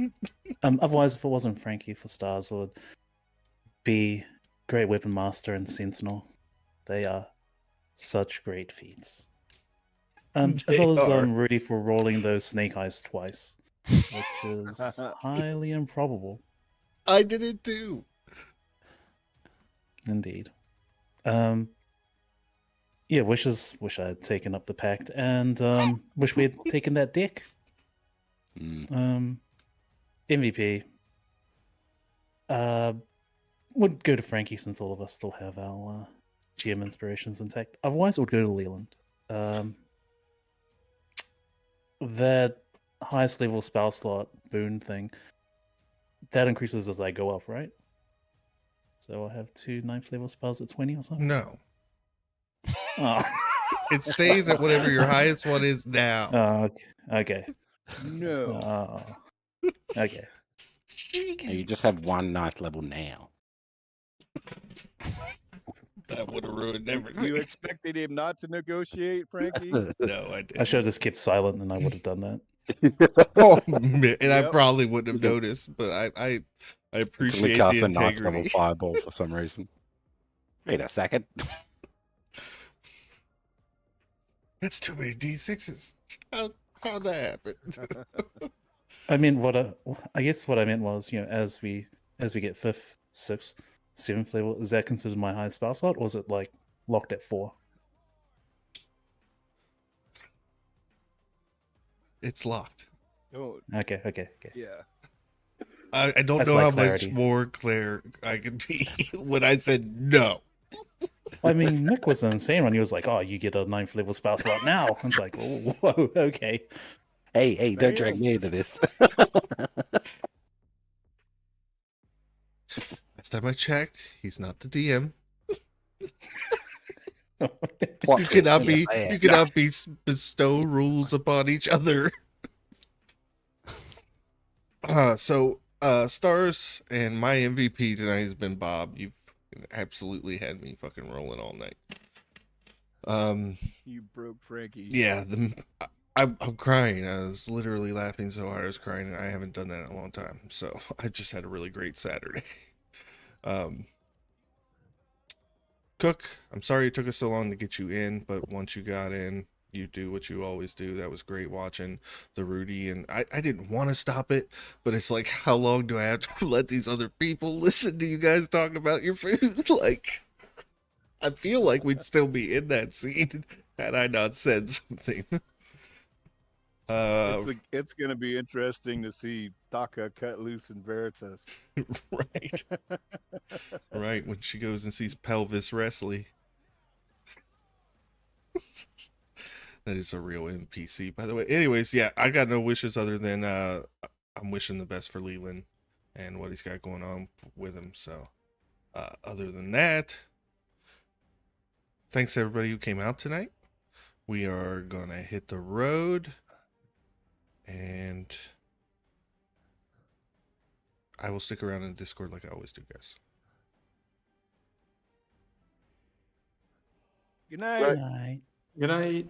Otherwise, if it wasn't Frankie for stars, it would be Great Weapon Master and Sentinel. They are such great feats. As They well as are. Rudy for rolling those snake eyes twice, which is highly improbable. I did it too. Indeed. Yeah, wish I had taken up the pact, and wish we had taken that deck. MVP. Would go to Frankie since all of us still have our GM inspirations intact. Otherwise, it would go to Leland. That highest level spell slot boon thing, that increases as I go up, right? So I'll have 2 9th level spells at 20 or something? No, Oh. it stays at whatever your highest one is now. Oh, okay. No. Oh, okay. You just have 1 9th level now. That would have ruined everything. You expected him not to negotiate, Frankie? No, I didn't. I should have just kept silent and I would have done that. Oh, man, and I Yep. probably wouldn't have You noticed, but I Actually appreciate cast the a 9th level integrity. fireball for some reason. Wait a second. That's too many D6s. How'd that happen? I mean, I guess what I meant was, as we get 5th, 6th, 7th level, is that considered my highest spell slot, or is it like locked at 4? It's locked. Oh, Okay. yeah. I don't That's know like how clarity. much more clear I could be when I said no. I mean, Nick was insane when he was like, "Oh, you get a 9th level spell slot now." I was like, "Oh, whoa, okay." Hey, don't drag Damn. me into this. Last time I checked, he's not the DM. Plot You twist, cannot yes, be I am. you cannot be bestow rules upon each other. So stars, and my MVP tonight has been Bob. You've absolutely had me fucking rolling all night. You broke Frankie. Yeah, I'm crying. I was literally laughing so hard I was crying, and I haven't done that in a long time. So I just had a really great Saturday. Cook, I'm sorry it took us so long to get you in, but once you got in, you do what you always do. That was great watching the Rudy, and I didn't want to stop it, but it's like, how long do I have to let these other people listen to you guys talk about your food? Like, I feel like we'd still be in that scene had I not said something. It's going to be interesting to see Taka cut loose in Veritas. Right. Right, when she goes and sees Pelvis Wrestling. That is a real NPC, by the way. Anyways, yeah, I got no wishes other than I'm wishing the best for Leland and what he's got going on with him. So, other than that, thanks to everybody who came out tonight. We are gonna hit the road, and I will stick around in Discord like I always do, guys. Good night. Right. Night. Good night.